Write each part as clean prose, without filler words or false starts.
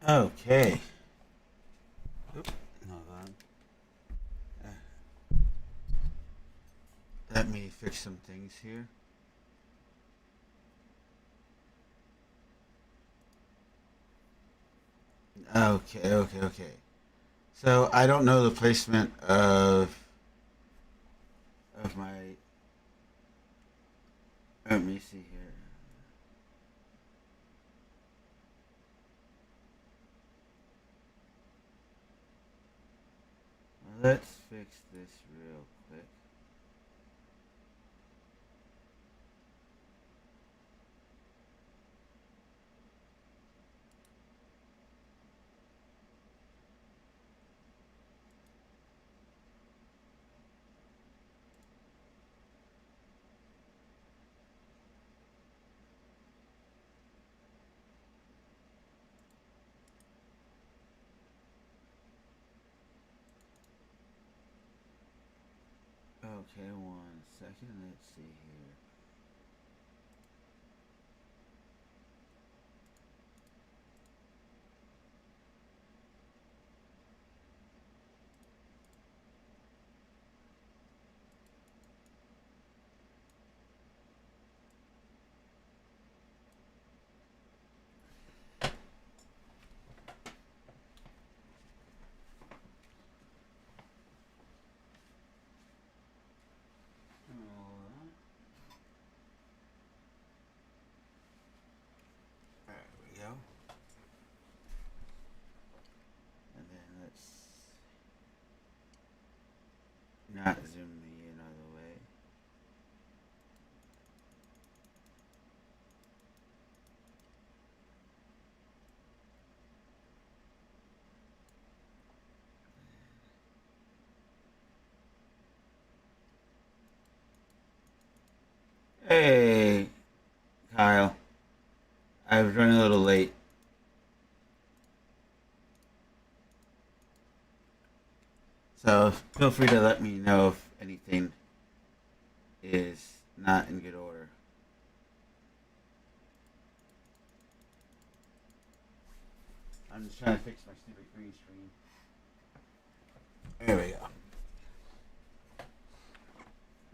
Okay. Oop, hold on. Let me fix some things here. Okay. So I don't know the placement of my. Let me see here. Let's fix this real quick. Okay, 1 second. Let's see here. Hold on. There we go. And then let's not zoom me in all the way. Hey, Kyle. I was running a little late. So feel free to let me know if anything is not in good order. I'm just trying to fix my stupid green screen. There we go.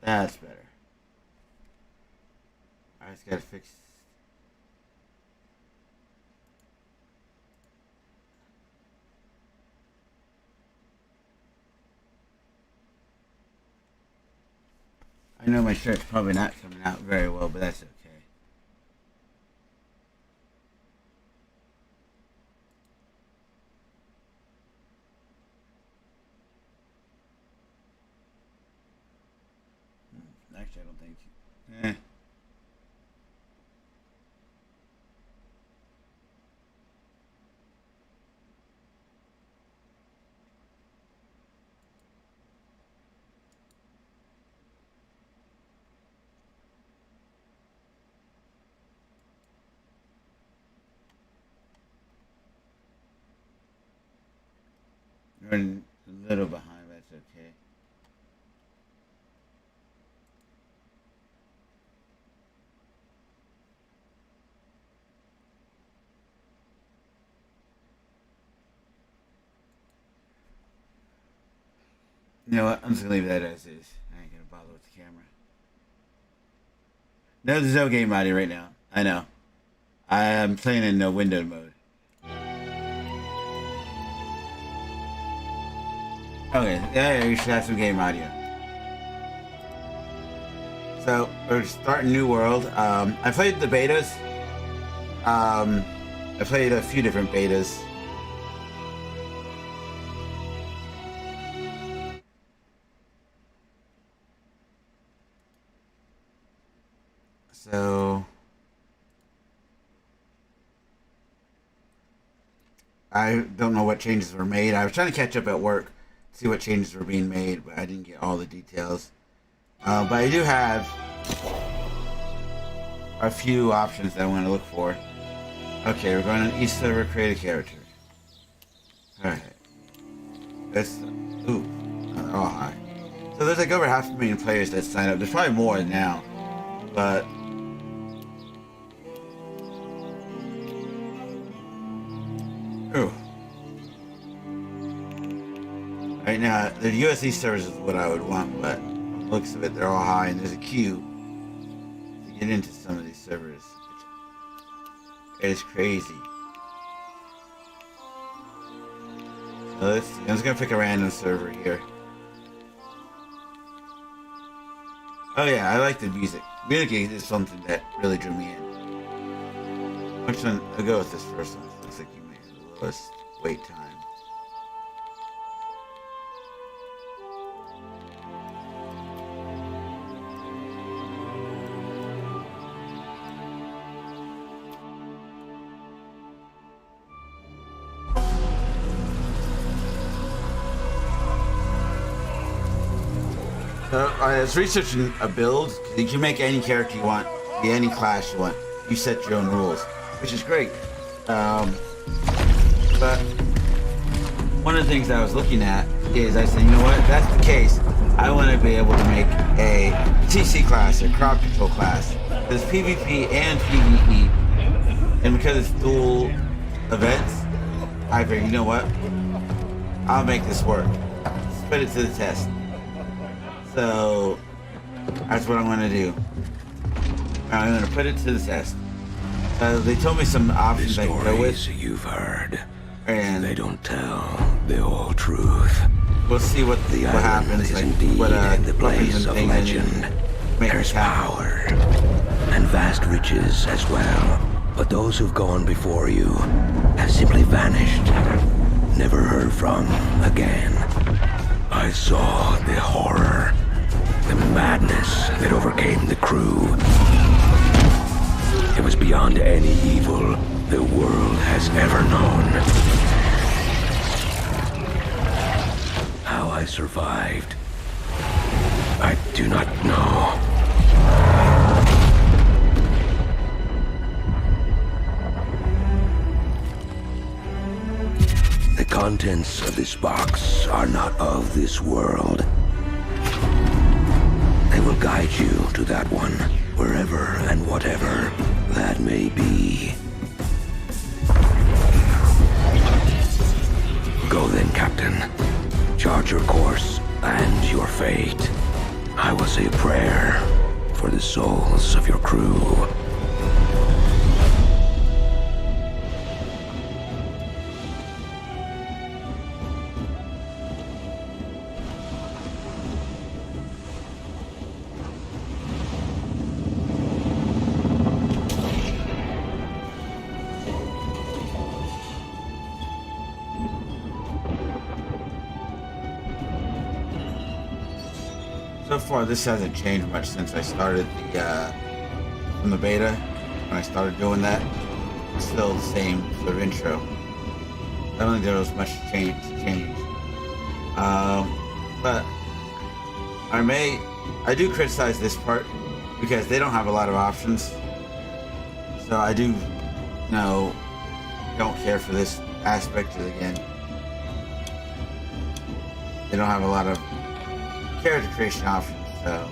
That's better. I just gotta fix. I know my shirt's probably not coming out very well, but that's okay. Actually, I don't think. Eh. Running a little behind, but that's okay. You know what? I'm just gonna leave that as is. I ain't gonna bother with the camera. No, there's no game audio right now. I know. I am playing in no window mode. Okay, yeah, you should have some game audio. So we're starting New World. I played the betas. I played a few different betas. So I don't know what changes were made. I was trying to catch up at work, see what changes were being made, but I didn't get all the details. But I do have a few options that I want to look for. Okay, we're going on each server, create a character. Alright. That's. Ooh. Oh, hi. So there's like over 500,000 players that sign up. There's probably more now. But. Ooh. The USD servers is what I would want, but from the looks of it, they're all high, and there's a queue to get into some of these servers. It is crazy. So let's see. I'm just gonna pick a random server here. Oh yeah, I like the music. Music is something that really drew me in. Which one? I'll go with this first one. Looks like you made the lowest wait time. I was researching a build. You can make any character you want, be any class you want. You set your own rules, which is great. But one of the things I was looking at is I said, you know what? If that's the case, I want to be able to make a TC class, a crowd control class. There's PvP and PvE, and because it's dual events, I figured, you know what? I'll make this work. Let's put it to the test. So that's what I'm going to do. I'm going to put it to the test. They told me some options I can go with. You've heard, and they don't tell the whole truth. We'll see what happens. Is like indeed what in the place of legend. There's power and vast riches as well. But those who've gone before you have simply vanished, never heard from again. I saw the horror, the madness that overcame the crew. It was beyond any evil the world has ever known. How I survived, I do not know. The contents of this box are not of this world. They will guide you to that one, wherever and whatever that may be. Go then, Captain. Chart your course and your fate. I will say a prayer for the souls of your crew. So far, this hasn't changed much since I started from the beta. When I started doing that, it's still the same sort of intro. I don't think there was much change. But I do criticize this part because they don't have a lot of options. So I do, don't care for this aspect of the game. They don't have a lot of character creation options, so.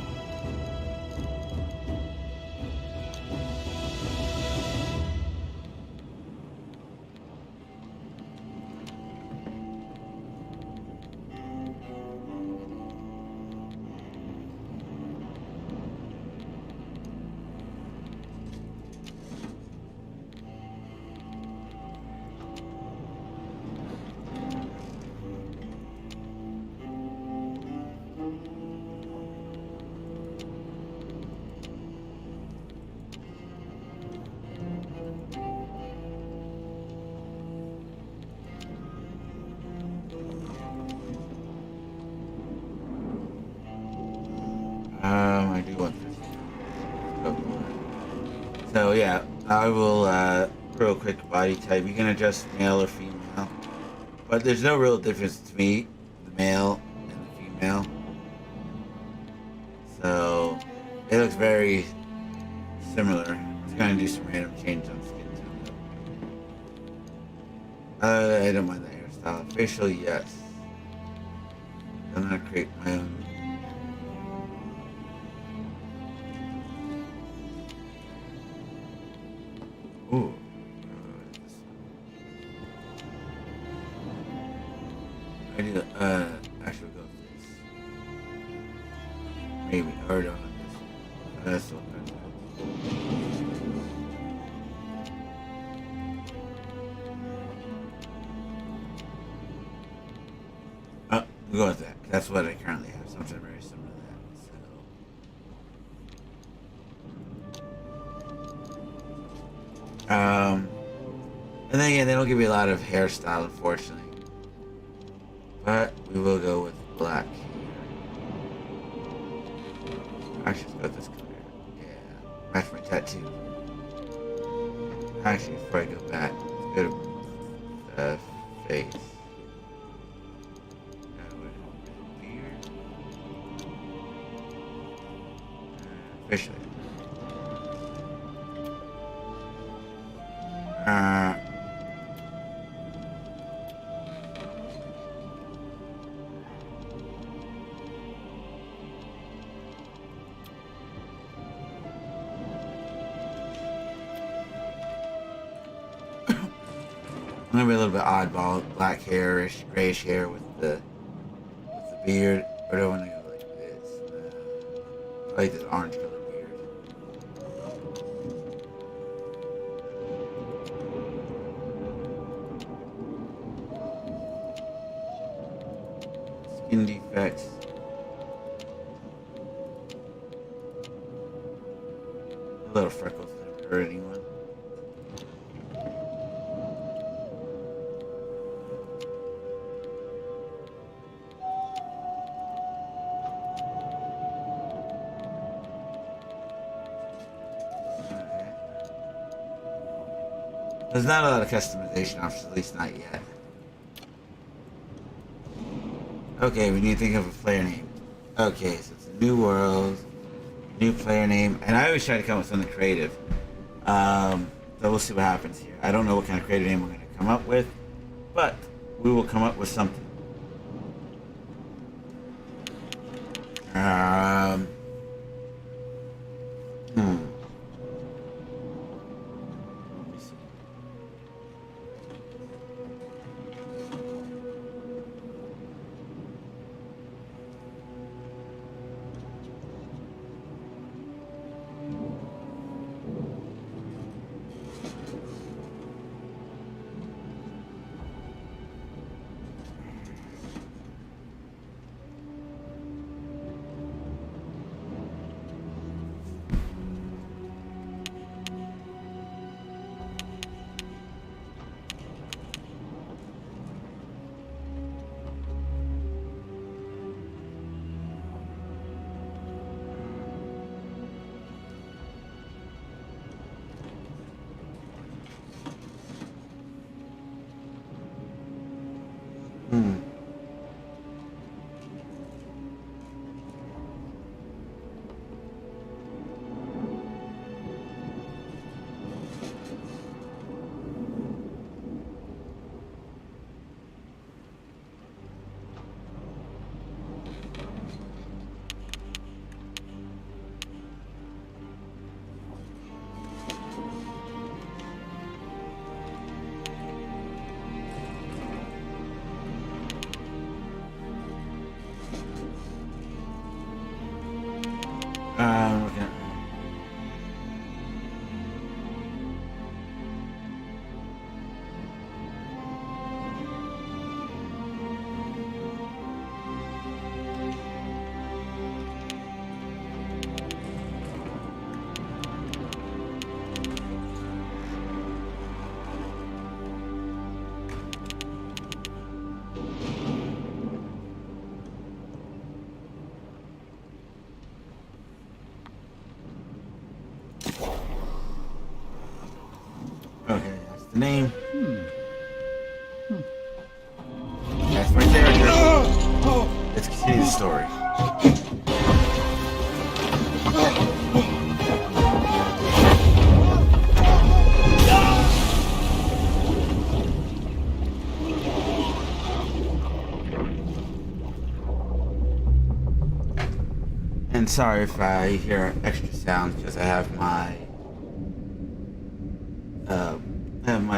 I do want this. So yeah, I will real quick body type. You can adjust male or female, but there's no real difference to me, the male and the female. So it looks very similar. I'm just gonna do some random changes on skin tone. I don't mind the hairstyle. Facial, yes. I'm gonna create my own. Ooh. I need to actually go maybe heard on this. That's what we'll go with that. That's what I currently have. Something very similar to that. So, and then again, they don't give you a lot of hairstyle, unfortunately. But we will go with black here. Actually, let's go with this color. Yeah, match my tattoo. Actually, before I go back, let's go to face. Officially. I'm gonna be a little bit oddball, black hairish, grayish hair with the beard, but I want to go like this. I like this orange color beard. Skin defects. A little freckles don't hurt anyone. There's not a lot of customization options, at least not yet. Okay, we need to think of a player name. Okay, so it's a new world, new player name, and I always try to come up with something creative. So we'll see what happens here. I don't know what kind of creative name we're going to come up with, but we will come up with something. Okay. Okay, that's the name. That's my character. Let's continue the story. And sorry if I hear extra sounds because I have my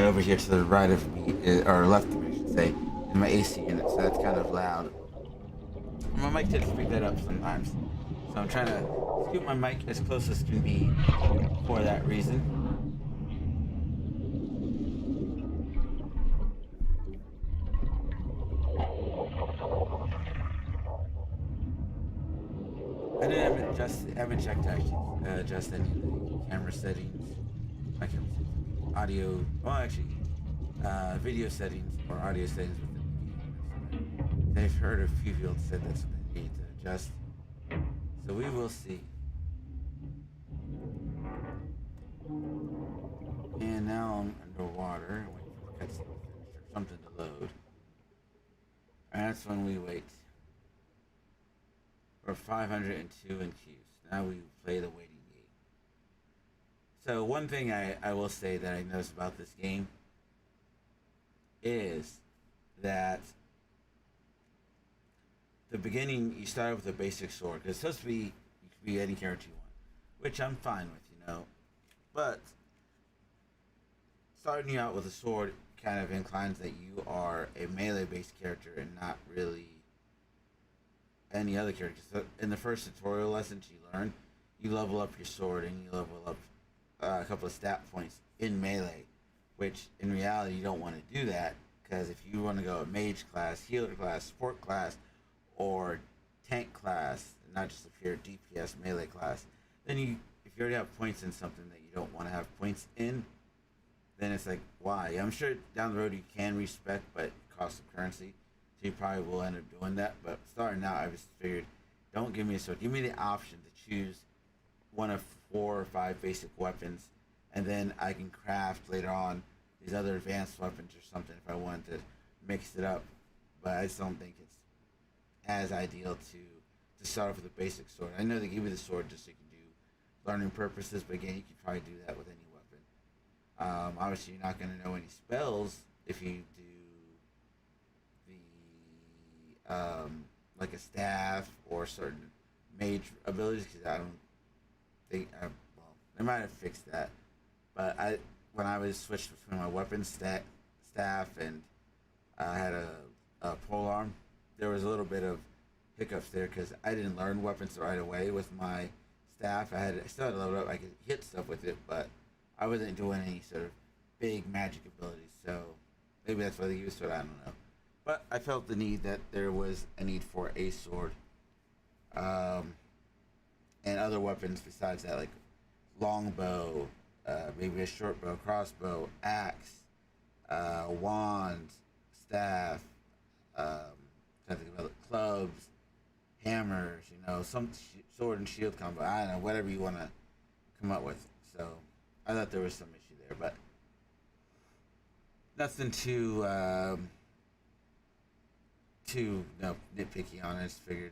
over here to the right of me, or left of me, I should say, in my AC unit, so that's kind of loud. My mic tends to pick that up sometimes. So I'm trying to scoot my mic as close as can be for that reason. I haven't checked actually adjust any of the camera settings, my camera settings, audio, well actually, video settings or audio settings within the game. They've heard a few people said that's what they need to adjust. So we will see. And now I'm underwater, waiting for the cutscene to finish or something to load. And that's when we wait. We're 502 in queues. Now we play the waiting game. So one thing I will say that I noticed about this game is that the beginning, you start with a basic sword. Because it's supposed to be, you can be any character you want. Which I'm fine with, you know. But starting out with a sword kind of inclines that you are a melee-based character and not really any other character. So in the first tutorial lessons you learn, you level up your sword and you level up a couple of stat points in melee, which in reality you don't want to do that, because if you want to go a mage class, healer class, support class, or tank class, not just a pure DPS melee class, then if you already have points in something that you don't want to have points in, then it's like, why? I'm sure down the road you can respec, but it costs some currency. So you probably will end up doing that. But starting out, I just figured, don't give me a sword. Give me the option to choose one of 4 or 5 basic weapons, and then I can craft later on these other advanced weapons or something if I wanted to mix it up. But I just don't think it's as ideal to start off with a basic sword. I know they give you the sword just so you can do learning purposes, but again, you could probably do that with any weapon. Obviously, you're not going to know any spells if you do like a staff or certain mage abilities, because I don't think well, they might have fixed that, but when I was switched between my weapon staff and I had a pole arm, there was a little bit of hiccups there because I didn't learn weapons right away with my staff. I still had to level up. I could hit stuff with it, but I wasn't doing any sort of big magic abilities, so maybe that's why they used it. I don't know. But I felt the need that there was a need for a sword. And other weapons besides that, like longbow, maybe a short bow, crossbow, axe, wand, staff, trying to think about it, clubs, hammers, you know, some sword and shield combo. I don't know, whatever you want to come up with. So I thought there was some issue there, but nothing too nitpicky on it. I just figured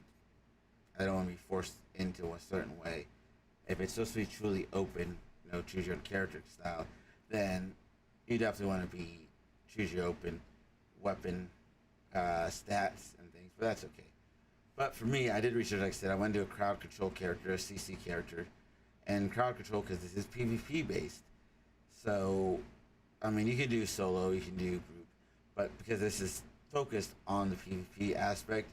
I don't want to be forced into a certain way. If it's supposed to be truly open, you know, choose your own character style, then you definitely want to be choose your open weapon stats and things, but that's okay. But for me, I did research, like I said, I went to a crowd control character, a CC character, and crowd control, because this is PvP based. So, I mean, you can do solo, you can do group, but because this is focused on the PvP aspect,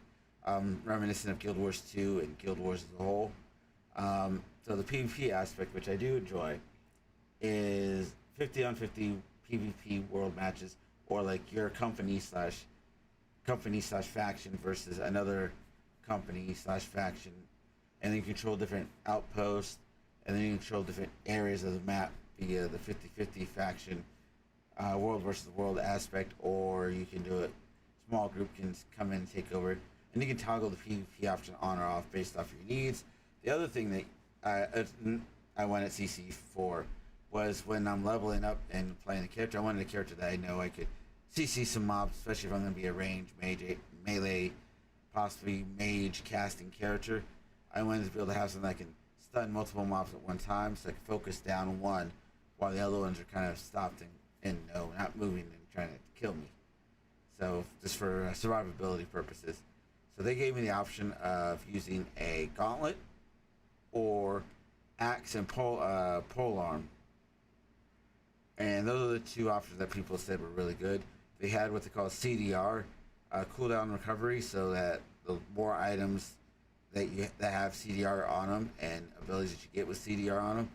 reminiscent of Guild Wars 2 and Guild Wars as a whole. So the PvP aspect, which I do enjoy, is 50 on 50 PvP world matches, or like your company slash faction versus another company slash faction, and then you control different outposts, and then you control different areas of the map via the 50-50 faction world versus world aspect, or you can do it. Small group can come in and take over it, and you can toggle the PvP option on or off based off your needs. The other thing that I went at CC for was when I'm leveling up and playing the character, I wanted a character that I know I could CC some mobs, especially if I'm going to be a ranged melee, possibly mage casting character. I wanted to be able to have something that can stun multiple mobs at one time, so I can focus down one while the other ones are kind of stopped and not moving and trying to kill me. So just for survivability purposes. So they gave me the option of using a gauntlet or axe and pole arm. And those are the two options that people said were really good. They had what they call CDR, cooldown recovery, so that the more items that have CDR on them and abilities that you get with CDR on them,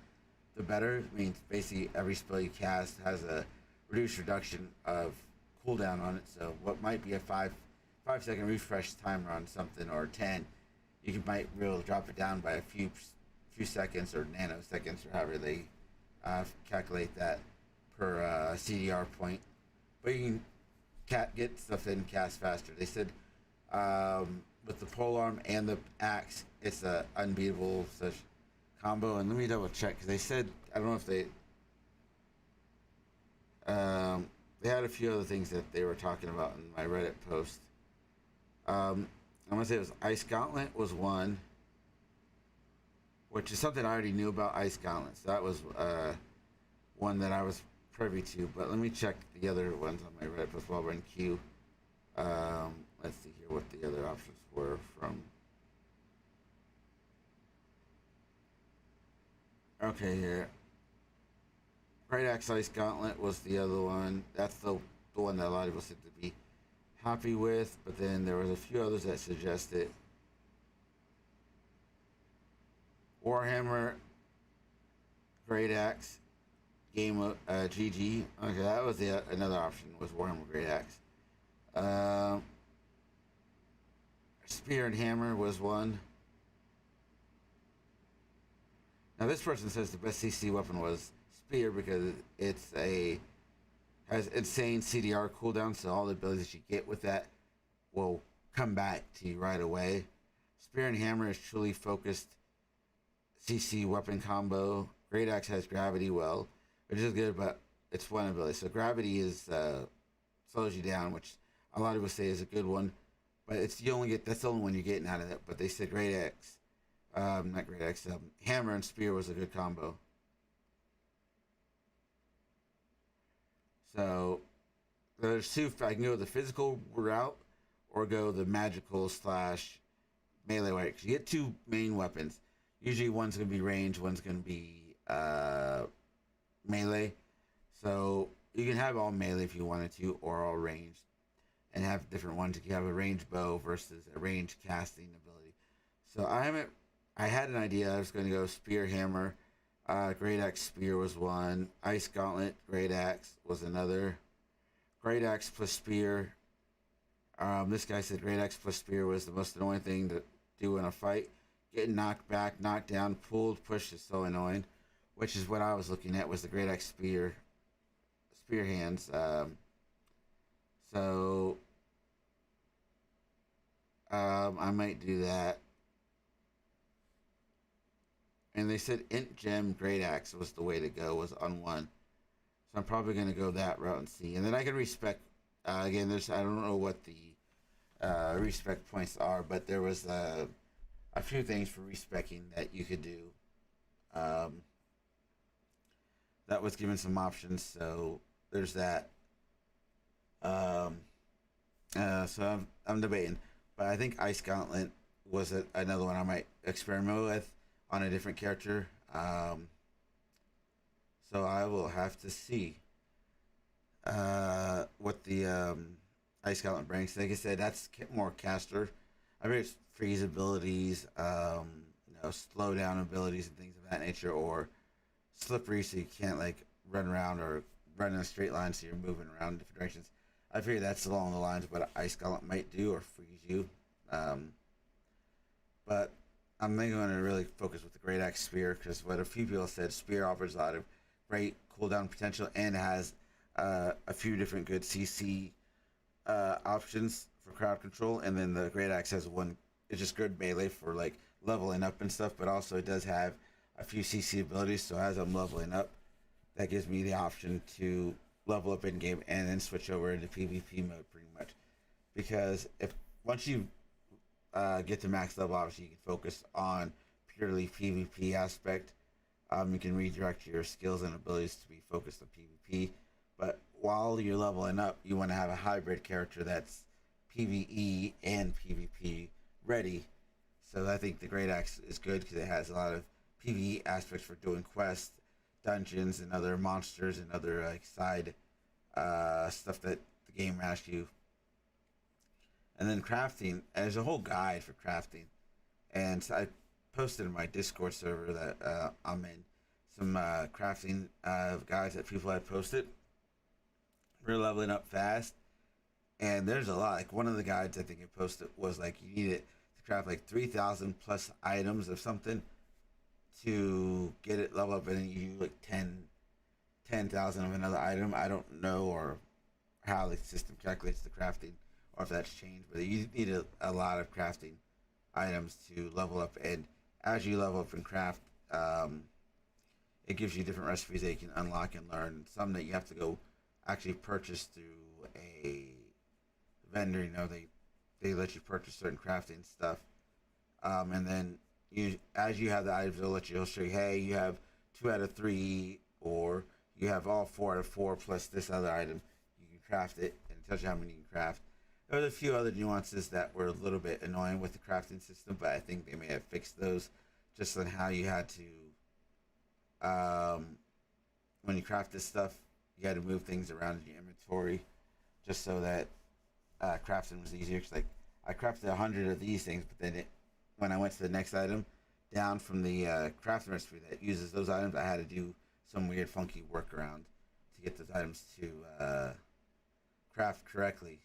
the better. It means basically every spell you cast has a reduced reduction of cooldown on it. So what might be a 5-second refresh timer on something, or 10, might really drop it down by a few seconds or nanoseconds, or however they calculate that per CDR point. But you can get stuff in cast faster. They said with the polearm and the axe, it's a unbeatable such combo. And let me double check, because they said, I don't know if they had a few other things that they were talking about in my Reddit post. I'm gonna say it was Ice Gauntlet was one, which is something I already knew about Ice Gauntlet. So that was one that I was privy to. But let me check the other ones on my Reddit post while we're in queue. Let's see here what the other options were from. Okay, here. Great Axe Ice Gauntlet was the other one. That's the one that a lot of people seem to be happy with. But then there was a few others that suggested Warhammer Great Axe Game of GG. Okay, that was another option, was Warhammer Great Axe. Spear and Hammer was one. Now this person says the best CC weapon was Spear because has insane CDR cooldown, so all the abilities you get with that will come back to you right away. Spear and Hammer is truly focused CC weapon combo. Great Axe has gravity, which is good, but it's one ability. So gravity is slows you down, which a lot of people say is a good one, but that's the only one you're getting out of it. But they said Great Axe, not Great Axe, Hammer and Spear was a good combo. So there's two. I can go the physical route or go the magical / melee way. Because you get two main weapons. Usually one's going to be range, one's going to be melee. So you can have all melee if you wanted to, or all ranged, and have different ones. You can have a ranged bow versus a ranged casting ability. So I had an idea. I was going to go Spear, Hammer. Great Axe Spear was one. Ice Gauntlet Great Axe was another. Great Axe plus Spear. This guy said Great Axe plus Spear was the most annoying thing to do in a fight. Getting knocked back, knocked down, pulled, pushed is so annoying. Which is what I was looking at, was the Great Axe Spear hands. So I might do that. And they said Int Gem Great Axe was the way to go, was on one. So I'm probably going to go that route and see. And then I can respec. Again, I don't know what the respec points are, but there was a few things for respecing that you could do. That was given some options, so there's that. So I'm debating. But I think Ice Gauntlet was another one I might experiment with on a different character. So I will have to see what the Ice Gauntlet brings. Like I said, that's more caster. I mean, it's freeze abilities, slow down abilities and things of that nature, or slippery so you can't like run around or run in a straight line so you're moving around in different directions. I figure that's along the lines of what Ice Gauntlet might do, or freeze you. But I'm going to really focus with the Great Axe Spear, because what a few people said, Spear offers a lot of great cooldown potential and has a few different good CC options for crowd control. And then the Great Axe has one, it's just good melee for like leveling up and stuff, but also it does have a few CC abilities. So as I'm leveling up, that gives me the option to level up in game and then switch over into PvP mode pretty much. Because once you get to max level, obviously you can focus on purely PvP aspect. You can redirect your skills and abilities to be focused on PvP. But while you're leveling up, you want to have a hybrid character that's PvE and PvP ready. So I think the Great Axe is good because it has a lot of PvE aspects for doing quests, dungeons, and other monsters and other like side stuff that the game asks you. And then crafting, there's a whole guide for crafting. And so I posted in my Discord server that I'm in some crafting guides that people had posted. We're leveling up fast. And there's a lot. Like one of the guides I think it posted was like you needed to craft like 3,000 plus items of something to get it level up, and then you do like 10,000 of another item. I don't know or how the system calculates the crafting or if that's changed, but you need a lot of crafting items to level up. And as you level up and craft, it gives you different recipes that you can unlock and learn. Some that you have to go actually purchase through a vendor. You know, they let you purchase certain crafting stuff, and then as you have the items, they'll show you, hey, you have 2 out of 3, or you have all 4 out of 4 plus this other item. You can craft it, and it tells you how many you can craft. There was a few other nuances that were a little bit annoying with the crafting system, but I think they may have fixed those, just on how you had to, when you craft this stuff, you had to move things around in your inventory, just so that crafting was easier. Cause like I crafted 100 of these things, but then when I went to the next item, down from the crafting recipe that uses those items, I had to do some weird funky workaround to get those items to craft correctly.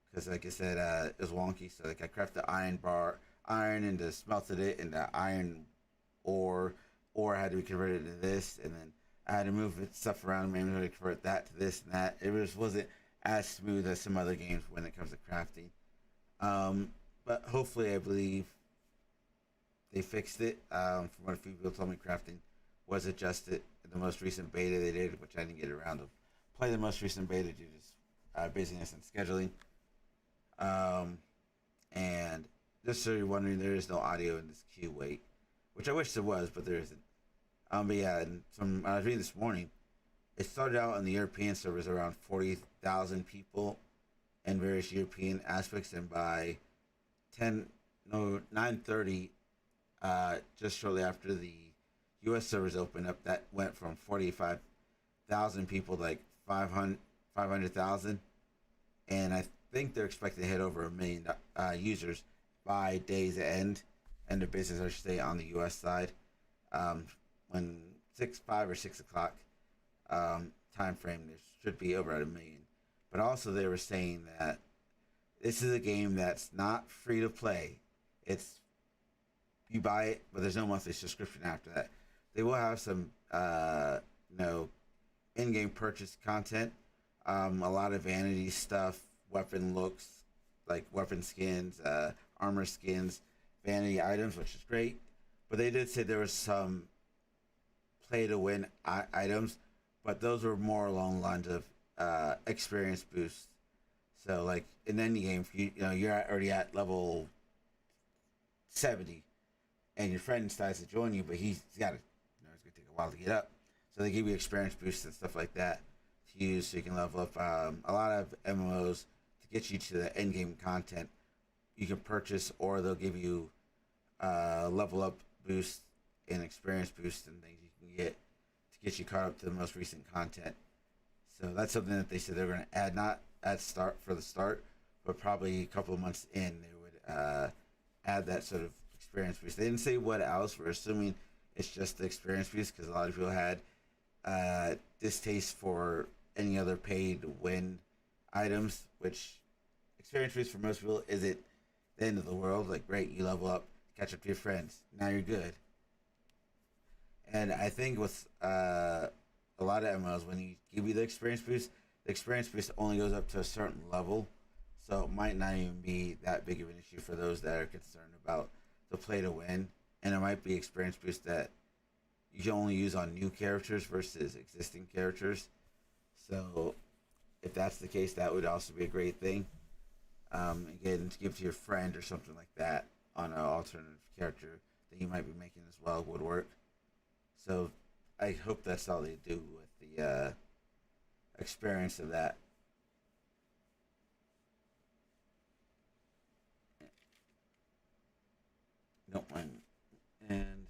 Because like I said, it was wonky. So like I crafted iron into smelted it into iron ore had to be converted to this, and then I had to move stuff around manually to convert that to this and that. It just wasn't as smooth as some other games when it comes to crafting. But hopefully, I believe they fixed it. From what a few people told me, crafting was adjusted in the most recent beta they did, which I didn't get around to play the most recent beta due to busyness and scheduling. And just so you're wondering, there is no audio in this queue wait, which I wish there was, but there isn't. But yeah, and from I was reading this morning, it started out on the European servers around 40,000 people in various European aspects, and by 9:30, just shortly after the U.S. servers opened up, that went from 45,000 people to like 500,000, and I think they're expecting to hit over 1 million users by day's end of business, I should say, on the U.S. side. When 5 or 6 o'clock time frame, there should be over 1 million. But also, they were saying that this is a game that's not free to play. It's you buy it, but there's no monthly subscription after that. They will have some, in-game purchase content. A lot of vanity stuff, weapon looks, like weapon skins, armor skins, vanity items, which is great. But they did say there was some play-to-win items, but those were more along the lines of experience boosts. So, like in any game, you're already at level 70, and your friend decides to join you, but he's got to, it's gonna take a while to get up. So they give you experience boosts and stuff like that to use, so you can level up. A lot of MMOs, to get you to the end game content, you can purchase, or they'll give you level up boosts and experience boosts and things you can get to get you caught up to the most recent content. So that's something that they said they're going to add, not at start, but probably a couple of months in, they would add that sort of experience boost. They didn't say what else. We're assuming it's just the experience boost, because a lot of people had distaste for any other paid win items, which experience boost for most people isn't the end of the world. Like, great, you level up, catch up to your friends, now you're good. And I think with a lot of MMOs, when you give you the experience boost only goes up to a certain level, so it might not even be that big of an issue for those that are concerned about the play to win. And it might be experience boost that you can only use on new characters versus existing characters. So if that's the case, that would also be a great thing. Again, to give to your friend or something like that on an alternative character that you might be making as well would work. So I hope that's all they do with the experience of that. Don't mind. And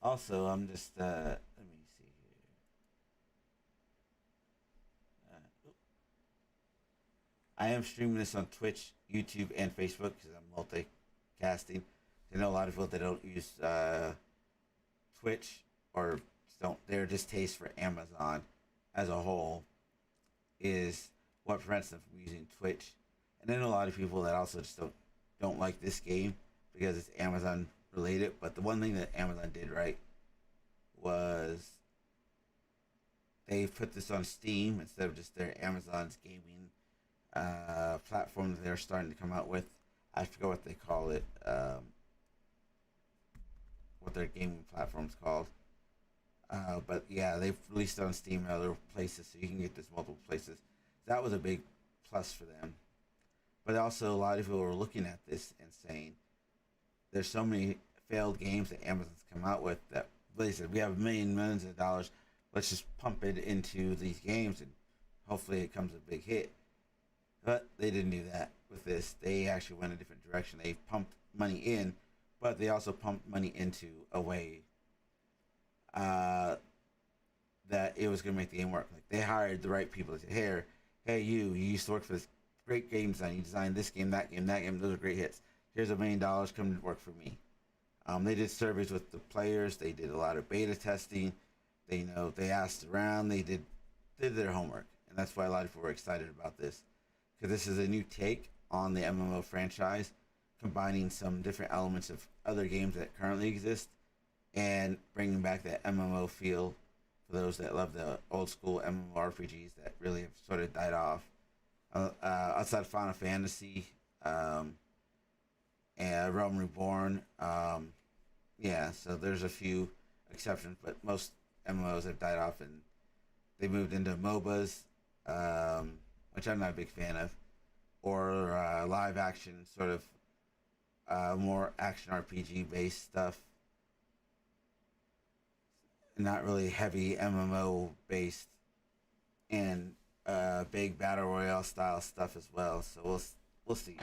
also, I'm just let me see here. I am streaming this on Twitch, YouTube, and Facebook because I'm multicasting. I know a lot of people that don't use Twitch or don't. Their distaste for Amazon as a whole is what prevents them from using Twitch. And then a lot of people that also just don't like this game because it's Amazon related. But the one thing that Amazon did right was they put this on Steam instead of just their Amazon's gaming platform that they're starting to come out with. I forget what they call it, what their gaming platform's called. But yeah, they've released it on Steam and other places, so you can get this multiple places. That was a big plus for them. But also, a lot of people were looking at this and saying, there's so many failed games that Amazon's come out with that they said, we have millions of dollars. Let's just pump it into these games and hopefully it comes a big hit. But they didn't do that with this. They actually went a different direction. They pumped money in, but they also pumped money into a way that it was going to make the game work. Like, they hired the right people. They said, hey, you used to work for this great game design. You designed this game, that game, that game. Those are great hits. Here's $1 million. Come to work for me. They did surveys with the players. They did a lot of beta testing. They asked around. They did their homework, and that's why a lot of people were excited about this, because this is a new take on the MMO franchise, combining some different elements of other games that currently exist, and bringing back that MMO feel for those that love the old school MMORPGs that really have sort of died off. Outside of Final Fantasy, and Realm Reborn, yeah, so there's a few exceptions, but most MMOs have died off and they moved into MOBAs, which I'm not a big fan of, or live action, sort of more action RPG based stuff. Not really heavy MMO based, and big battle royale style stuff as well. So we'll see.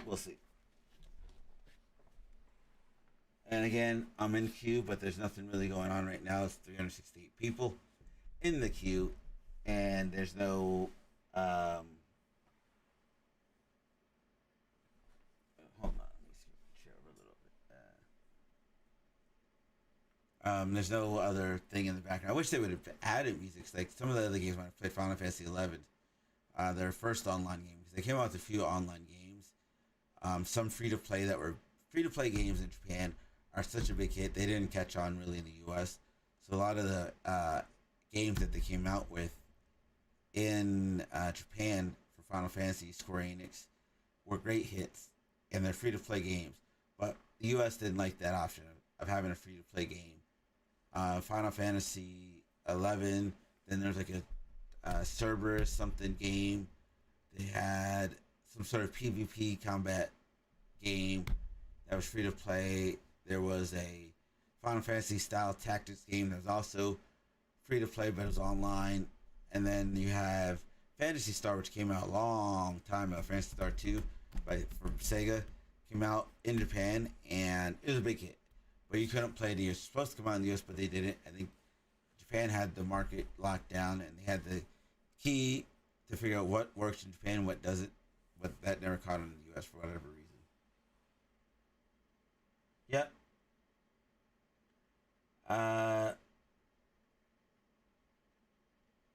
And again, I'm in queue, but there's nothing really going on right now. It's 368 people in the queue, and there's no hold on, let me share over a little bit. There's no other thing in the background. I wish they would have added music. Like some of the other games when I played Final Fantasy 11, their first online game, because they came out with a few online games. Some free-to-play free-to-play games in Japan are such a big hit. They didn't catch on really in the U.S. So a lot of the games that they came out with in Japan for Final Fantasy, Square Enix, were great hits, and they're free-to-play games. But the U.S. didn't like that option of having a free-to-play game. Final Fantasy 11, then there's like a Cerberus something game. They had some sort of PvP combat game that was free to play. There was a Final Fantasy style tactics game that was also free to play, but it was online. And then you have Phantasy Star, which came out a long time ago. Phantasy Star 2 from Sega came out in Japan, and it was a big hit. But you couldn't play it. It was supposed to come out in the US, but they didn't. I think Japan had the market locked down, and they had the key to figure out what works in Japan and what doesn't. But that never caught on in the US for whatever reason. Yep.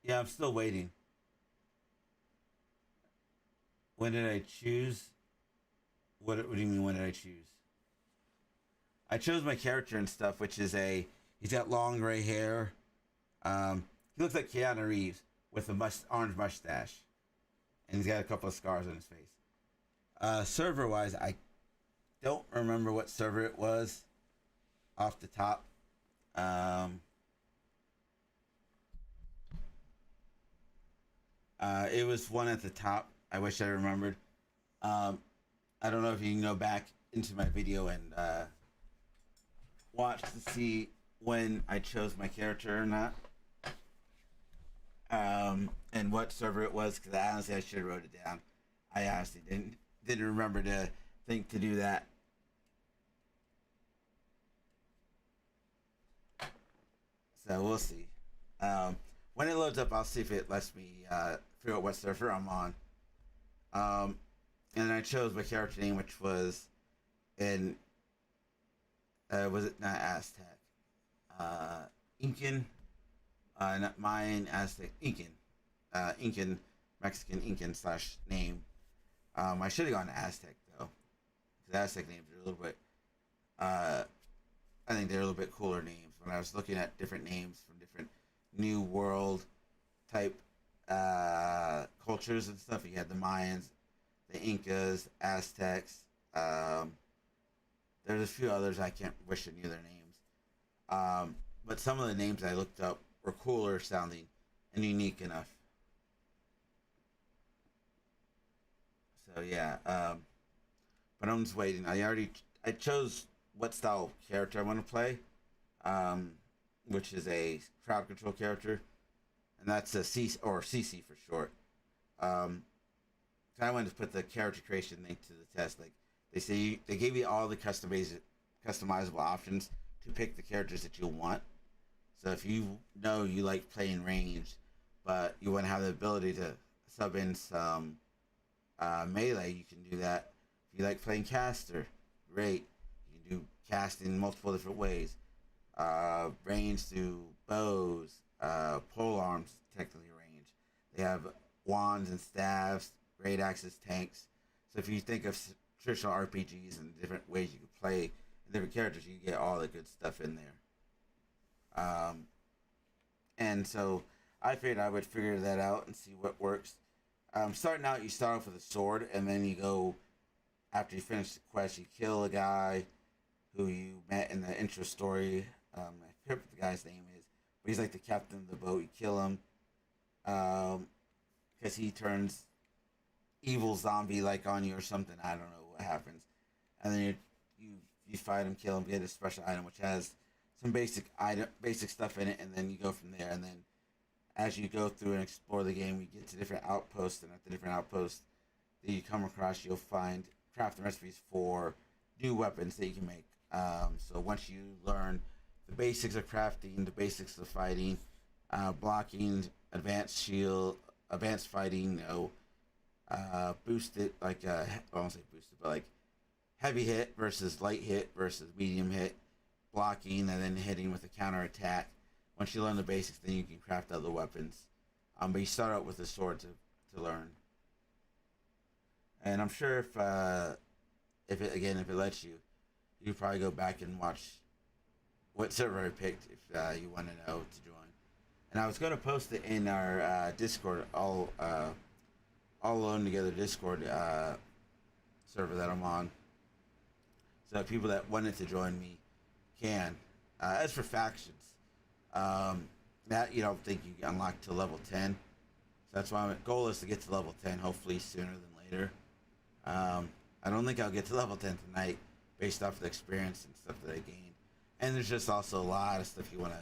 Yeah, I'm still waiting. When did I choose? What do you mean, when did I choose? I chose my character and stuff, which is he's got long gray hair. He looks like Keanu Reeves with a orange mustache. And he's got a couple of scars on his face. Server-wise, I don't remember what server it was off the top. It was one at the top. I wish I remembered. I don't know if you can go back into my video and watch to see when I chose my character or not. And what server it was, because honestly I should have wrote it down. I honestly didn't remember to think to do that. So we'll see. When it loads up, I'll see if it lets me figure out what server I'm on. I chose my character name, which was in was it not Aztec, Incan, not Mayan, Aztec, Incan, Incan, Mexican Incan slash name. I should have gone to Aztec though, because Aztec names are a little bit. I think they're a little bit cooler names. When I was looking at different names from different New World type cultures and stuff, you had the Mayans, the Incas, Aztecs. There's a few others I can't wish I knew their names. But some of the names I looked up were cooler sounding and unique enough. So yeah, but I'm just waiting. I chose what style of character I want to play, which is a crowd control character, and that's a CC for short. So I wanted to put the character creation thing to the test. Like they gave you all the customizable options to pick the characters that you want. So if you know you like playing ranged, but you want to have the ability to sub in some melee, you can do that. If you like playing caster, great. You can do casting in multiple different ways. Range through bows, pole arms, technically range. They have wands and staves, great axes, tanks. So if you think of traditional RPGs and different ways you can play different characters, you get all the good stuff in there. And so I figured I would figure that out and see what works. Starting out, you start off with a sword, and then you go, after you finish the quest, you kill a guy who you met in the intro story. I forget what the guy's name is, but he's like the captain of the boat. You kill him because he turns evil zombie-like on you or something. I don't know what happens. And then you fight him, kill him, get a special item which has some basic stuff in it, and then you go from there. And then as you go through and explore the game, you get to different outposts, and at the different outposts that you come across, you'll find crafting recipes for new weapons that you can make. So once you learn the basics of crafting, the basics of fighting, blocking, advanced shield, advanced fighting, boosted, like, I won't say boosted, but like heavy hit versus light hit versus medium hit, blocking, and then hitting with a counter attack. Once you learn the basics, then you can craft other weapons. But you start out with a sword to learn. And I'm sure if it lets you, you probably go back and watch what server I picked if you want to know to join. And I was going to post it in our Discord, all alone together Discord server that I'm on, so that people that wanted to join me can. As for factions, that you don't think you can unlock to level 10. So that's why my goal is to get to level 10, hopefully sooner than later. I don't think I'll get to level 10 tonight, based off the experience and stuff that I gained. And there's just also a lot of stuff you want to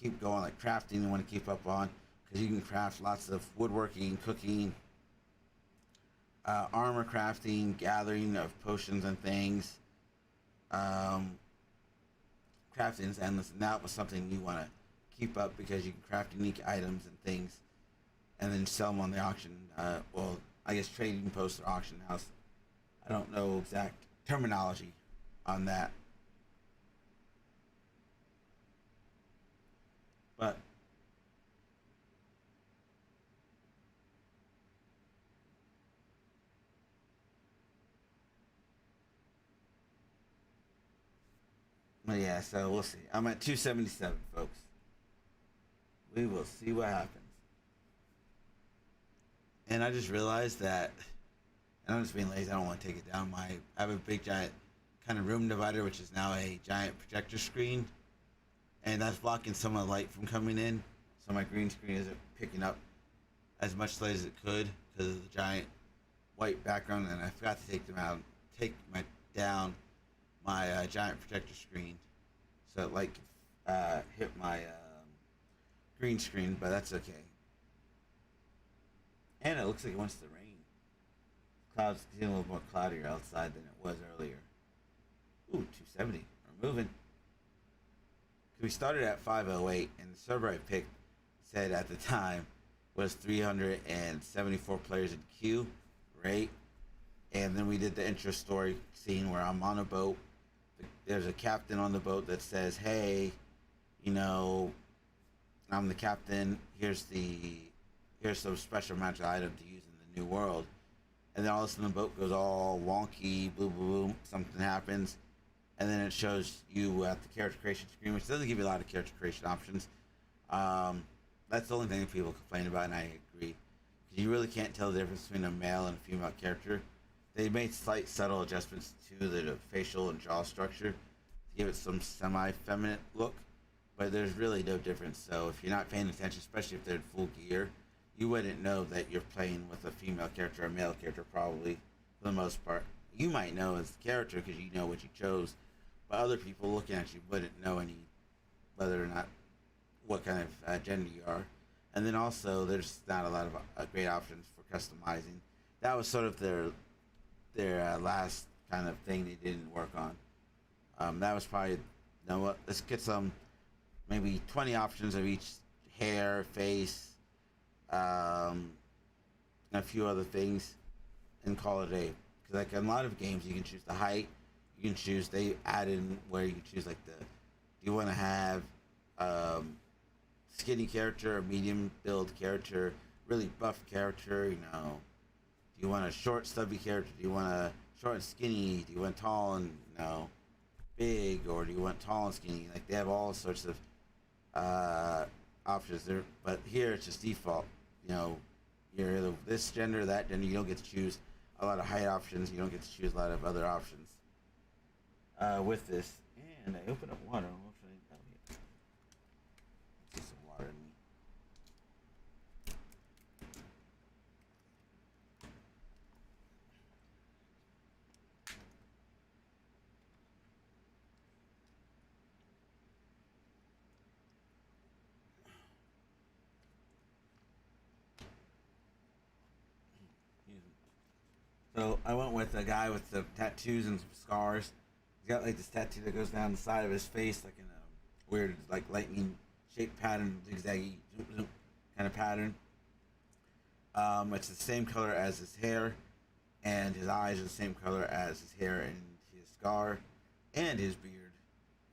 keep going, like crafting you want to keep up on, because you can craft lots of woodworking, cooking, armor crafting, gathering of potions and things. Crafting is endless, and that was something you want to keep up, because you can craft unique items and things and then sell them on the auction. I guess trading post or auction house. I don't know exact terminology on that. But yeah, so we'll see. I'm at 277, folks. We will see what happens. And I just realized that, and I'm just being lazy, I don't want to take it down. I have a big giant kind of room divider, which is now a giant projector screen, and that's blocking some of the light from coming in. So my green screen isn't picking up as much light as it could because of the giant white background, and I forgot to take down my giant projector screen, so it like hit my green screen, but that's okay. And it looks like it wants to rain. Clouds getting a little more cloudier outside than it was earlier. Ooh, 270. We're moving. We started at 508, and the server I picked said at the time was 374 players in queue. Great. And then we did the intro story scene where I'm on a boat. There's a captain on the boat that says, "Hey, you know, I'm the captain. Here's some special magic item to use in the new world." And then all of a sudden the boat goes all wonky, boom, boom, boom. Something happens, and then it shows you at the character creation screen, which doesn't give you a lot of character creation options. That's the only thing that people complain about, and I agree. You really can't tell the difference between a male and a female character. They made slight subtle adjustments to the facial and jaw structure to give it some semi-feminine look, but there's really no difference. So if you're not paying attention, especially if they're in full gear, you wouldn't know that you're playing with a female character or a male character, probably, for the most part. You might know as the character because you know what you chose, but other people looking at you wouldn't know whether or not what kind of gender you are. And then also, there's not a lot of great options for customizing. That was sort of their last kind of thing they didn't work on. That was probably, you know what, let's get some, maybe 20 options of each hair, face, a few other things, and call it a day. Because like in a lot of games, you can choose the height, you can choose, they add in where you can choose like do you want to have skinny character, or medium build character, really buff character, you know. Do you want a short, stubby character? Do you want a short and skinny? Do you want tall and, you know, big? Or do you want tall and skinny? Like, they have all sorts of options there. But here, it's just default. You know, you're either this gender or that gender. You don't get to choose a lot of height options. You don't get to choose a lot of other options with this. And I open up water. What should I do here? Get some water in me. So I went with a guy with the tattoos and some scars. He's got like this tattoo that goes down the side of his face, like in a weird, like lightning shaped pattern, zigzaggy kind of pattern. It's the same color as his hair, and his eyes are the same color as his hair and his scar, and his beard.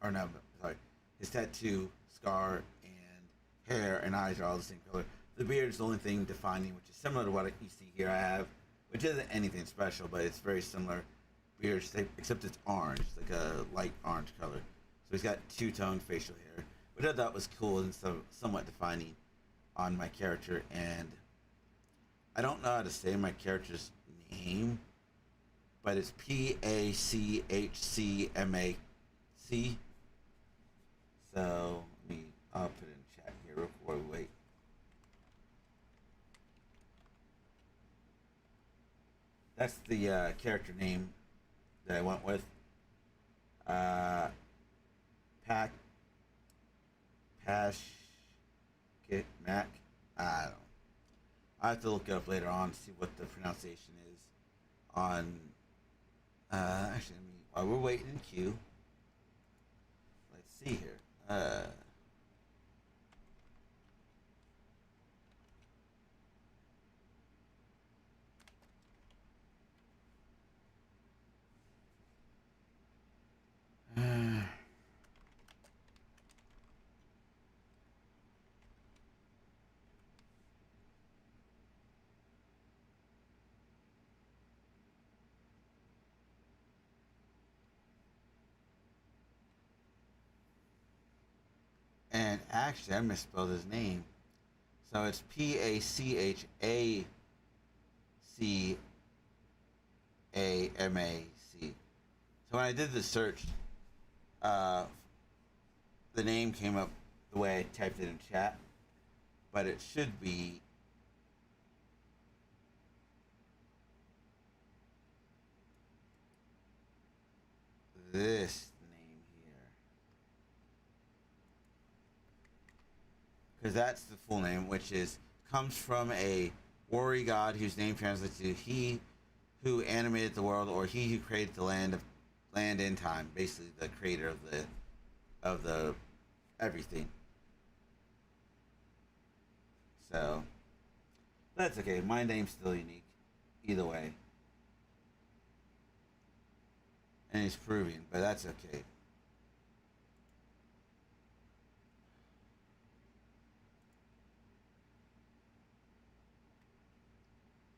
Or no, sorry, his tattoo, scar, and hair and eyes are all the same color. The beard is the only thing defining, which is similar to what you see here. I have, which isn't anything special, but it's very similar beard shape, except it's orange. It's like a light orange color. So he's got two-tone facial hair, which I thought was cool and somewhat defining on my character. And I don't know how to say my character's name, but it's Pachchcmac. So I'll put it in chat here real quick while we wait. That's the character name that I went with. Pachchcmac. I don't know. I have to look it up later on to see what the pronunciation is on. Actually, while we're waiting in queue, let's see here. And actually, I misspelled his name. So it's Pachchacamac. So when I did the search, the name came up the way I typed it in chat, but it should be this name here, because that's the full name, which comes from a warrior god whose name translates to "he who animated the world" or "he who created the land in time." Basically, the creator of the everything. So that's okay. My name's still unique, either way. And he's Peruvian, but that's okay.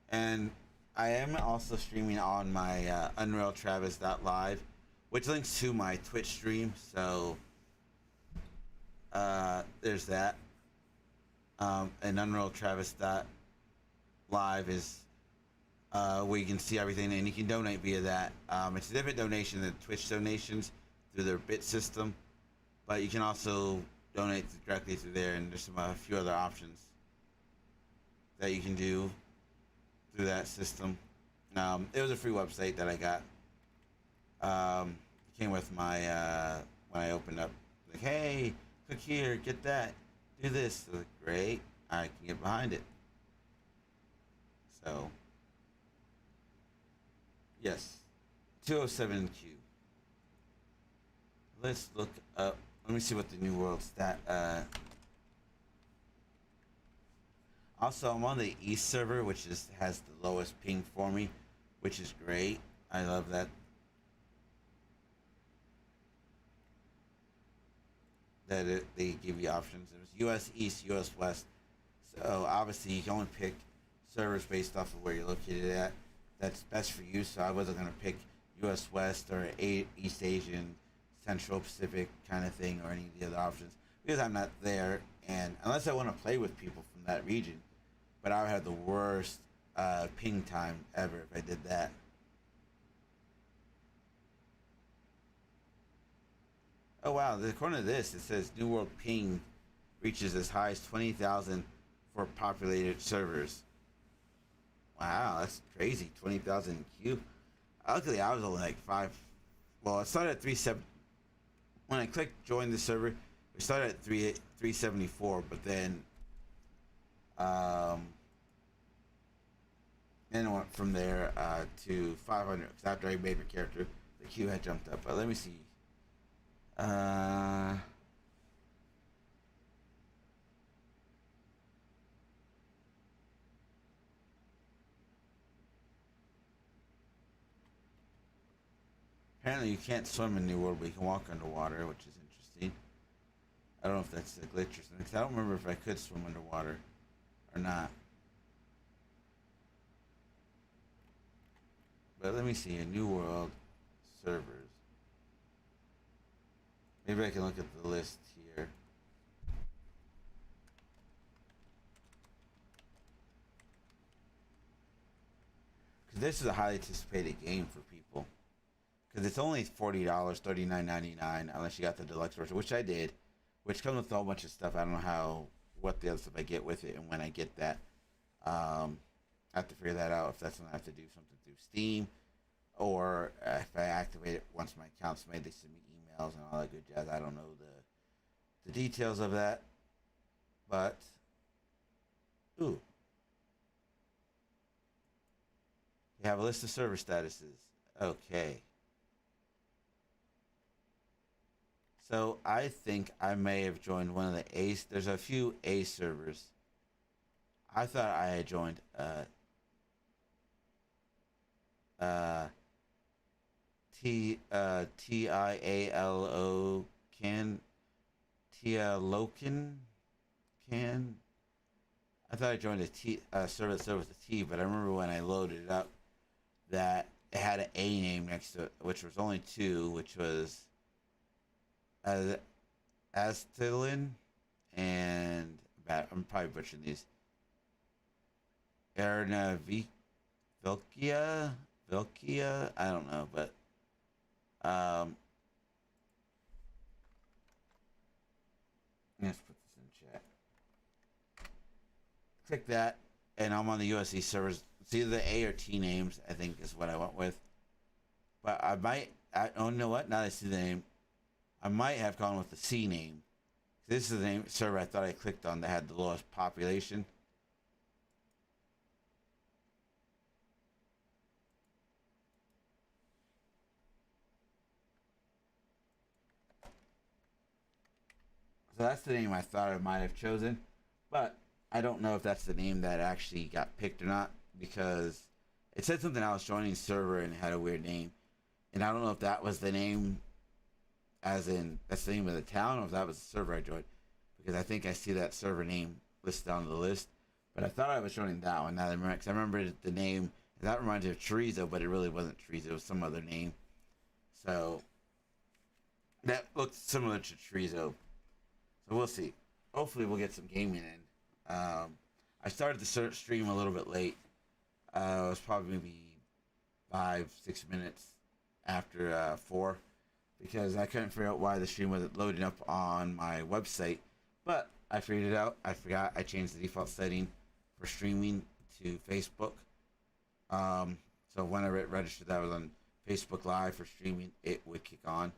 And I am also streaming on my UnrealTravis.live, which links to my Twitch stream. So there's that. And UnrealTravis.live is where you can see everything, and you can donate via that. It's a different donation than Twitch donations through their bit system, but you can also donate directly through there, and there's a few other options that you can do through that system. It was a free website that I got. It came with my when I opened up, like, hey, click here, get that, do this. So, like, great, I can get behind it. So yes, 207Q. Let's look up. Let me see what the New World stat. Also, I'm on the East server, which has the lowest ping for me, which is great. I love that. They give you options. There's US East, US West. So obviously, you can only pick servers based off of where you're located at. That's best for you. So I wasn't gonna pick US West or East Asian, Central Pacific kind of thing, or any of the other options, because I'm not there. And unless I want to play with people from that region, but I would have the worst ping time ever if I did that. Oh wow, according to this, it says New World ping reaches as high as 20,000 for populated servers. Wow, that's crazy, 20,000 Q. Luckily, I was only like 5. Well, it started at 37. When I clicked join the server, we started at 374, but then then it went from there to 500. Because after I made my character, the queue had jumped up. But let me see. Apparently, you can't swim in New World, but you can walk underwater, which is interesting. I don't know if that's a glitch or something, because I don't remember if I could swim underwater or not. But let me see, a New World servers. Maybe I can look at the list here. Because this is a highly anticipated game for people. Because it's only $40, $39.99, unless you got the deluxe version, which I did. Which comes with a whole bunch of stuff. I don't know what the other stuff I get with it, and when I get that. I have to figure that out, if that's when I have to do something through Steam, or if I activate it once my account's made, they send me emails and all that good jazz. I don't know the details of that, but ooh, you have a list of server statuses. Okay, so I think I may have joined one of the A. There's a few A servers. I thought I had joined TIALO Tialocan can. I thought I joined a server that started with a T, but I remember when I loaded it up that it had an A name next to it, which was only 2, which was Astilin and I'm probably butchering these. Erna Vilkia, I don't know, but let's put this in chat. Click that, and I'm on the USC servers. It's either the A or T names, I think, is what I went with. But oh, you know what? Now that I see the name, I might have gone with the C name. This is the name server I thought I clicked on that had the lowest population. So that's the name I thought I might have chosen, but I don't know if that's the name that actually got picked or not, because it said something else, joining server, and it had a weird name. And I don't know if that was the name, as in that's the name of the town, or if that was the server I joined, because I think I see that server name listed on the list. But I thought I was joining that one. Now that I remember, because I remember the name, and that reminded me of Chorizo, but it really wasn't Chorizo. It was some other name. So that looked similar to Chorizo. So we'll see. Hopefully we'll get some gaming in. I started the stream a little bit late. It was probably maybe 5-6 minutes after 4, because I couldn't figure out why the stream wasn't loading up on my website. But I figured it out. I forgot I changed the default setting for streaming to Facebook. So whenever it registered that I was on Facebook Live for streaming, it would kick on.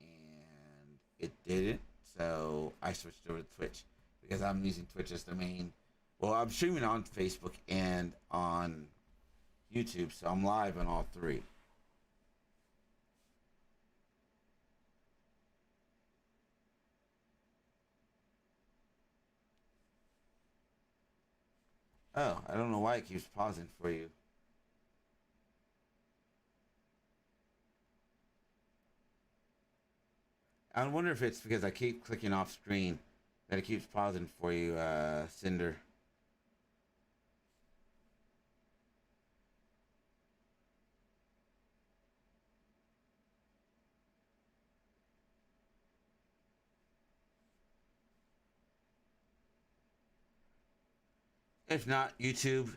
And it didn't. So I switched over to Twitch, because I'm using Twitch as the main. Well, I'm streaming on Facebook and on YouTube, so I'm live on all three. Oh, I don't know why it keeps pausing for you. I wonder if it's because I keep clicking off screen that it keeps pausing for you, Cinder. If not, YouTube,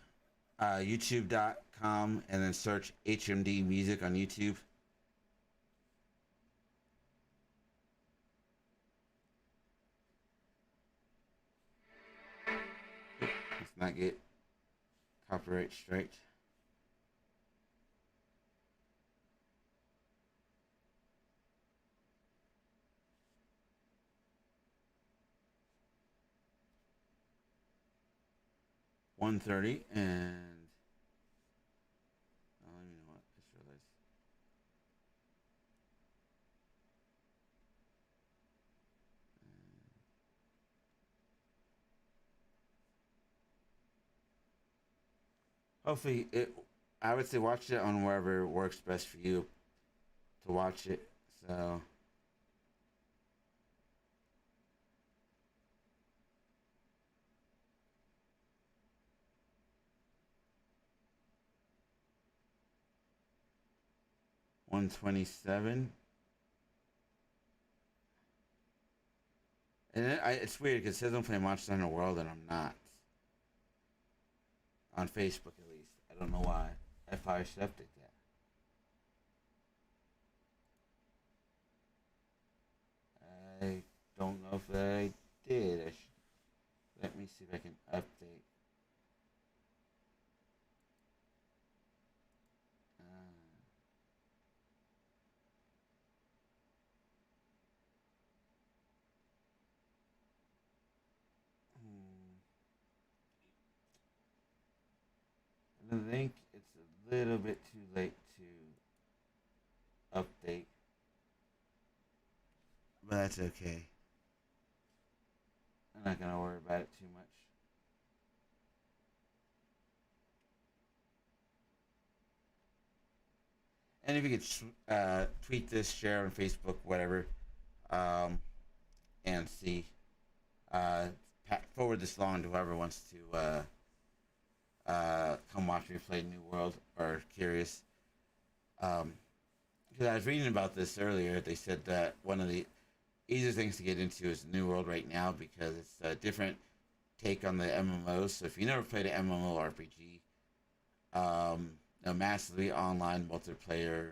youtube.com, and then search HMD Music on YouTube. Let's not get copyright striked. $130 and oh, you know what? I just realized. Hopefully, I would say watch it on wherever works best for you to watch it. So. $127. And it's weird because it says I'm playing Monster Hunter World and I'm not. On Facebook, at least. I don't know why. I probably should update that. I don't know if I did. Let me see if I can update. I think it's a little bit too late to update. But that's okay. I'm not going to worry about it too much. And if you could tweet this, share on Facebook, whatever, and see, forward this along to whoever wants to come watch me play New World or curious. Because I was reading about this earlier. They said that one of the easier things to get into is New World right now because it's a different take on the MMOs. So if you never played an MMORPG, a massively online multiplayer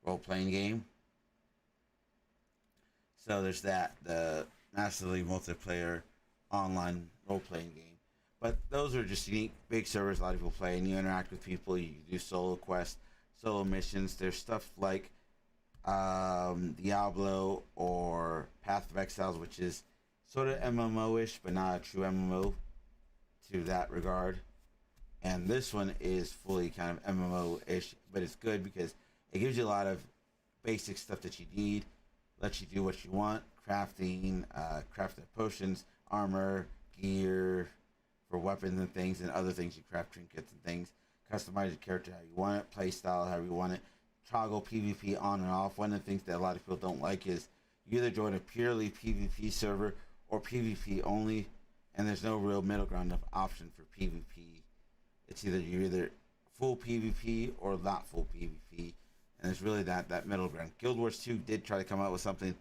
role-playing game. So there's that, the massively multiplayer online role-playing game. But those are just unique, big servers a lot of people play, and you interact with people, you do solo quests, solo missions. There's stuff like Diablo or Path of Exiles, which is sort of MMO-ish, but not a true MMO to that regard. And this one is fully kind of MMO-ish, but it's good because it gives you a lot of basic stuff that you need, lets you do what you want, crafting, crafting potions, armor, gear for weapons and things, and other things you craft, trinkets and things. Customize your character how you want it, play style however you want it. toggle PvP on and off. One of the things that a lot of people don't like is you either join a purely PvP server or PvP only, and there's no real middle ground of option for PvP. It's you're either full PvP or not full PvP, and there's really that middle ground. Guild Wars 2 did try to come out with something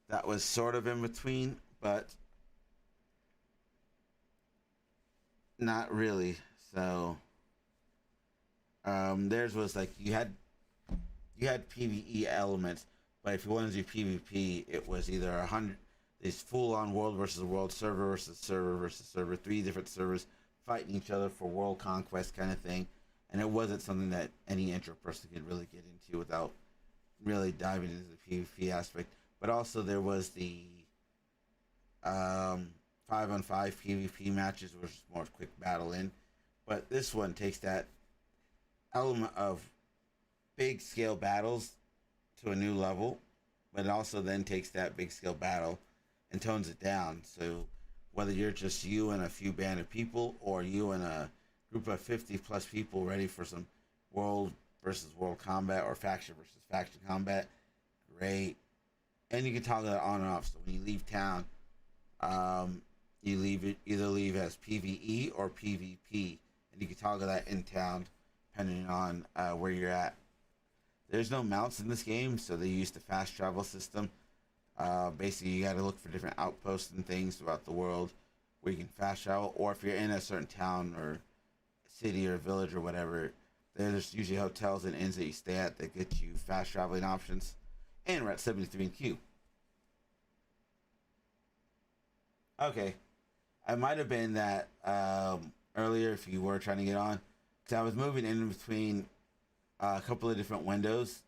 that was sort of in between, but not really. So theirs was like you had PvE elements, but if you wanted to do PvP, it was either 100. This full-on world versus world, server versus server versus server, 3 different servers fighting each other for world conquest kind of thing, and it wasn't something that any intro person could really get into without really diving into the PvP aspect. But also there was the 5-on-5 PvP matches, which was more quick battle in. But this one takes that element of big scale battles to a new level, but it also then takes that big scale battle and tones it down. So whether you're just you and a few band of people, or you and a group of 50 plus people ready for some world versus world combat or faction versus faction combat, great. And you can toggle that on and off. So when you leave town, you either leave as PvE or PvP, and you can toggle that in town depending on where you're at. There's no mounts in this game, so they use the fast travel system. Basically, you got to look for different outposts and things throughout the world where you can fast travel, or if you're in a certain town or city or village or whatever, there's usually hotels and inns that you stay at that get you fast traveling options. And we're at 73 in queue. Okay. I might have been that earlier if you were trying to get on, because I was moving in between a couple of different windows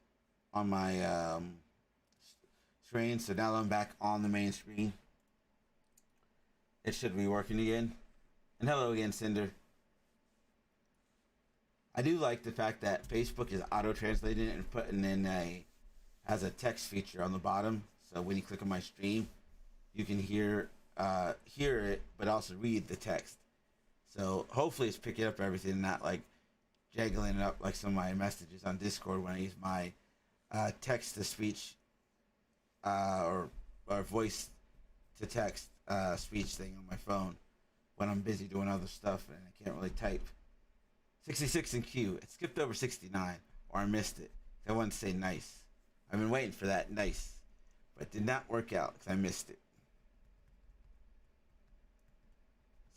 on my screen. So now that I'm back on the main screen, it should be working again. And hello again, Cinder. I do like the fact that Facebook is auto-translating it and putting in has a text feature on the bottom. So when you click on my stream, you can hear it, but also read the text. So hopefully it's picking up everything, not like jaggling it up like some of my messages on Discord when I use my text-to-speech or voice to text speech thing on my phone when I'm busy doing other stuff and I can't really type. 66 in queue. It skipped over 69, or I missed it. I wanted to say nice. I've been waiting for that nice, but it did not work out because I missed it.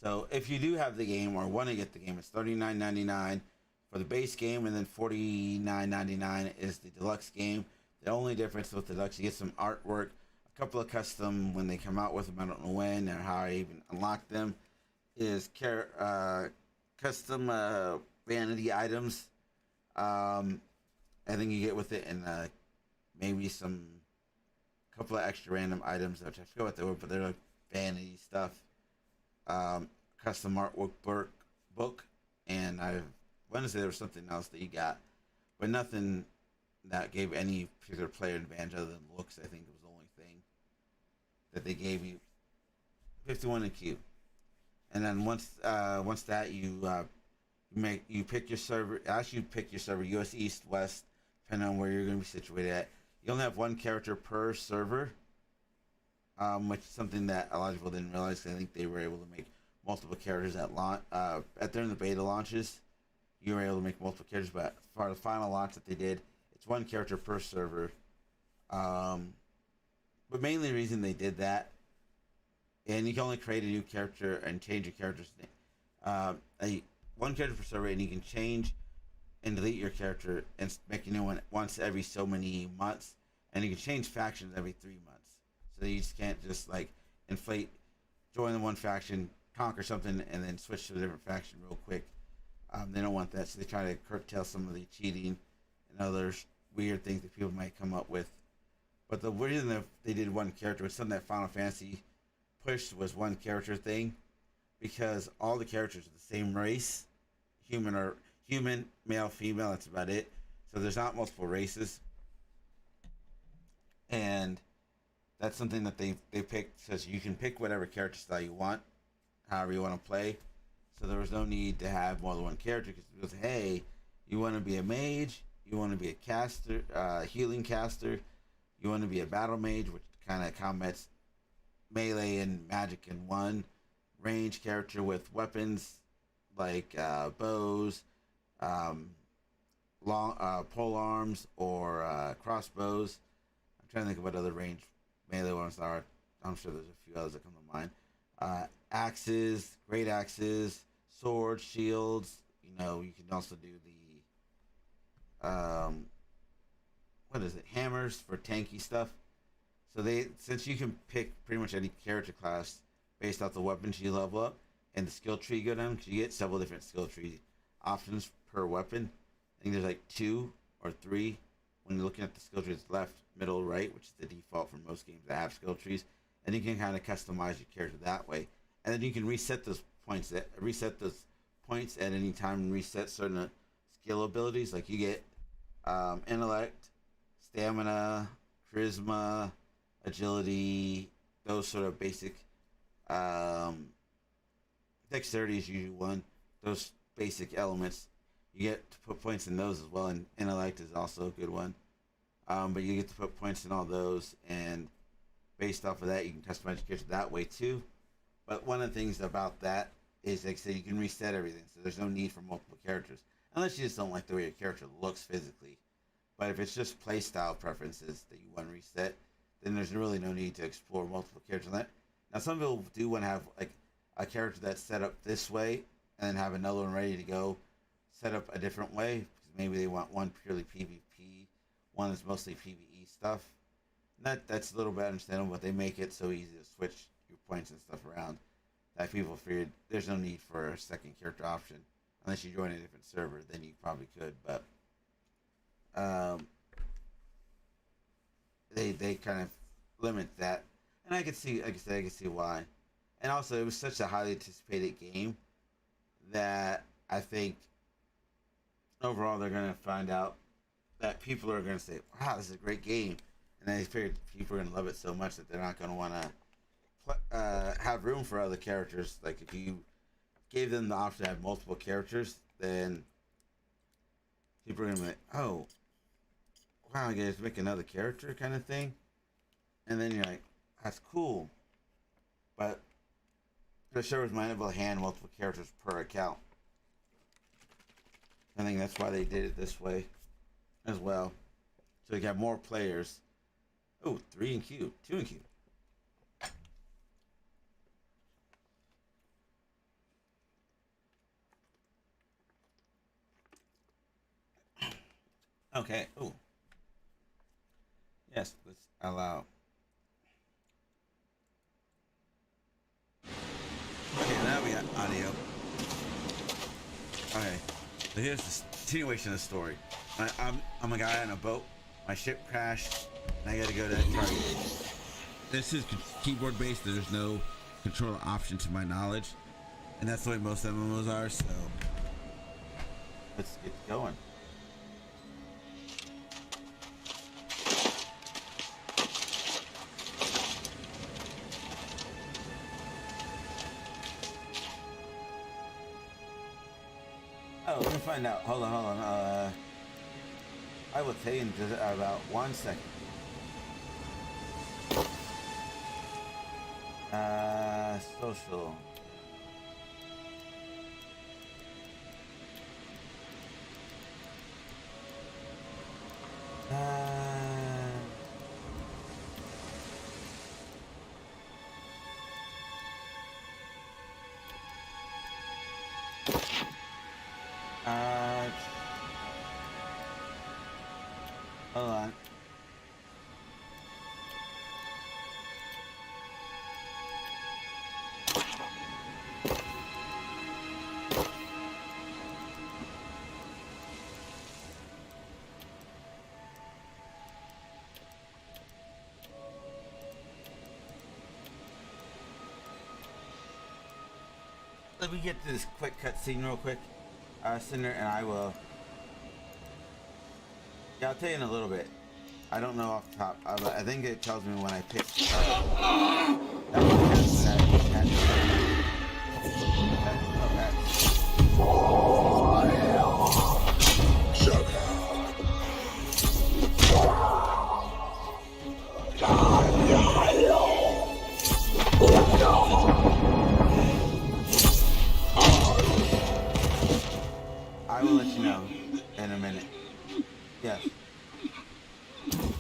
So if you do have the game or want to get the game, it's $39.99 for the base game, and then $49.99 is the deluxe game. The only difference with the deluxe, you get some artwork, a couple of custom when they come out with them. I don't know when or how I even unlock them. Is custom vanity items. I think you get with it, and maybe some couple of extra random items, which I forget what they were, but they're like vanity stuff. Custom artwork book, and I want to say there was something else that you got, but nothing that gave any particular player an advantage other than looks. I think it was the only thing that they gave you. 51 in queue, and then once that you pick your server. Actually, you pick your server, US East, West, depending on where you're going to be situated at. You only have one character per server, which is something that a lot of people didn't realize. I think they were able to make multiple characters at launch. During the beta launches, you were able to make multiple characters, but for the final launch that they did, it's one character per server. But mainly the reason they did that, and you can only create a new character and change your character's name. One character per server, and you can change and delete your character and make a new one once every so many months, and you can change factions every 3 months. So you just can't just like join the one faction, conquer something, and then switch to a different faction real quick. They don't want that, so they try to curtail some of the cheating and other weird things that people might come up with. But the reason that they did one character was something that Final Fantasy pushed was one character thing, because all the characters are the same race, human, male, female. That's about it. So there's not multiple races, and that's something that they picked, because you can pick whatever character style you want, however you want to play. So there was no need to have more than one character, because it was, hey, you want to be a mage, You want to be a caster, healing caster. You want to be a battle mage, which kind of combats melee and magic in one. Range character with weapons like bows, long pole arms, or crossbows. I'm trying to think of what other range melee ones are. I'm sure there's a few others that come to mind. Axes, great axes, swords, shields. You know, you can also do the what is it? Hammers for tanky stuff. So since you can pick pretty much any character class based off the weapons you level up and the skill tree you go down, because you get several different skill tree options per weapon. I think there's like 2 or 3 when you're looking at the skill trees: left, middle, right, which is the default for most games that have skill trees. And you can kind of customize your character that way. And then you can reset those points at any time and reset certain skill abilities. Like you get intellect, stamina, charisma, agility, those sort of basic. Dexterity is usually one. Those basic elements, you get to put points in those as well. And intellect is also a good one. But you get to put points in all those, and based off of that, you can customize your character that way too. But one of the things about that is, like I said, you can reset everything, so there's no need for multiple characters. Unless you just don't like the way your character looks physically. But if it's just playstyle preferences that you want to reset, then there's really no need to explore multiple characters on that. Now, some people do want to have like a character that's set up this way, and then have another one ready to go, set up a different way, because maybe they want one purely PvP, one that's mostly PvE stuff. That's a little bit understandable, but they make it so easy to switch your points and stuff around that people figured there's no need for a second character option unless you join a different server. Then you probably could, but they kind of limit that, and I could see, like I said, I could see why. And also, it was such a highly anticipated game that I think overall they're gonna find out that people are gonna say, "Wow, this is a great game." And they figured people are going to love it so much that they're not going to want to have room for other characters. Like, if you gave them the option to have multiple characters, then people are going to be like, oh, wow, I get to make another character kind of thing. And then you're like, that's cool. But the servers might able to hand multiple characters per account. I think that's why they did it this way as well. So you got more players. Oh, 3 in queue, 2 in queue. Okay. Oh. Yes, let's allow. Okay, now we got audio. Okay, so here's the continuation of the story. I'm a guy on a boat. My ship crashed, and I gotta go to that target. This is keyboard based. There's no controller option to my knowledge, and that's the way most MMOs are. So let's get going. Oh, let me find out. Hold on. I will tell you in just about 1 second. Social. Hold on. Let me get to this quick cutscene real quick, Cinder, and I will. Yeah, I'll tell you in a little bit. I don't know off the top, but I think it tells me when I pick. That one has that.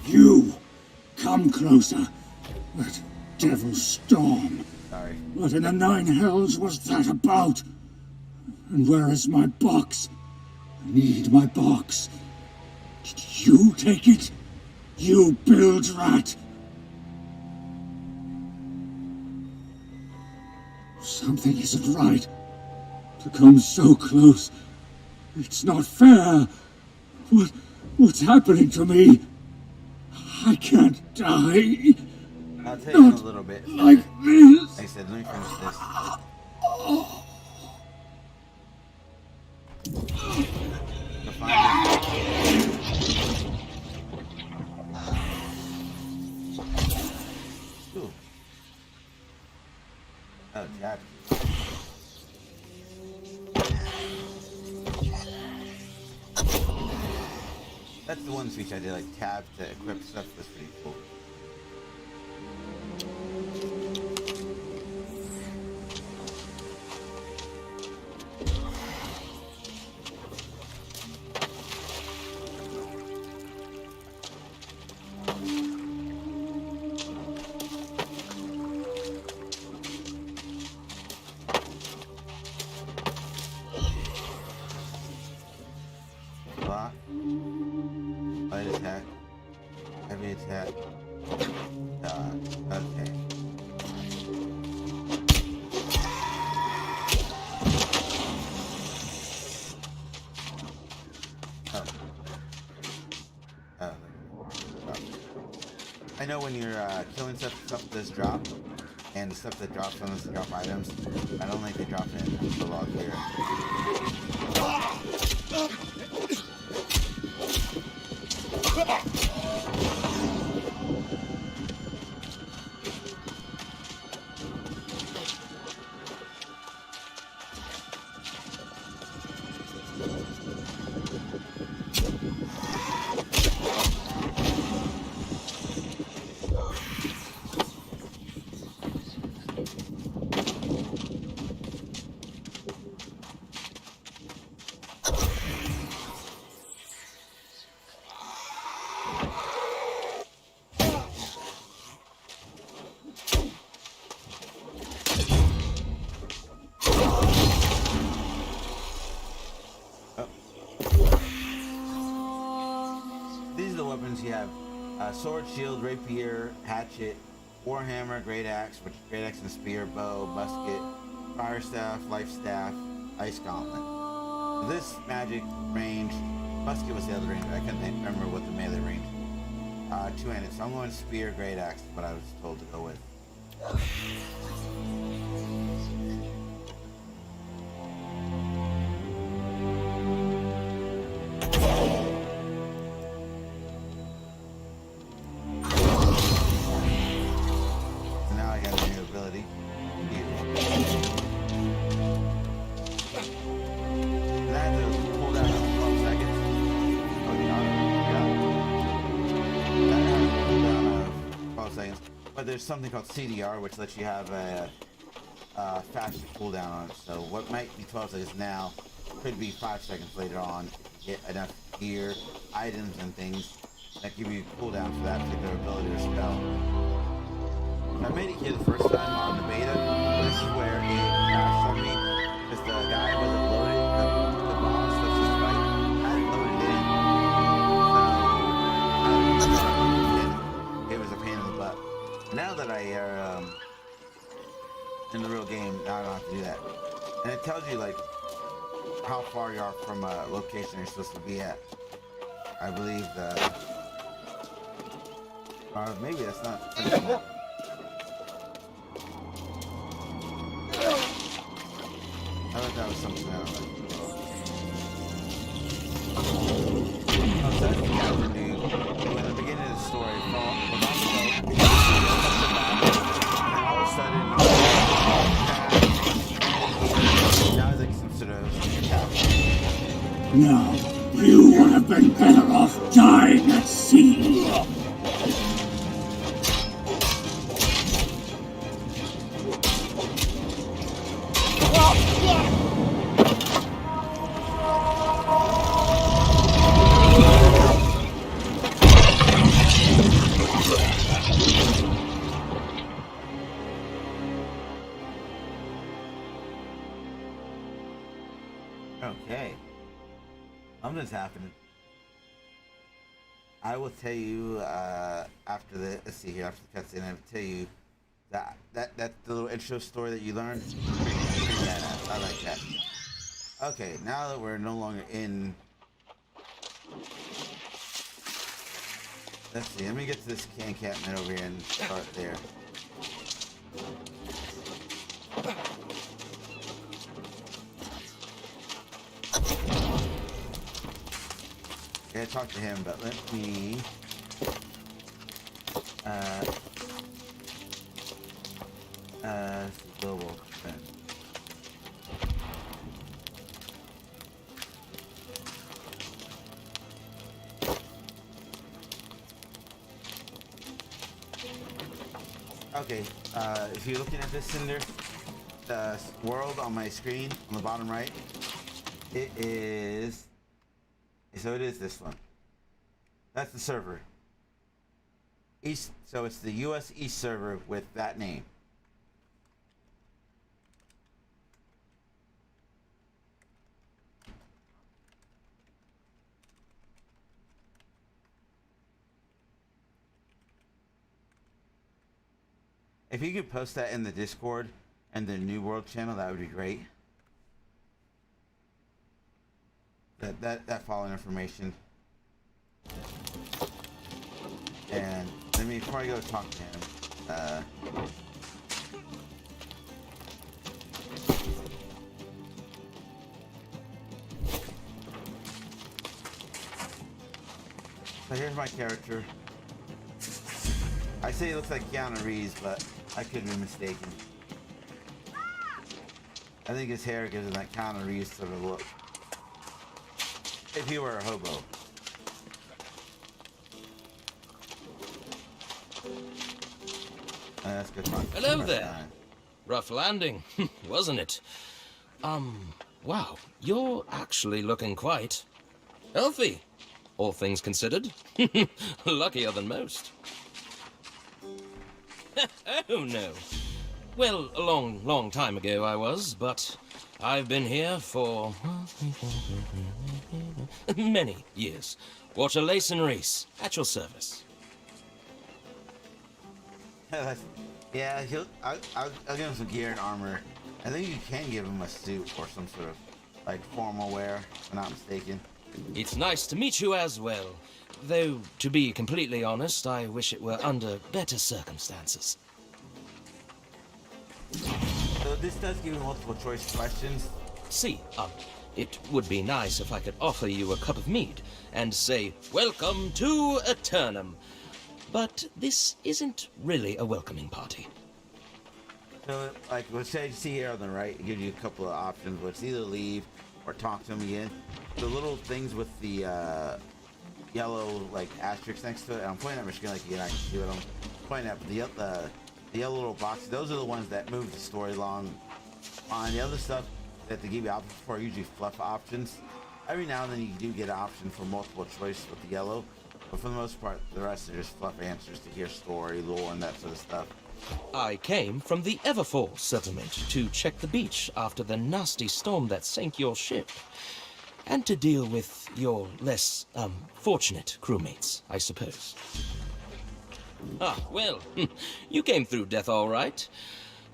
You! Come closer. That devil's storm. Sorry. What in the nine hells was that about? And where is my box? I need my box. Did you take it? You bilge rat! Something isn't right. To come so close. It's not fair. What's happening to me? I can't die. I'll tell you in a little bit. Like this. Like I said, let me finish this. To find it. Ooh. Oh, tab. That's the one speech I did, like tab to equip stuff. That's pretty cool. Block. Light attack. Heavy attack. Okay. Oh. Oh. I know when you're killing stuff does drop, and the stuff that drops on doesn't drop items. I don't like they drop in the log here. You have sword, shield, rapier, hatchet, warhammer, great axe, which is great axe and spear, bow, musket, fire staff, life staff, ice gauntlet. This magic range, musket was the other range. I couldn't remember what the melee range. Two-handed, so I'm going spear, great axe, what I was told to go with. But there's something called CDR, which lets you have a faster cooldown on it. So what might be 12 seconds now could be 5 seconds later on. Get enough gear, items, and things that give you cooldown for that particular ability or spell. I made it here the first time on the beta. This is where it crashed on me because the guy wasn't loaded. The boss that's just fight hadn't loaded in. It was a pain in the butt. Now that I are in the real game, now I don't have to do that. And it tells you like how far you are from a location you're supposed to be at. I believe that, or maybe that's not. I thought that was something else. So that's the captain dude who in the beginning of the story fought the all of a sudden now he's like some sort of captain. No, you would have been better off dying at sea. Something's happening. I will tell you after the. Let's see here. After the cutscene, I will tell you that the little intro story that you learned. Pretty badass. I like that. Okay, now that we're no longer in. Let's see. Let me get to this encampment over here and start there. I gotta talk to him, but let me global then. Okay, if you're looking at this Cinder, the world on my screen on the bottom right, it is. So it is this one. That's the server. East. So it's the U.S. East server with that name. If you could post that in the Discord and the New World channel, that would be great. That following information. And let me before I go talk to him. So here's my character. I say it looks like Keanu Reeves, but I could be mistaken. I think his hair gives him that Keanu Reeves sort of look. If he were a hobo. That's good fun. Hello there. Rough landing, wasn't it? Wow, you're actually looking quite healthy, all things considered. Luckier than most. Oh no. Well, a long time ago I was, but I've been here for many years. Water Lace and Reese, at your service. Yeah, I'll give him some gear and armor. I think you can give him a suit or some sort of like formal wear, if I'm not mistaken. It's nice to meet you as well. Though, to be completely honest, I wish it were under better circumstances. So this does give you multiple choice questions. See, it would be nice if I could offer you a cup of mead and say, "Welcome to Eternum." But this isn't really a welcoming party. So, like, let's say you see here on the right, it gives you a couple of options. Let's either leave or talk to him again. The little things with the yellow, like, asterisk next to it, and I'm pointing at my screen like you can actually see what I'm pointing at. The yellow little boxes, those are the ones that move the story along. On the other stuff that they give you options for are usually fluff options. Every now and then you do get an option for multiple choice with the yellow. But for the most part, the rest are just fluff answers to hear story, lore, and that sort of stuff. I came from the Everfall settlement to check the beach after the nasty storm that sank your ship. And to deal with your less, fortunate crewmates, I suppose. Ah, well, you came through death all right.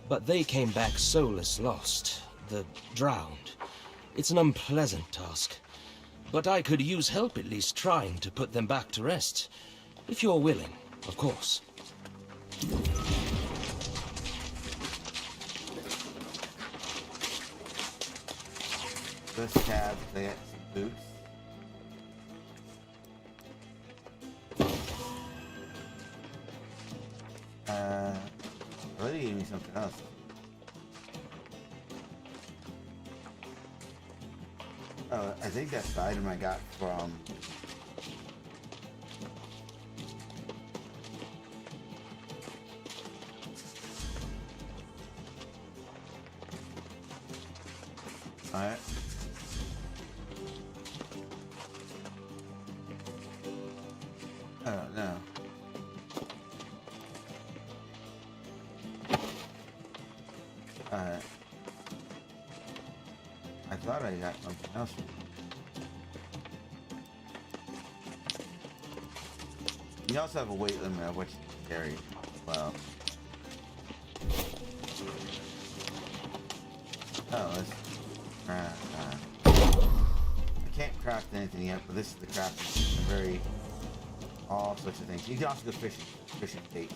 But they came back soulless lost, the drowned. It's an unpleasant task. But I could use help at least trying to put them back to rest. If you're willing, of course. This tab, they got some boots. Already gave me something else. Oh, I think that's the item I got from... Alright. Oh, no. Alright. I thought I got something else. You also have a weight limit of what you can carry. Well. Oh, let's I can't craft anything yet, but this is the crafting. Very all sorts of things. You can also go fishing items you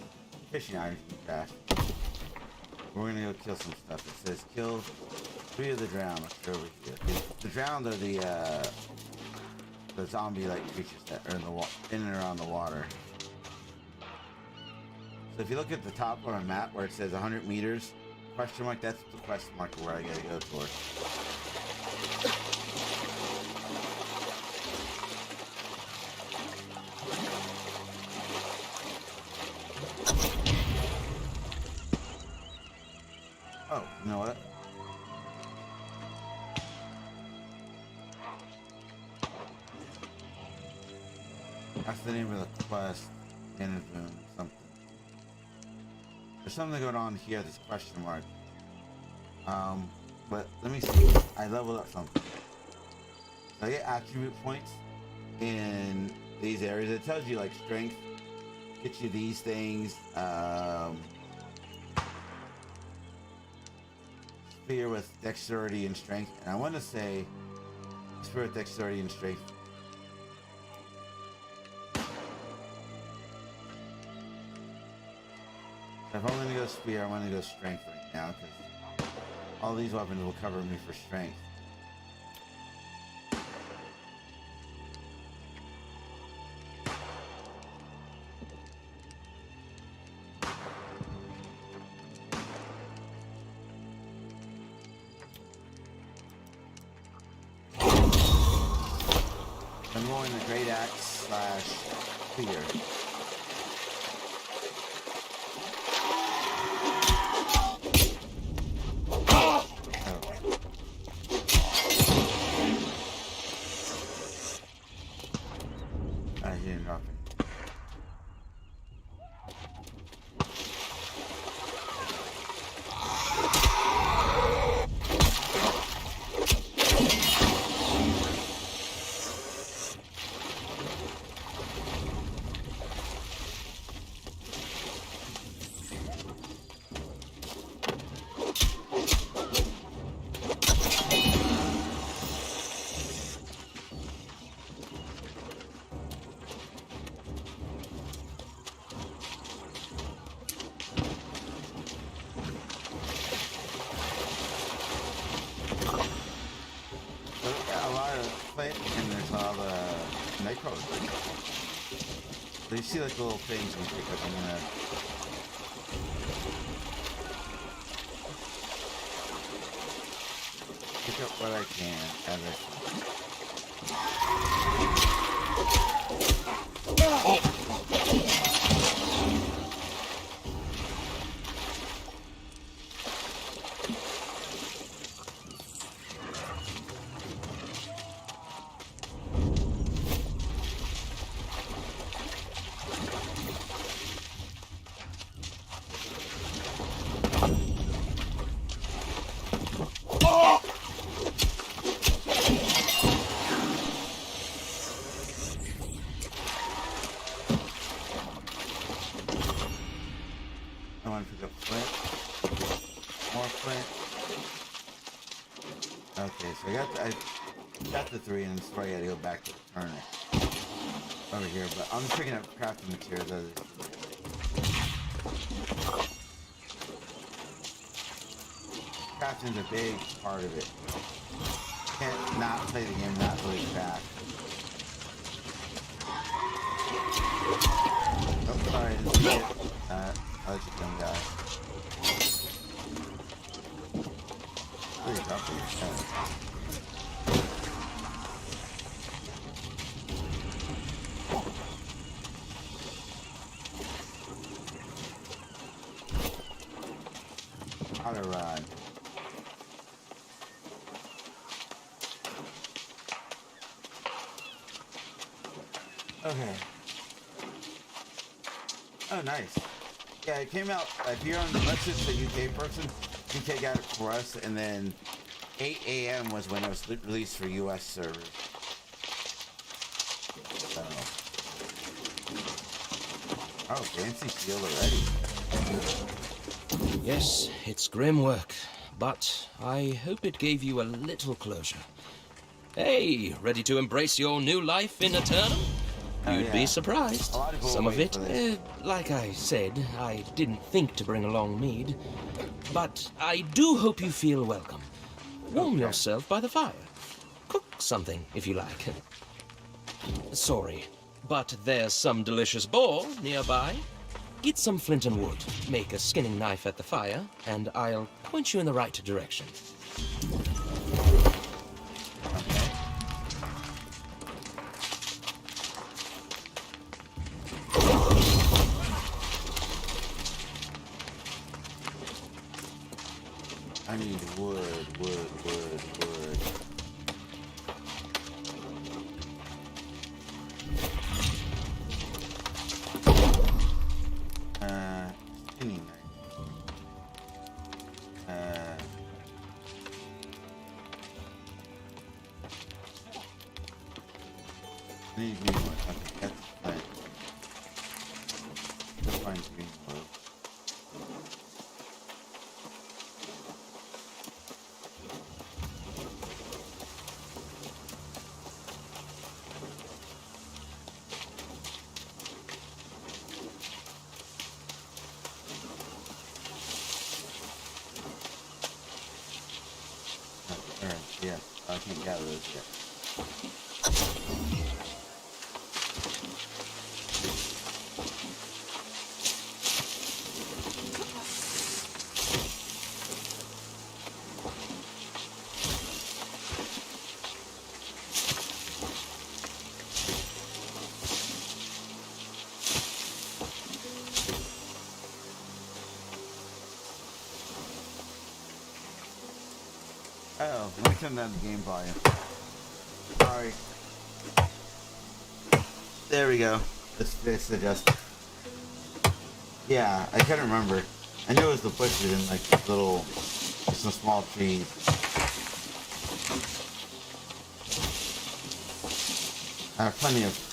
can craft. We're gonna go kill some stuff. It says kill 3 of the drowned. They're over here. The drowned are the zombie-like creatures that are in and around the water. So if you look at the top on a map where it says 100 meters, question mark, that's the quest mark where I gotta go for. Oh, you know what? That's the name of the quest. Inadvertent something. There's something going on here, this question mark. But let me see. I leveled up something. So I get attribute points in these areas. It tells you like strength, gets you these things. Spear with dexterity and strength. And I want to say spear with dexterity and strength. If I'm going to go spear, I'm going to go strength right now because all these weapons will cover me for strength. I'm going the great axe / spear. And there's all the nitro. So you see like little things you pick up. I'm gonna pick up what I can as I want to pick up flint. More flint. Okay, so I got the 3 and so I gotta go back to return it over here, but I'm just picking up crafting materials. Crafting's a big part of it. Can't not play the game, not really craft. Oh, sorry, I didn't see it. I'll let you come, guys. Please, drop it. Auto ride. Okay. Oh, nice. Yeah, it came out, if you're on, unless it's a UK person, UK got it for us, and then 8 a.m. was when it was released for US servers. So. Oh, fancy shield already. Yes, it's grim work, but I hope it gave you a little closure. Hey, ready to embrace your new life in Eternum? You'd be surprised. A lot of people Some of wait it, for this. like I said, I didn't think to bring along mead. But I do hope you feel welcome. Warm Okay. yourself by the fire. Cook something, if you like. Sorry, but there's some delicious boar nearby. Get some flint and wood, make a skinning knife at the fire, and I'll point you in the right direction. Okay. I need wood, wood, wood, wood. Skinny knife. I need green wood. Okay, that's fine. Let's find green wood. Alright, yeah. I can't gather those yet. Oh, let me turn down the game volume. Sorry. There we go. It's adjusted. Yeah, I couldn't remember. I knew it was the bushes and like little, some small trees. I have plenty of.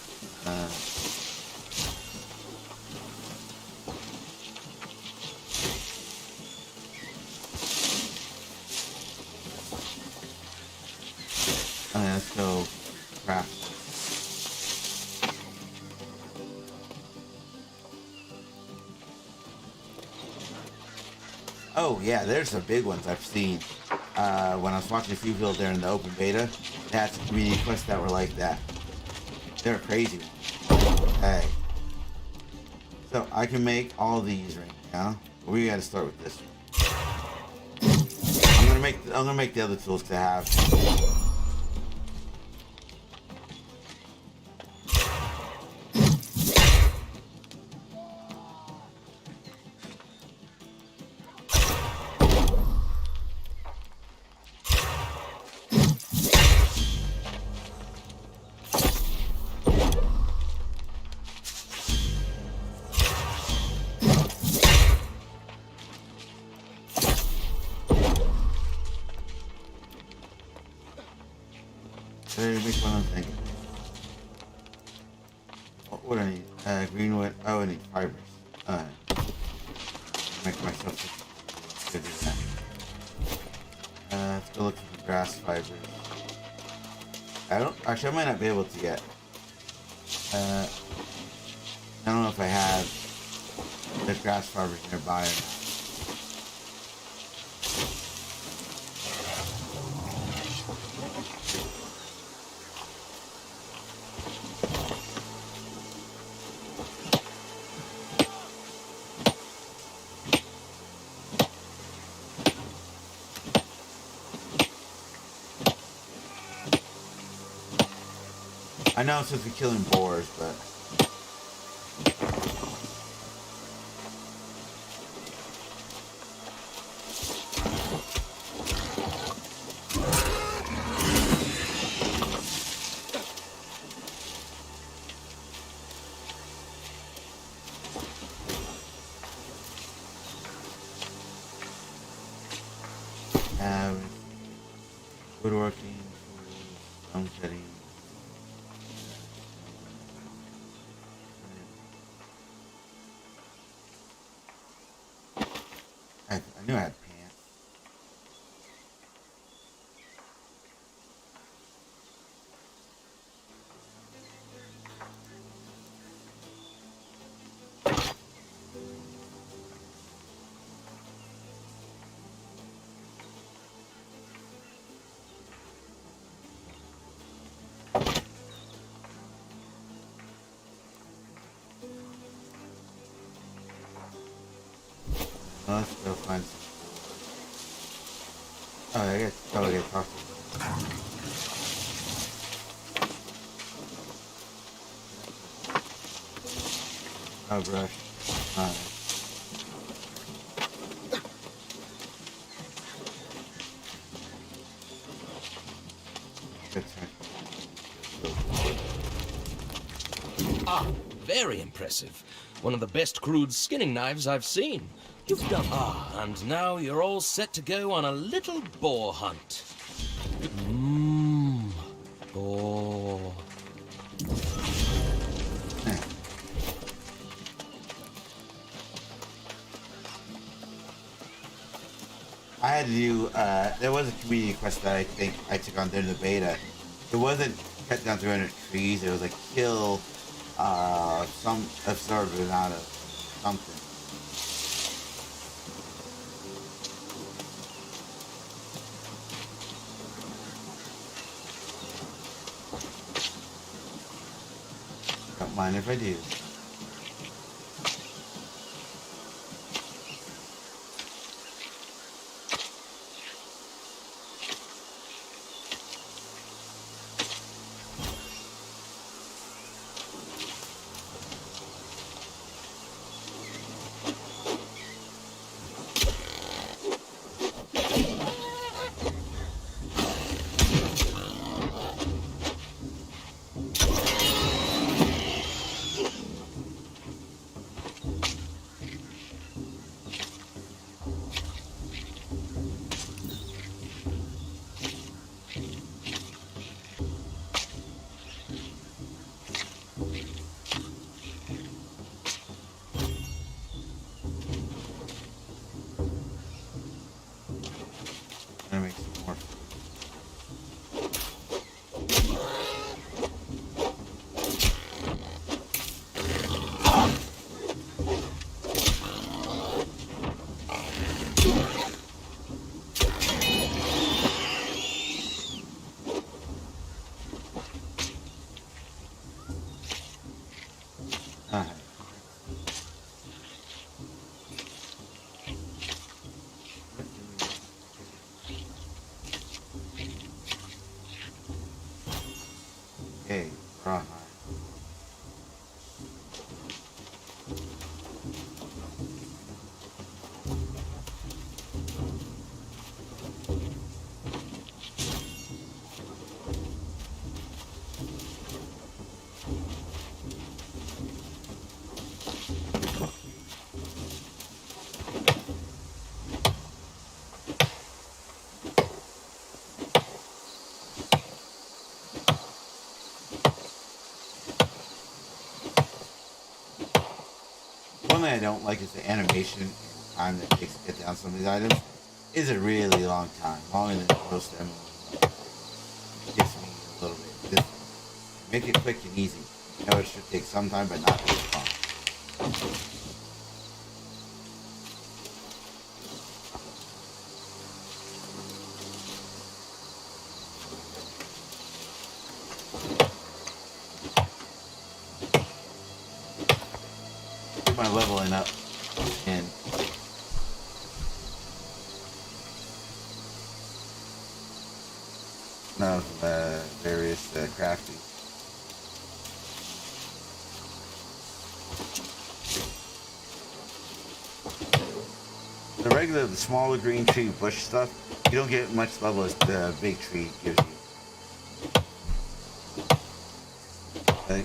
Oh, yeah, let's go craft. Oh yeah, there's some big ones I've seen. When I was watching a few people there in the open beta, that's community quests that were like that. They're crazy. Hey. So I can make all these right now. We gotta start with this one. I'm gonna make the other tools to have. Which one I'm thinking? What would I need? Greenwood. Oh, I need fibers. Make myself to do that. Let's go look for the grass fibers. Actually, I might not be able to yet. I don't know if I have the grass fibers nearby or not. I know it's supposed to be killing boars, but woodworking, stone cutting. I I knew I had pants. Let's go find some. Oh, I guess. Oh, I gotta talk to him. Oh, brush. Alright. Good time. Ah, very impressive. One of the best crude skinning knives I've seen. You've done. Ah, and now you're all set to go on a little boar hunt. Mmm. Boar. I had to do, there was a community quest that I think I took on during the beta. It wasn't cut down 300 trees, it was like kill, some absorbed amount of something. Don't mind if I do. I'm gonna make some more. Alright. Okay, rawhide. One thing I don't like is the animation and time that it takes to get down some of these items is a really long time, longer than most MMOs. It gets me a little bit. Just make it quick and easy. I know it should take some time, but not this long. My leveling up and of various crafting. The smaller green tree bush stuff, you don't get much level as the big tree gives you. Okay.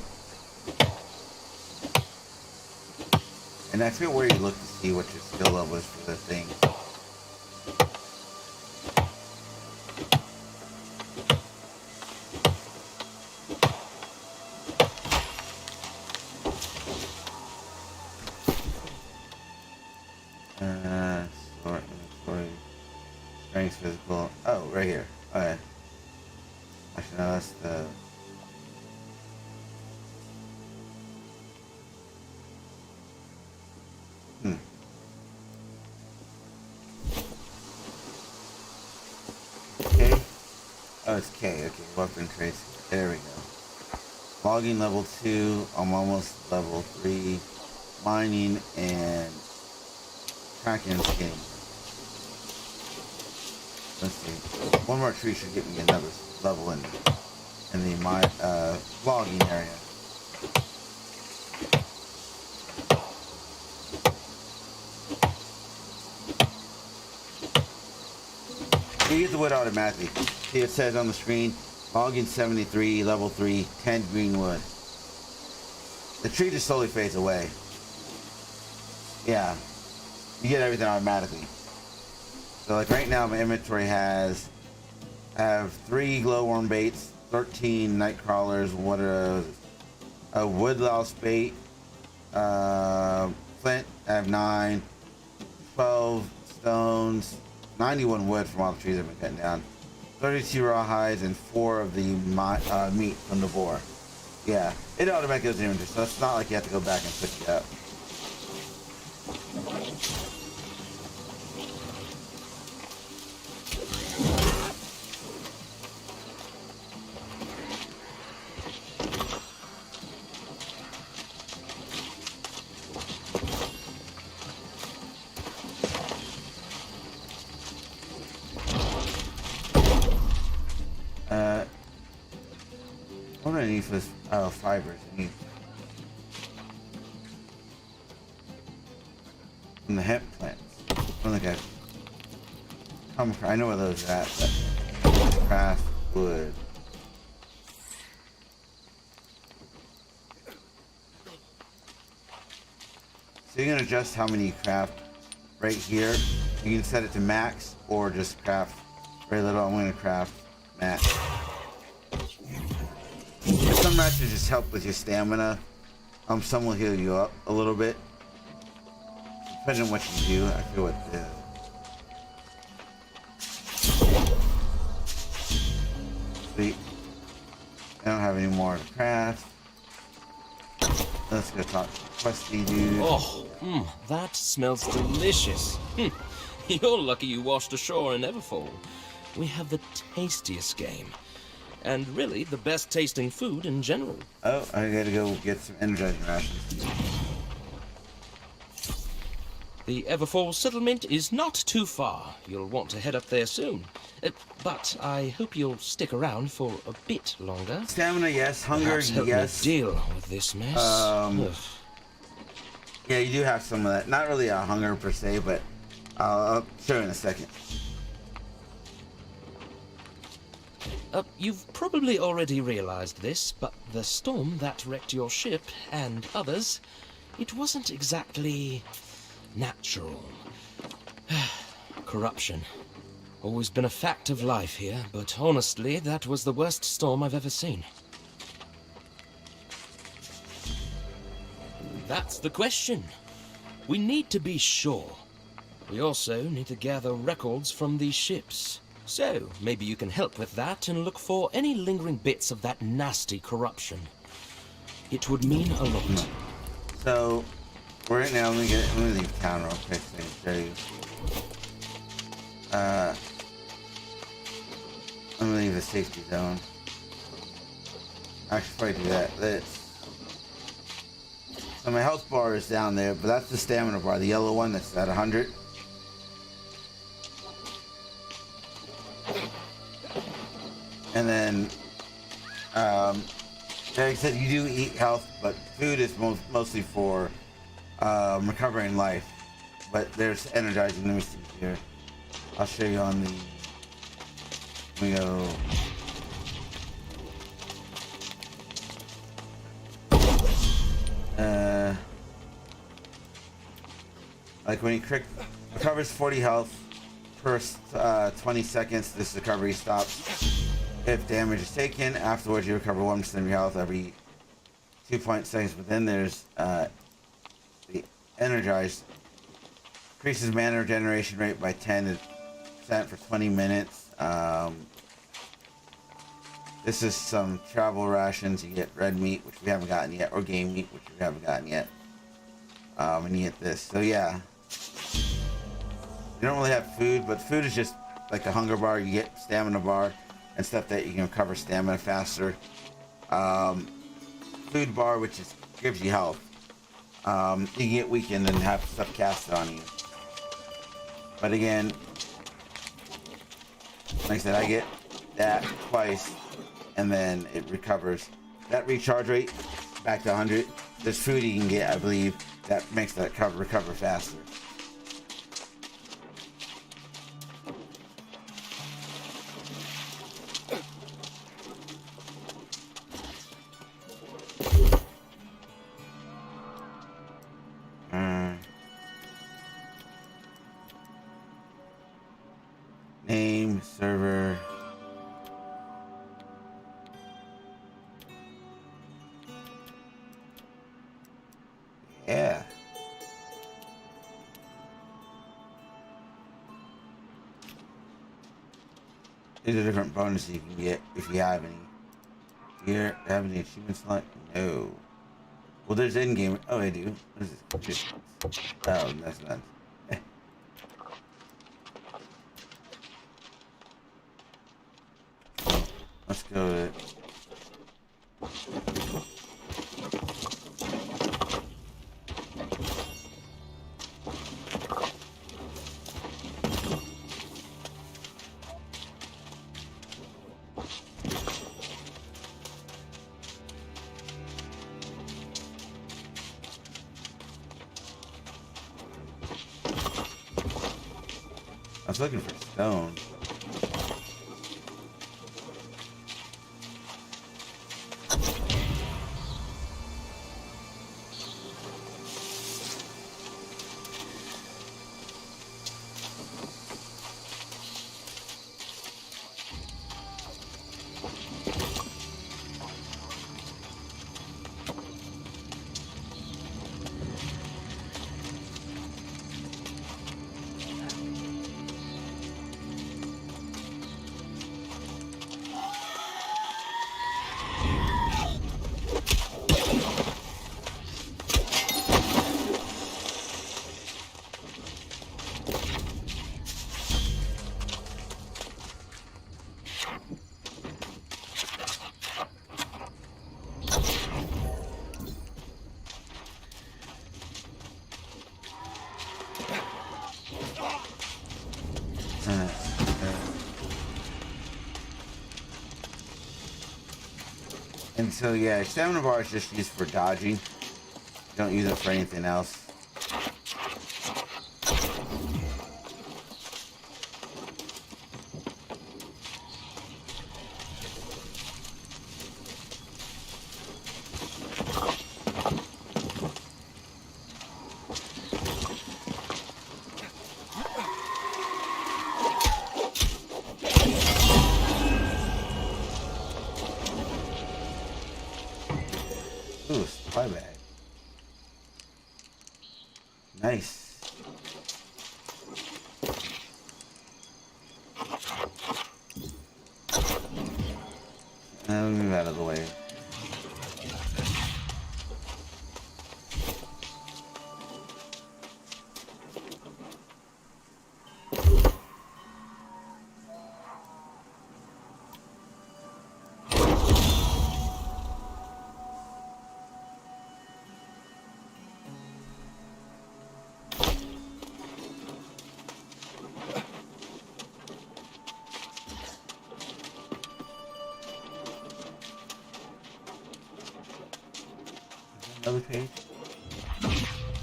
And I forget where you look to see what your skill level is for the thing. makes physical. Oh, right here. Okay. Actually, no, that's the. K? Oh, it's K. Okay, weapon traits. There we go. Logging level 2. I'm almost level 3. Mining and tracking and scanning. Let's see. One more tree should get me another level in the logging area. You get the wood automatically. See, it says on the screen, logging 73, level 3, 10 green wood. The tree just slowly fades away. Yeah, you get everything automatically. So like right now, my inventory I have 3 glowworm baits, 13 night crawlers, a wood louse bait, flint. I have 9, 12 stones, 91 wood from all the trees I've been cutting down, 32 rawhides, and 4 of the meat from the boar. Yeah, it automatically goes in inventory, so it's not like you have to go back and pick it up. What do I need for this? Oh, fibers. I need from the hemp plants. I don't think I know where those are at, but craft wood. So you can adjust how many you craft right here. You can set it to max or just craft very little. I'm going to craft max. Some matches just help with your stamina. Some will heal you up a little bit. Depending on what you do, I feel what the... Sweet. I don't have any more to craft. Let's go talk to Questy dude. Oh, that smells delicious. You're lucky you washed ashore in Everfall. We have the tastiest game. And really, the best tasting food in general. Oh, I gotta go get some energizing rations. The Everfall settlement is not too far. You'll want to head up there soon. But I hope you'll stick around for a bit longer. Stamina, yes. Hunger, Perhaps help yes. me deal with this mess. Yeah, you do have some of that. Not really a hunger per se, but I'll show you in a second. You've probably already realized this, but the storm that wrecked your ship and others, it wasn't exactly natural. Corruption. Always been a fact of life here, but honestly, that was the worst storm I've ever seen. That's the question. We need to be sure. We also need to gather records from these ships. So, maybe you can help with that and look for any lingering bits of that nasty corruption. It would mean a lot. So, right now, let me leave town real quick so I can show you. I'm gonna leave the safety zone. Actually, probably do that. So my health bar is down there, but that's the stamina bar, the yellow one that's at 100. And then, like I said, you do eat health, but food is mostly for recovering life. But there's energizing. Let me see here. I'll show you on the. Let me go. Like when you recovers 40 health per 20 seconds, this recovery stops. If damage is taken, afterwards you recover 1% of your health every 2 seconds. But then there's the energized, increases mana regeneration rate by 10. 50% for 20 minutes. This is some travel rations. You get red meat, which we haven't gotten yet, or game meat, which we haven't gotten yet. And you get this. So yeah, you don't really have food, but food is just like a hunger bar. You get stamina bar and stuff that you can recover stamina faster. Food bar, which is gives you health. You can get weakened and have stuff casted on you. But again, like I said, I get that twice, and then it recovers. That recharge rate back to 100. There's food you can get, I believe, that makes that recover faster. Name, server. Yeah. These are different bonuses you can get if you have any. Here, have any achievements like? No. Well, there's in-game. Oh, I do. What is this? Oh, that's not. Let's go with it. I was looking for stone. And so yeah, stamina bar is just used for dodging. Don't use it for anything else. Ooh, supply bag. Nice. Now we move out of the way. Another page?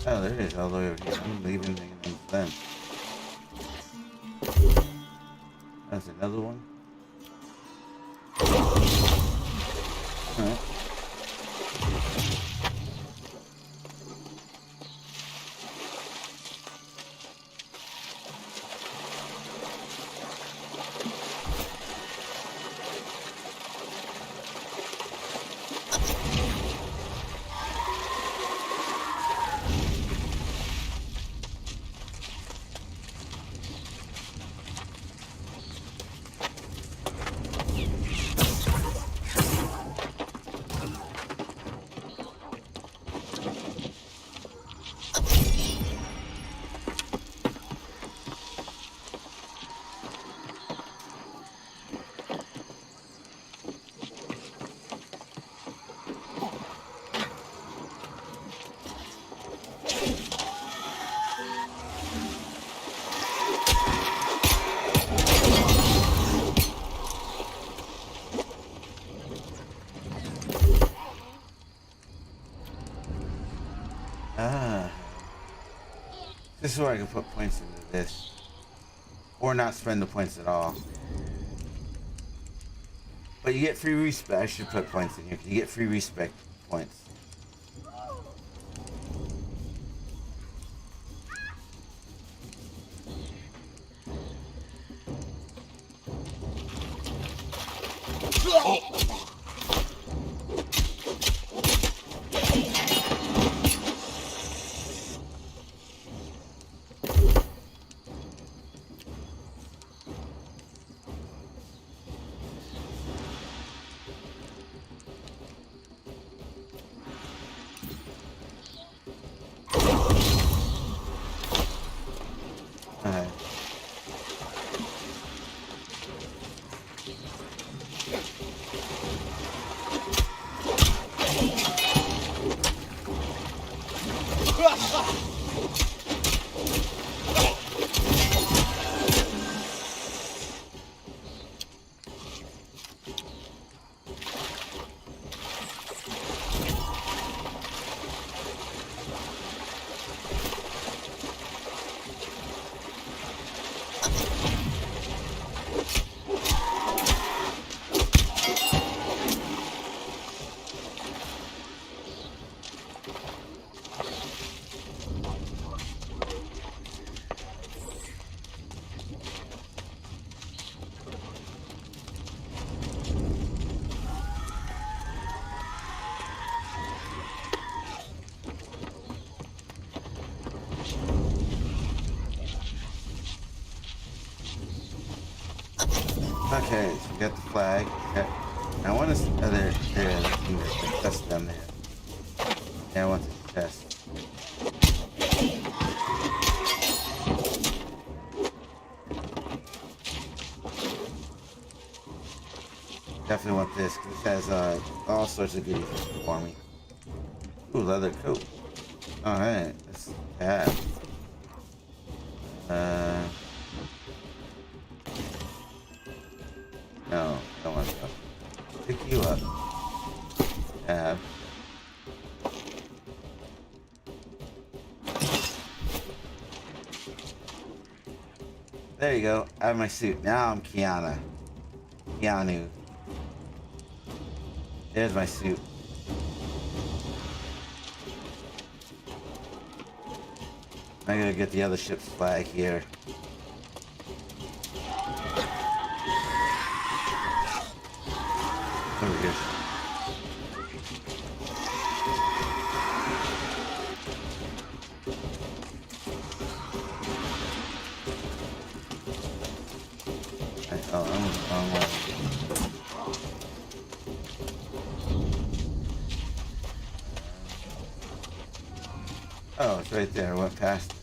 Oh, there it is, all the way over here. I'm leaving things then. That's another one. Alright. This is where I can put points into this. Or not spend the points at all. But you get free respect. I should put points in here. You get free respect points. Alright. Okay, so we got the flag. Okay. I want to. Oh, there's the test down there. Yeah, I want the test. Definitely want this because it has all sorts of goodies for me. Ooh, leather coat. Alright, let's have. No, don't want to go. Pick you up. Tab. There you go. I have my suit. Now I'm Kiana. Keanu. There's my suit. I'm gonna get the other ship's flag here. Over here. Oh, I'm on the wrong way. Oh, it's right there. I went past it.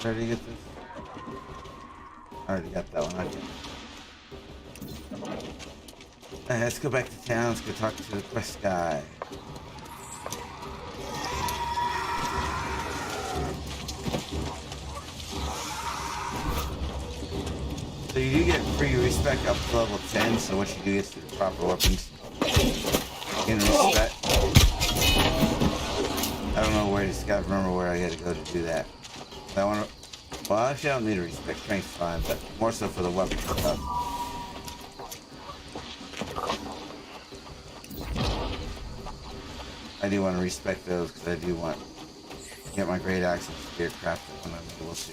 Where did you get this? I already got that one. Okay. Let's go back to town. Let's go talk to the quest guy. So you do get free respect up to level 10, so once you do get to the proper weapons, you can respect. I don't know where, just gotta remember where I gotta go to do that. I want to. Well, actually, I don't need to respect. Strength's fine, but more so for the weapon stuff. I do want to respect those because I do want to get my great axe and spear crafted when I'm able to.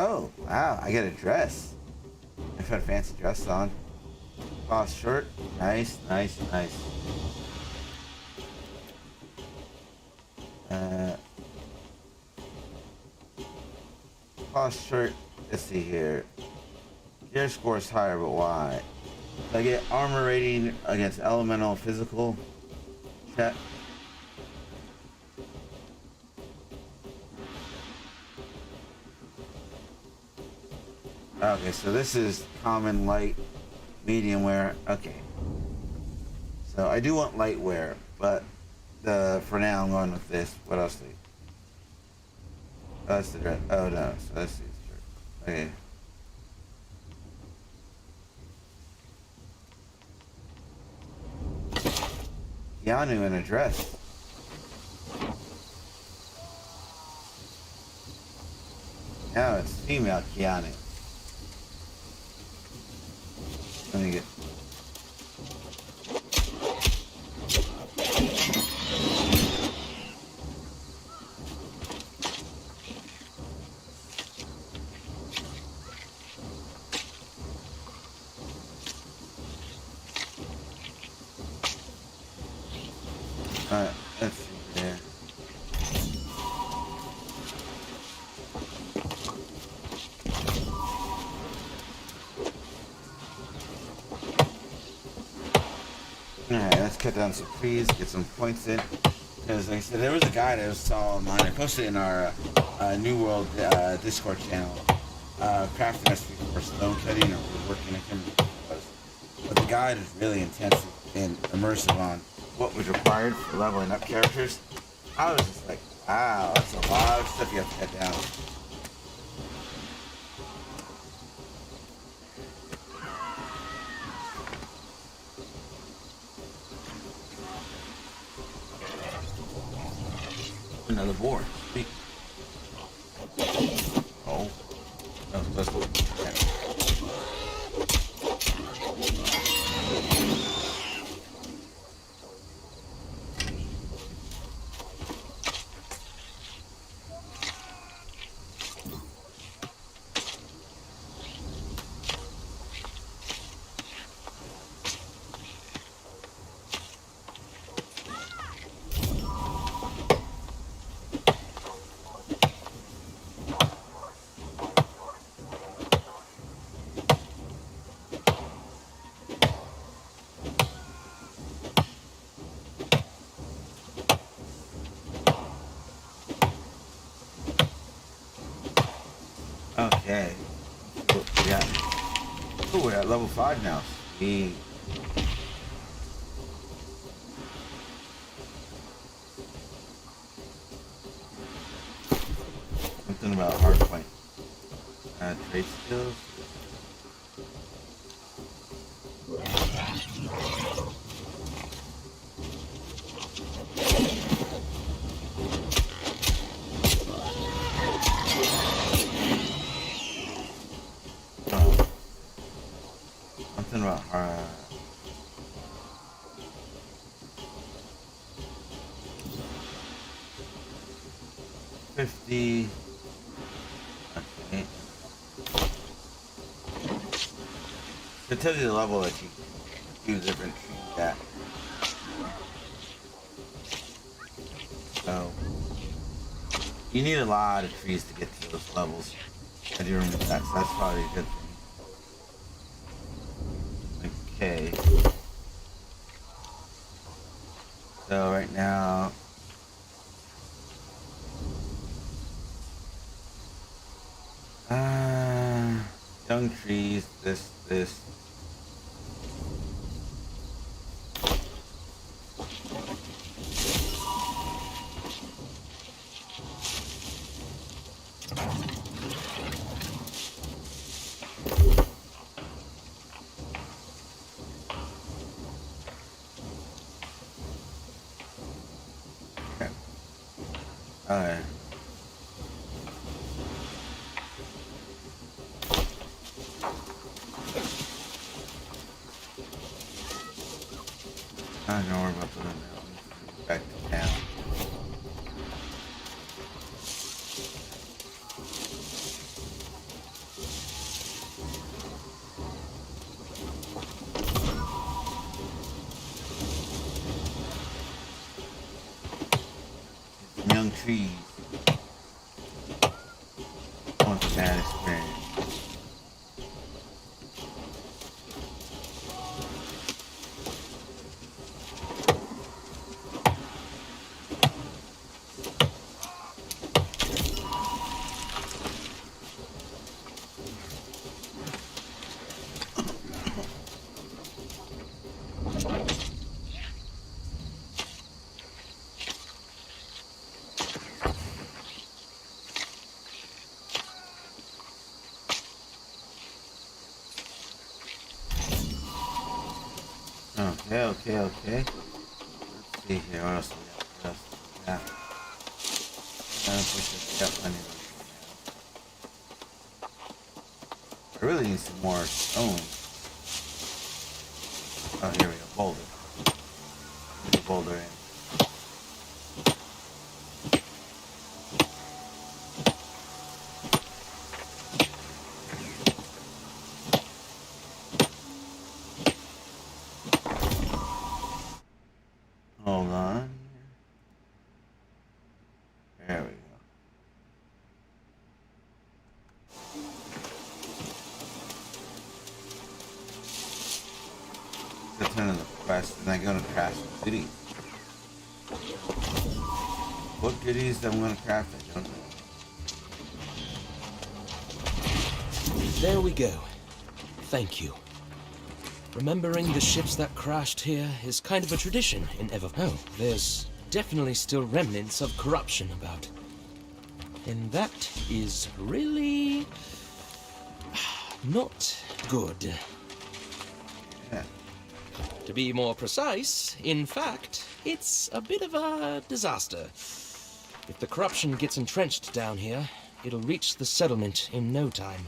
Oh, wow, I get a dress. I put a fancy dress on. Boss shirt. Nice, nice, nice. Boss shirt. Let's see here. Gear score is higher, but why? I get armor rating against elemental and physical. Check. Okay, so this is common, light, medium wear. Okay. So I do want light wear, but for now I'm going with this. What else do you? Oh, that's the dress. Oh no, so that's the shirt. Okay. Keanu in a dress. Now it's female Keanu. Let me get. Alright, let's see there. Alright, let's cut down some trees, get some points in. Because like I said, there was a guy that I saw online. I posted it in our New World Discord channel. Crafting us for stone cutting or woodworking, I can't remember what it was. But the guide is really intensive and immersive on what was required for leveling up characters. I was just like, wow, that's a lot of stuff you have to cut down. Another board. Sweet. Oh. No, let's go. Okay. Yeah. Oh, we're at level 5 now. Sweet. Something about hardpoint. Trade skills. Something about 50. Okay. It tells you the level that you use different trees at. So you need a lot of trees to get to those levels. I do remember that, so that's probably a good thing. Okay. So right now, young trees, this. Okay. Alright. I don't know where about putting that. Back to town. young trees. I want the bad experience. Okay. Let's see here. What else we got? We got plenty of them. I really need some more stone. Oh, here we go. Boulder. Put the boulder in. Hold on. There we go. It's a ton of the quest, and I'm gonna craft some goodies. What goodies I'm gonna craft, I don't know. There we go. Thank you. Remembering the ships that crashed here is kind of a tradition in Everfall. Oh, there's definitely still remnants of corruption about. And that is really not good. Yeah. To be more precise, in fact, it's a bit of a disaster. If the corruption gets entrenched down here, it'll reach the settlement in no time.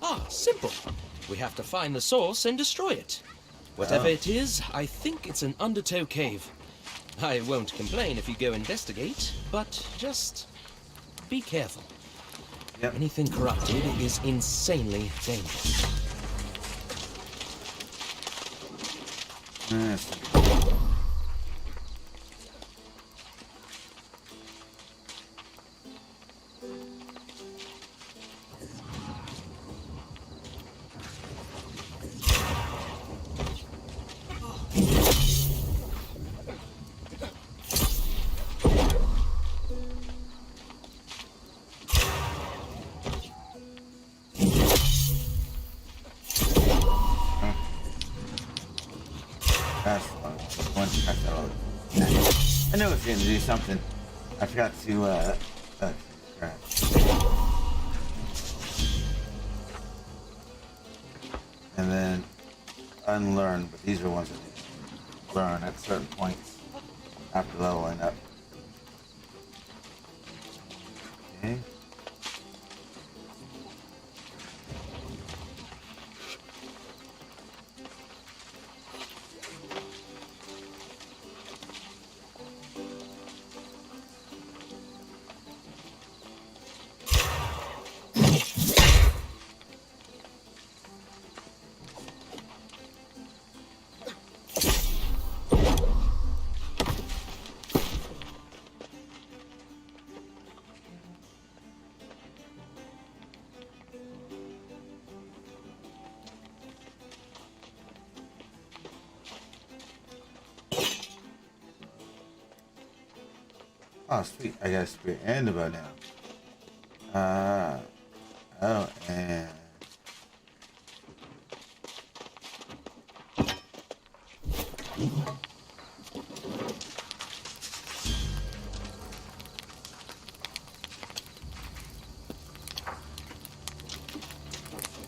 Ah, simple. We have to find the source and destroy it. Whatever it is, I think it's an undertow cave. I won't complain if you go investigate, but just be careful. Yep. Anything corrupted is insanely dangerous. Yes. That's one check that I knew it was going to do something. I forgot to, crap. And then unlearn, but these are ones that you learn at certain points after leveling up. Okay. Oh, sweet. I got a spear and a bow now. Oh, and...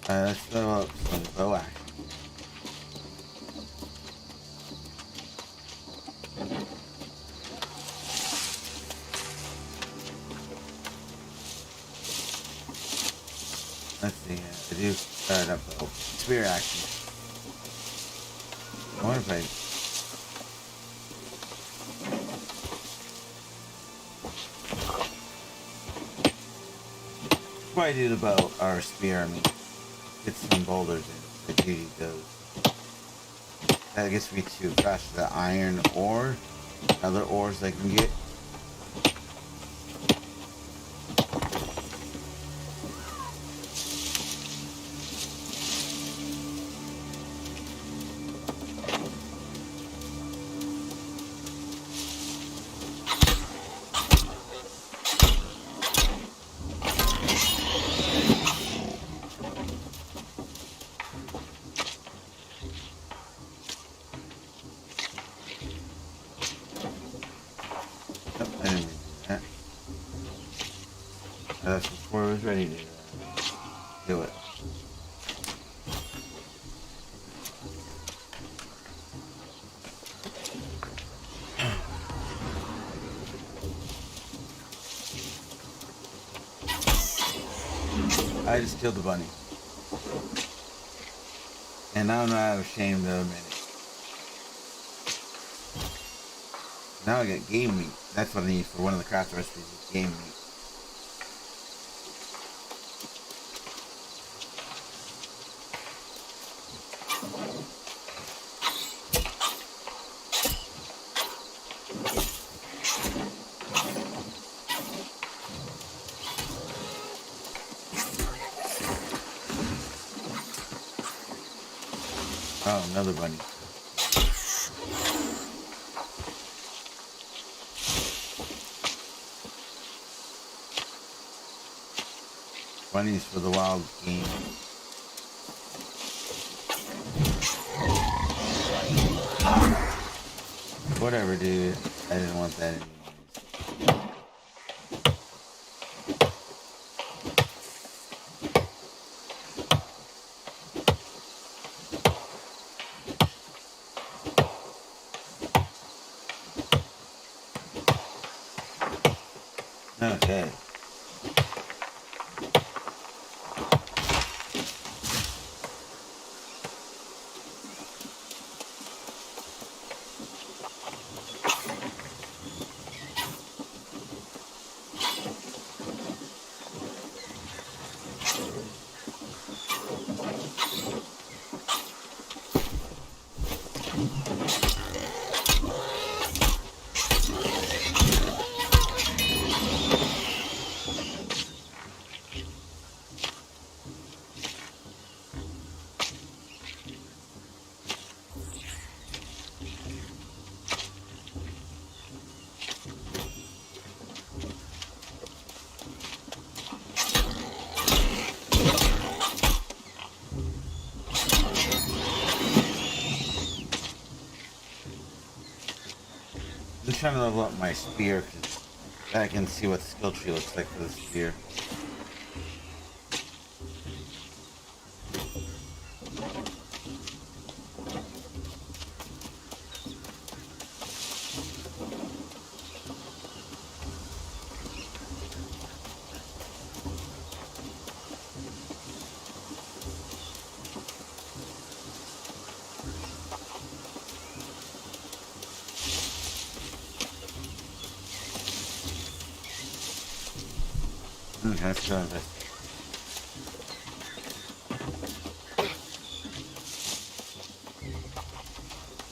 let's throw up some bow action. Let's see, I do start up the spear action. I wonder if before I do the bow or spear, I mean, get some boulders in. The duty does. That gets me to crash the iron ore, other ores I can get. That's before it was ready to do it. I just killed the bunny. And I'm not ashamed to admit it. Now I got game meat. That's what I need for one of the craft recipes is game meat. Oh, another bunny. Bunnies for the wild game. Whatever, dude. I didn't want that anyways. Okay. Just trying to level up my spear because I can see what the skill tree looks like for the spear. Okay, let's go investigate.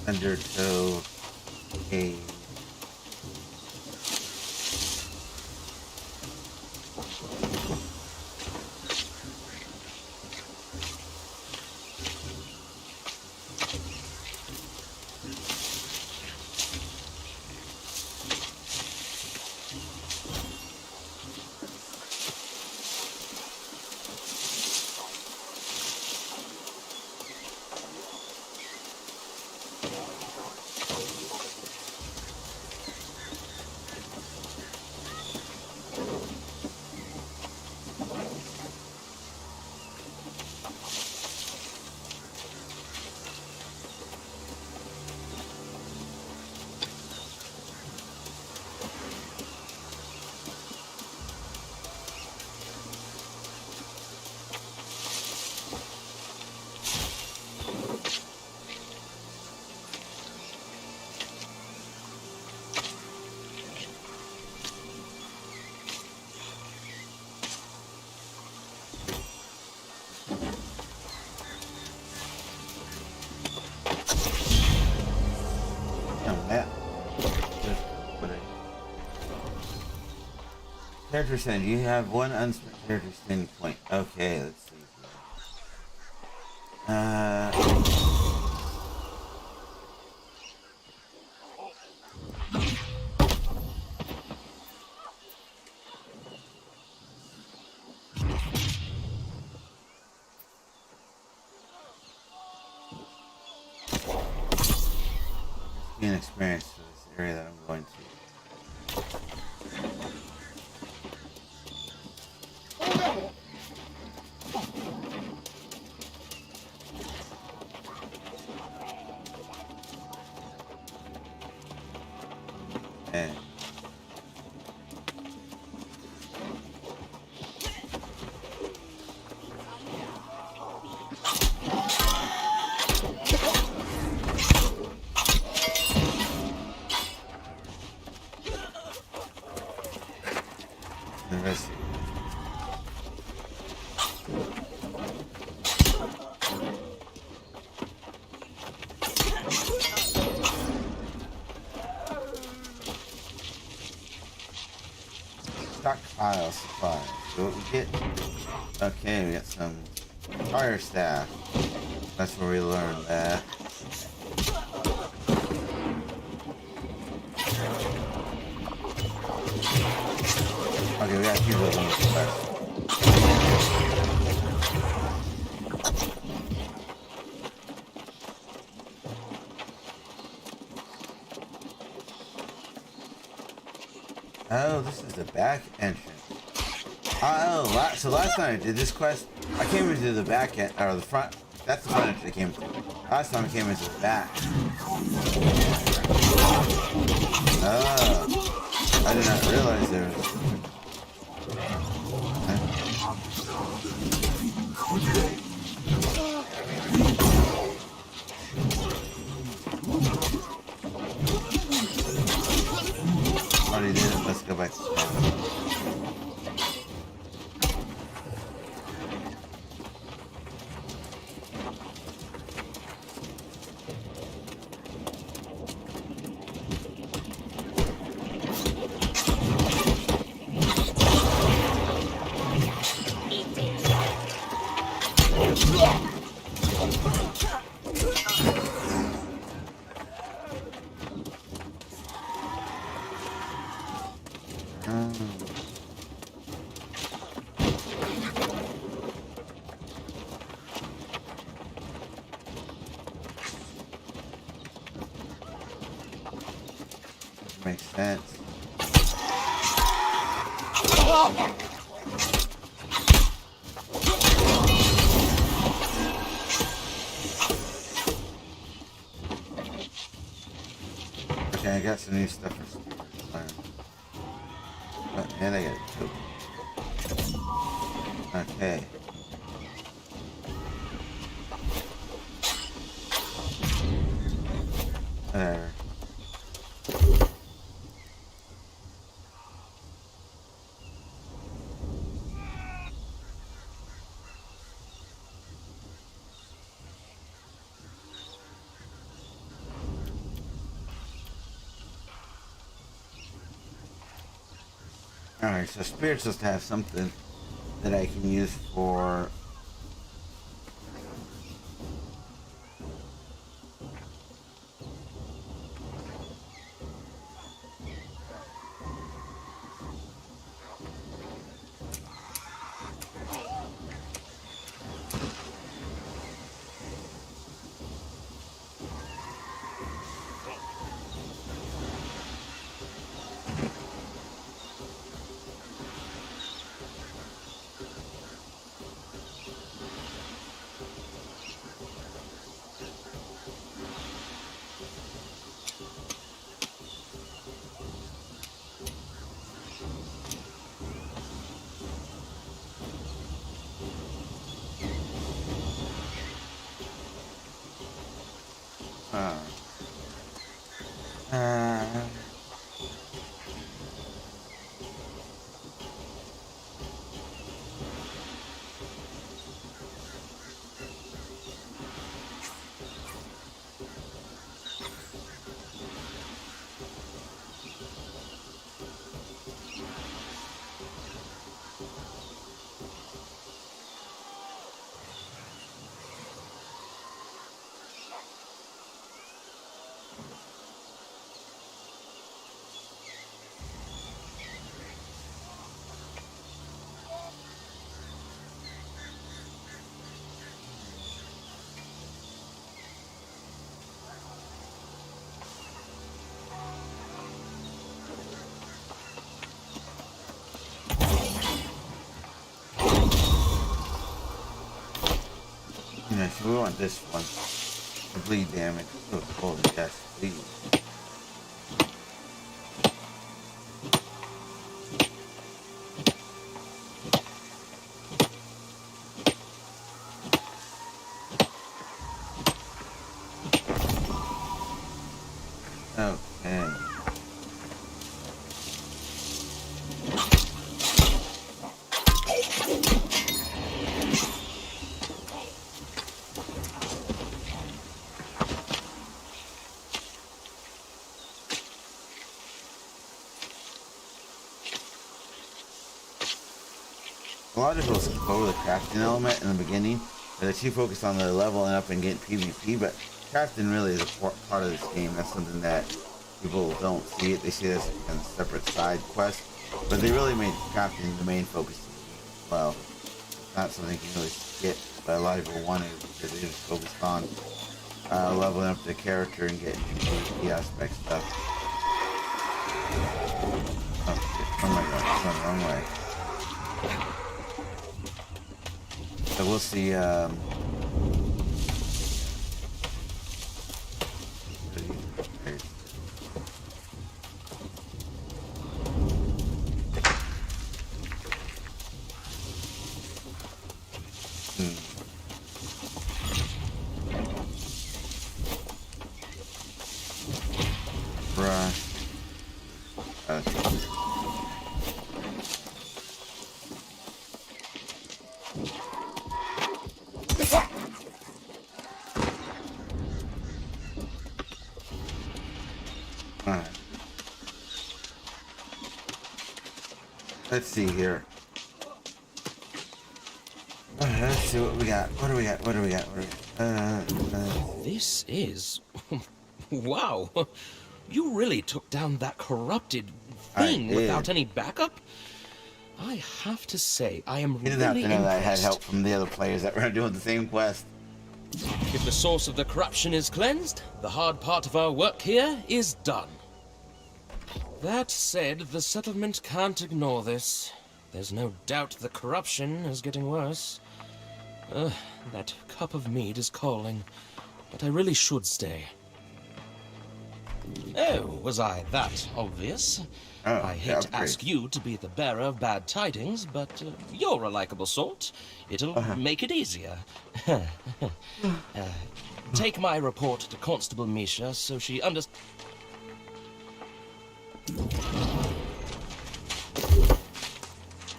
Undertow cave. Character stand. You have one unspent character standing point. Okay, let's see. Gain experience for this area that I'm going to. Okay. Investigate. Stockpile supplies. So what we get? Okay, we got some fire staff. That's where we learned that. Okay, we got to use those on the first. Oh, this is the back entrance. Oh, so last time I did this quest, I came into the back end, or the front. That's the front entrance I came into. Last time I came into the back. Oh, I did not realize there was. Already did it. Let's go back to the town. Makes sense. Okay, I got some new stuff for speakers. But and I got it too. Okay. There. Alright, so spirits just have something that I can use for yeah, so we want this one. The bleed damage. Oh, yes, please. Okay. A lot of people skip over the crafting element in the beginning. They're too focused on the leveling up and getting PvP, but crafting really is a part of this game. That's something that people don't see it. They see it as a kind of separate side quest, but they really made crafting the main focus as well. It's not something you can really skip, but a lot of people want it because they just focused on leveling up the character and getting PvP aspect stuff. Oh shit, where am I going? I'm going the wrong way. So we'll see, brush. Alright. Let's see here. Let's see what we got. What do we got? What do we got? What do we got? This is... wow. You really took down that corrupted thing without any backup? I have to say, I am You really didn't have to know that I had impressed. help from the other players that were doing the same quest. If the source of the corruption is cleansed, the hard part of our work here is done. That said, the settlement can't ignore this. There's no doubt the corruption is getting worse. That cup of mead is calling, but I really should stay. Oh, was I that obvious? Oh, I hate to ask you to be the bearer of bad tidings, but you're a likable sort. It'll make it easier. Take my report to Constable Misha so she understands.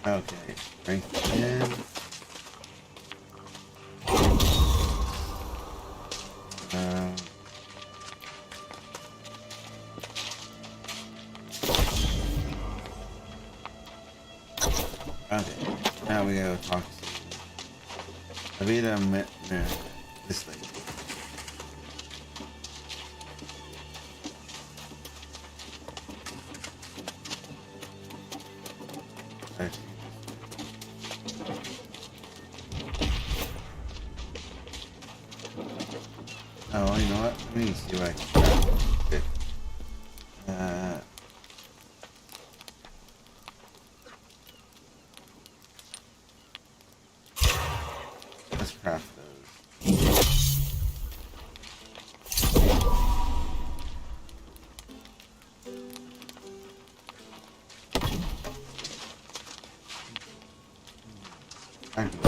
Okay, strength in. Okay, now we gotta talk to Avita this lady. Okay. Oh, you know what? Let me see what I can do. Let's craft those. Thank you.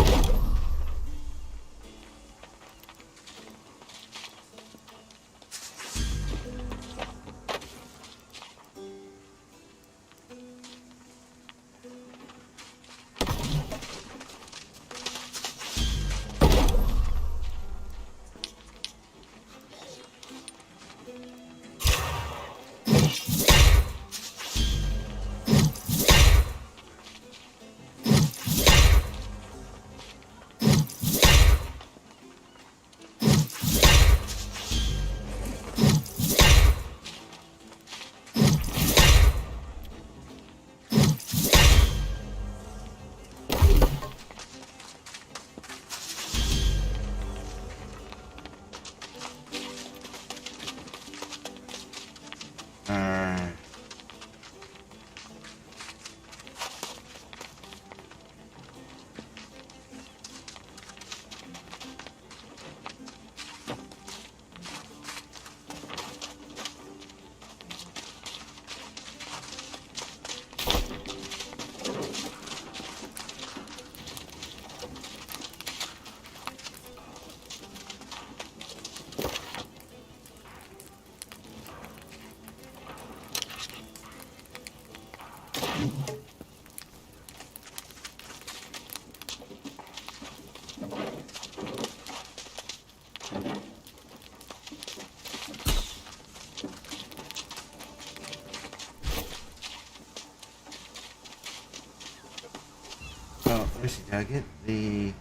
Oh, let me see. Did I get the...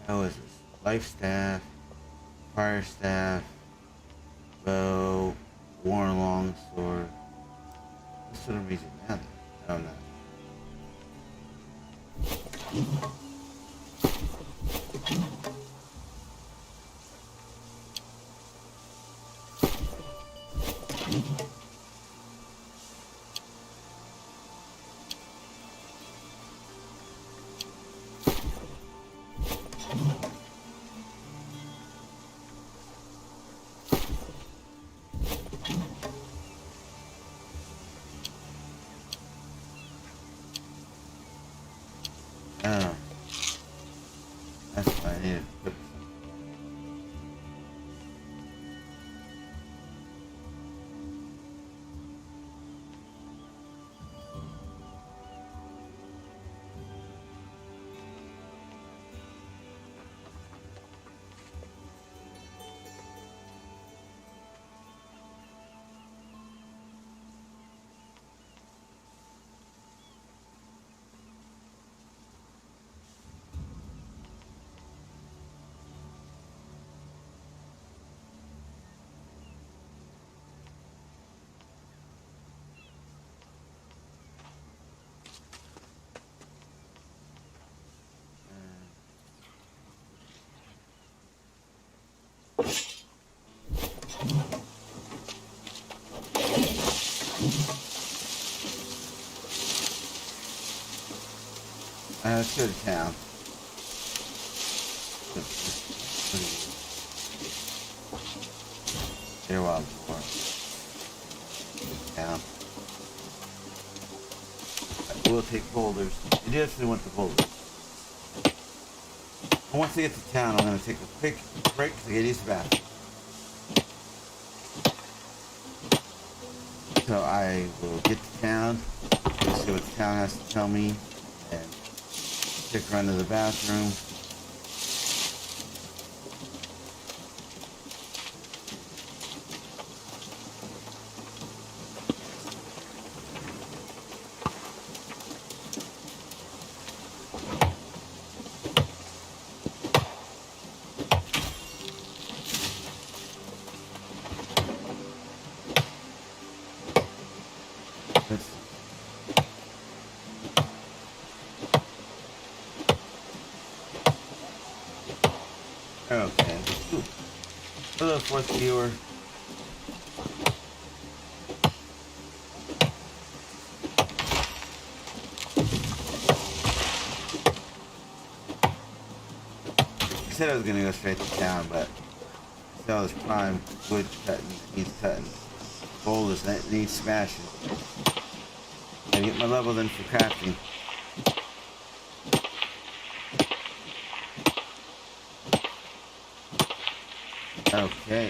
How is this? Life staff, fire staff, bow, worn longsword. What's what I'm using now then? Oh no. Oh. That's what I needed to put. Let's go to town. Here while before. Town. We'll take boulders. You definitely want the boulders. And once I get to town, I'm going to take a quick break to get used to the bathroom. So I will get to town, see what the town has to tell me, and take a run to the bathroom. Okay. Ooh. Hello, fourth viewer. I said I was gonna go straight to town, but I saw this prime wood cutting needs cutting. Boulders that need smashing. Gotta get my level then for crafting. Okay.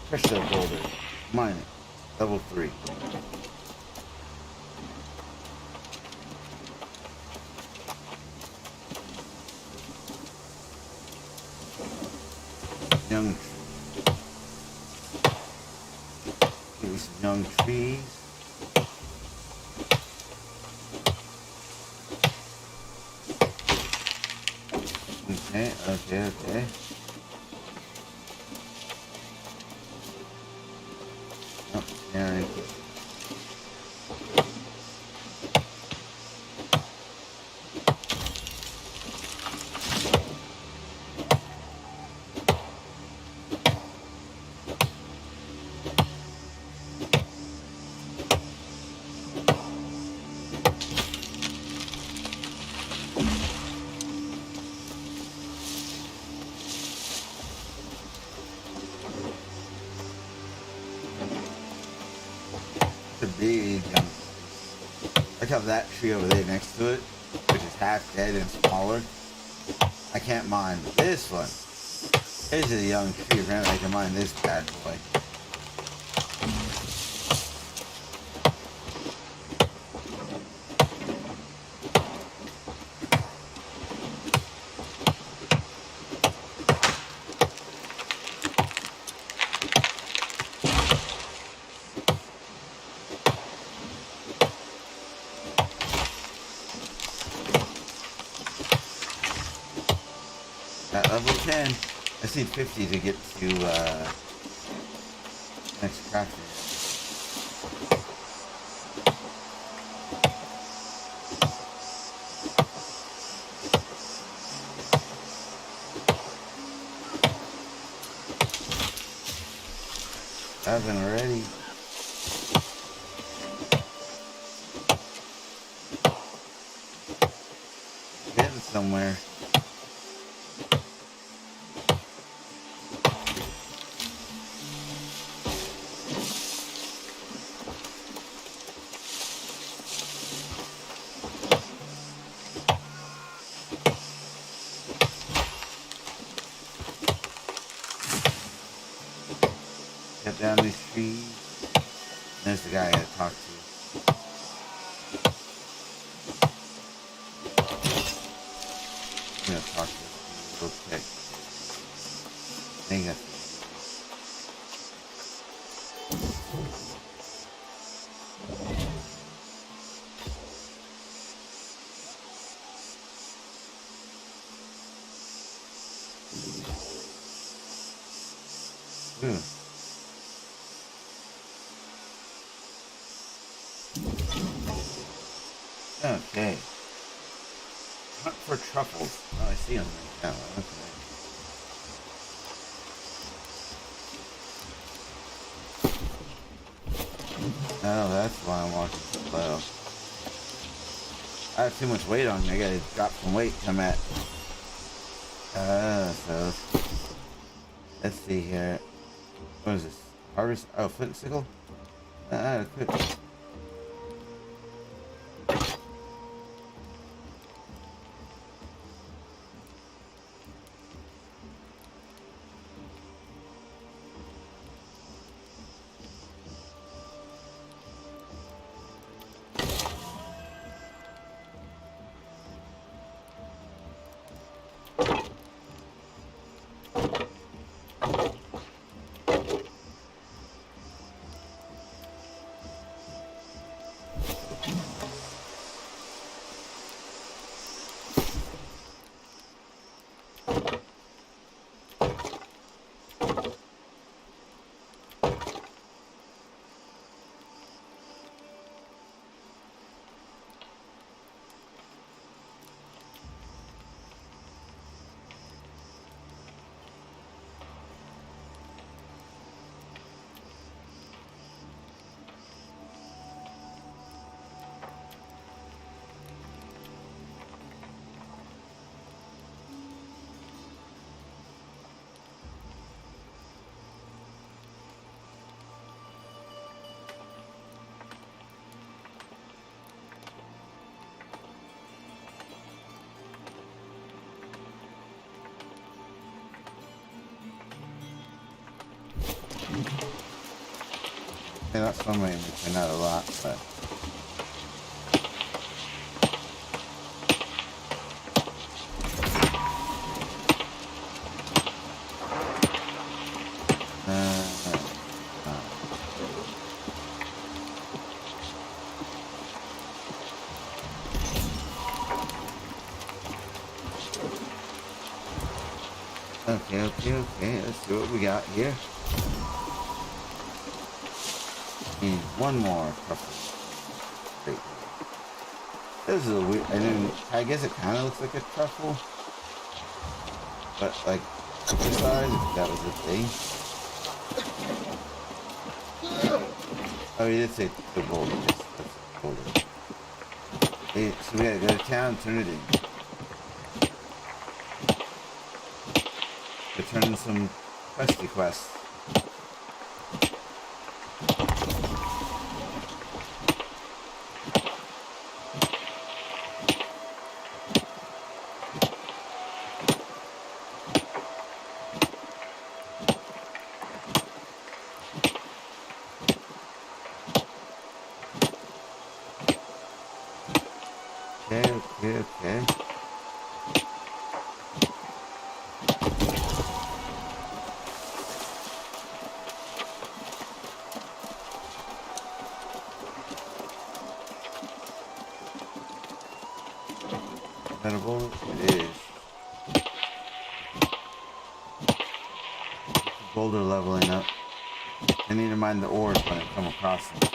Pressure boulder. Mine it. Level 3. Young. Give me some young trees. Okay. Oh, yeah. The big look how that tree over there next to it, which is half dead and smaller, I can't mine, but this one, this is a young tree. Apparently I can mine this bad boy. just need 50 to get to next crafting. I've been already. Getting somewhere. Cut down these trees. There's the guy I gotta talk to. I'm gonna talk to this dude real quick. I think that's okay. Hunt for truffles. Oh, I see them right now. Okay. Oh, that's why I'm walking so slow. I have too much weight on me. I gotta drop some weight to come at. So let's see here. What is this? Harvest? Oh, flint sickle? Quick. Yeah, that's one way in which I know a lot, but okay. Let's see what we got here. Need one more truffle. Great. This is a weird. I guess it kind of looks like a truffle, but like supersized. If that was a thing. Oh, he did say the boulder. Yes, that's the boulder. Hey, so we gotta go to town, turn it in. To turn in some questy quests. Okay. Edible it is. boulder leveling up. I need to mind the ores when I come across them.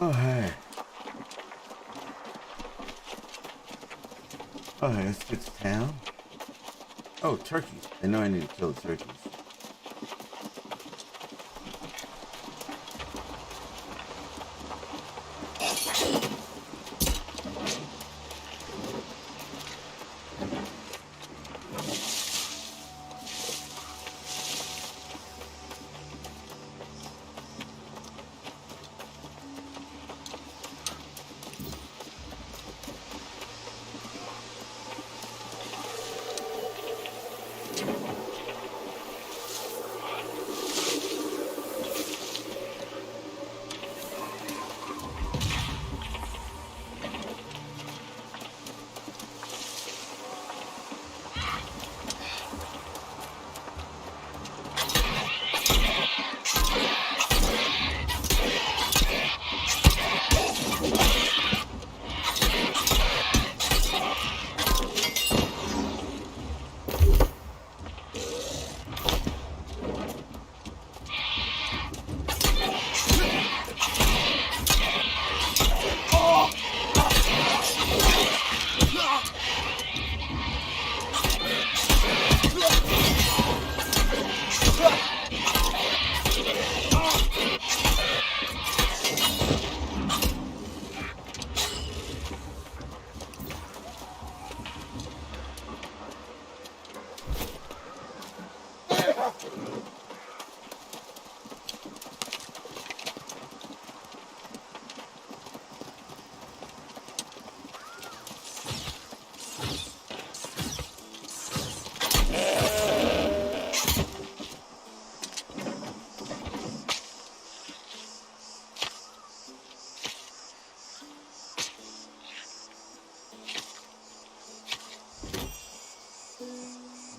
Oh, hey. Oh, hey, let's get to town. Oh, turkeys. I know I need to kill the turkeys.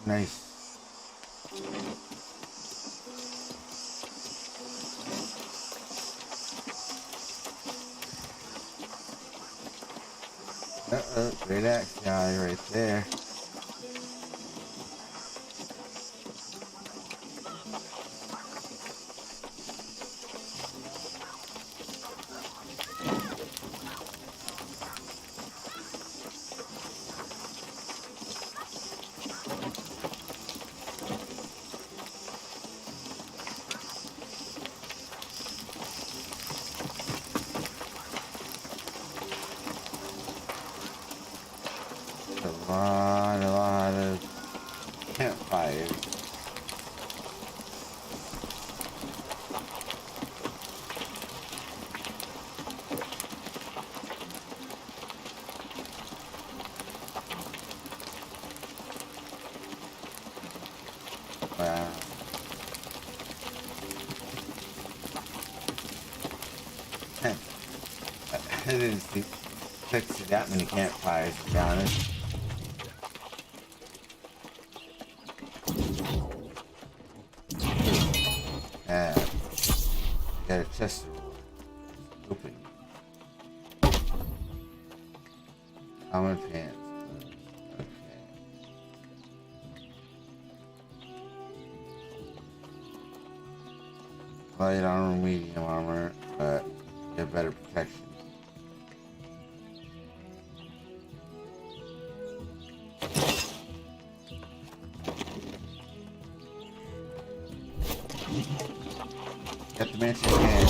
Nice. Uh-oh, great axe guy right there. A lot of campfires. Wow. I didn't expect to see that many campfires, to be honest. Got a chest open. Common pants. Okay. Light armor, medium armor, but get better protection. Got the mansion hand.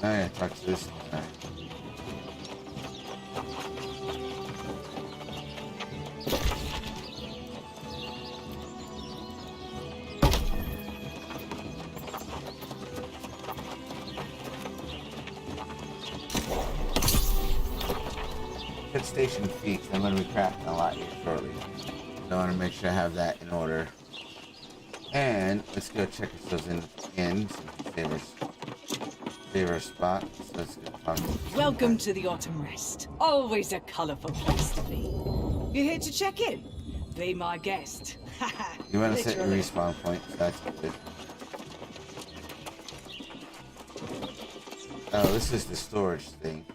I gotta talk to this guy. Station feats. I'm going to be crafting a lot here shortly. So I want to make sure I have that in order. And let's go check ourselves in so we can save our spot. So let's go talk. Welcome to the Autumn Rest. Always a colourful place to be. You're here to check in? Be my guest. You want to set your Literally. respawn point, so that's good. Oh, this is the storage thing.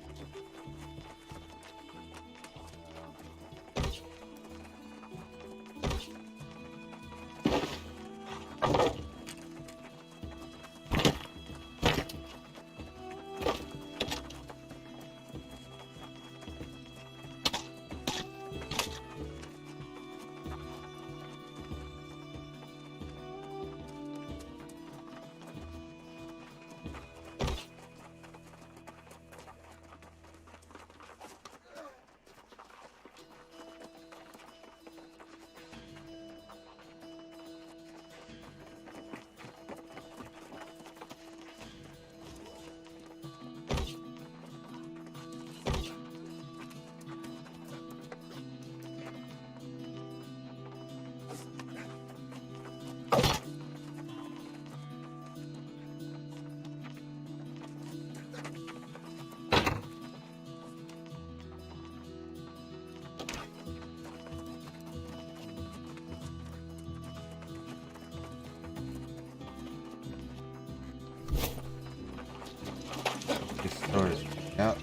Storage. Yep.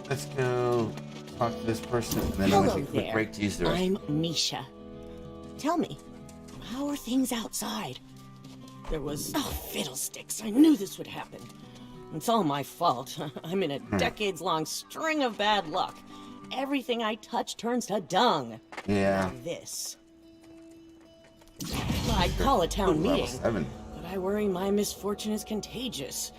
Let's go talk to this person and then I'll Hello take a quick there. break to use the restroom. I'm Misha. Tell me, how are things outside? There was... Oh, fiddlesticks. I knew this would happen. It's all my fault. I'm in a decades-long string of bad luck. Everything I touch turns to dung. Yeah. Now this. Well, I'd call a town Level meeting, 7. but I worry my misfortune is contagious.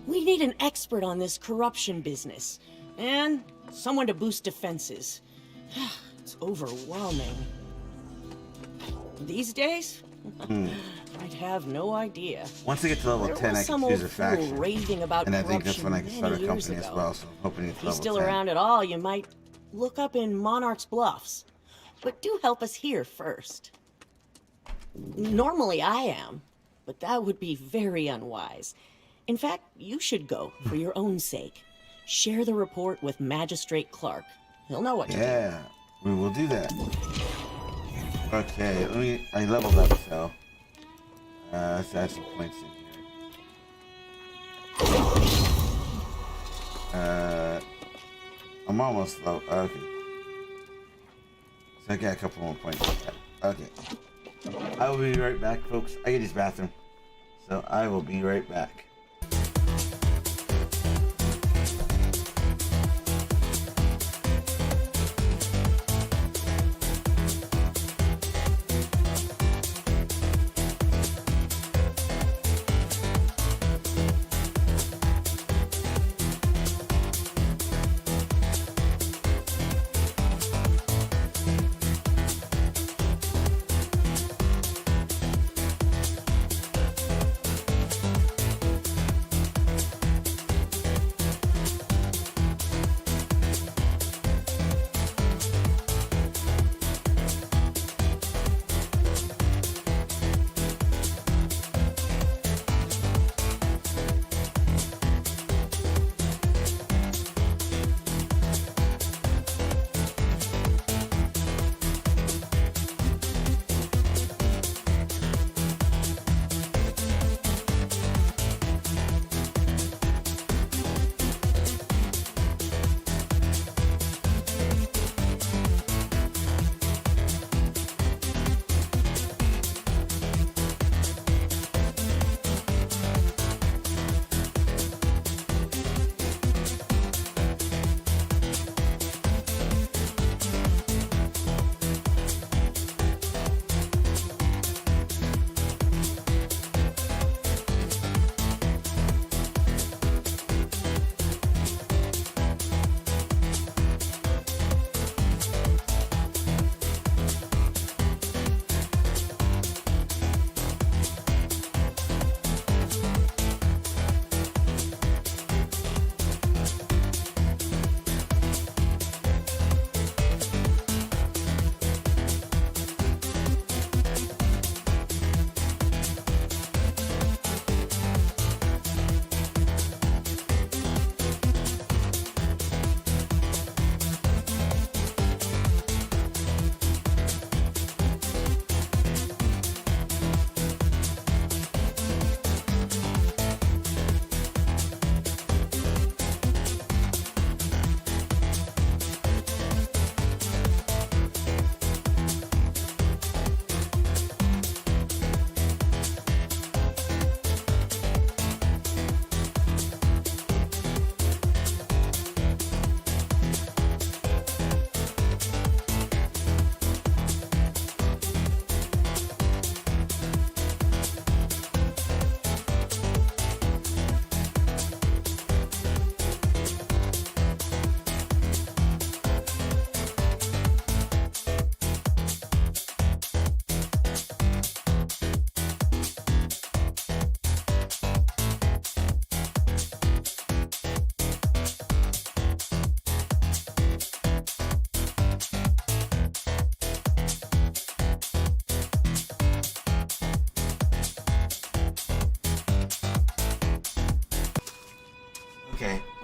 We need an expert on this corruption business, and someone to boost defenses. It's overwhelming. These days, I'd have no idea. Once I get to level There 10, was I some can choose old a faction. fool raving about And I think that's corruption when I can start a many years company as ago. well, so I'm hoping it's If he's level still 10. around at all, you might look up in Monarch's Bluffs. But do help us here first. Normally I am, but that would be very unwise. In fact, you should go for your own sake. Share the report with Magistrate Clark. He'll know what to do. Yeah, we will do that. Okay, I leveled up, so let's add some points in here. I'm almost low. Okay. So I got a couple more points. Okay. I will be right back, folks. I get his bathroom. So I will be right back.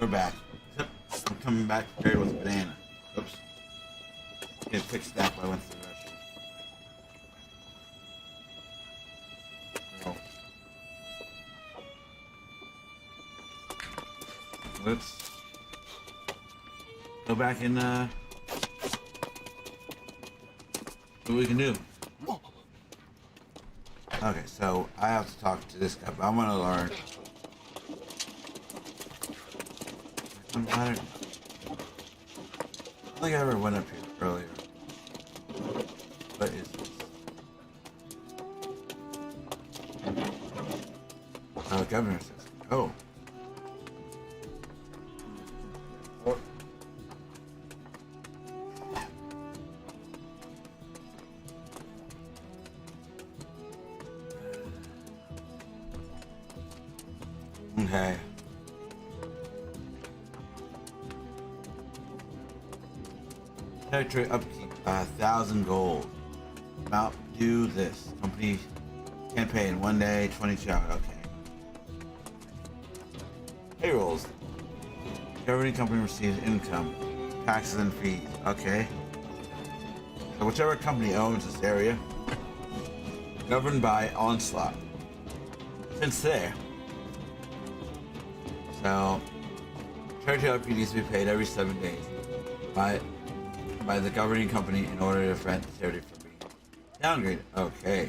We're back. Except I'm coming back prepared with a banana. Oops. Get fixed that while I went to the restroom. Oh. Let's go back and see what we can do. Okay, so I have to talk to this guy, but I'm gonna learn. I don't think I ever went up here earlier. What is this? Oh, governor says, oh. Okay. Territory upkeep, 1,000 gold. Amount due this. Company can't pay in 1 day, 22 hours. Okay. Payrolls. Governing company receives income, taxes and fees. Okay. So whichever company owns this area, governed by Onslaught. Since there. So, territory upkeep needs to be paid every 7 days by the governing company in order to prevent the territory from being downgraded. Okay.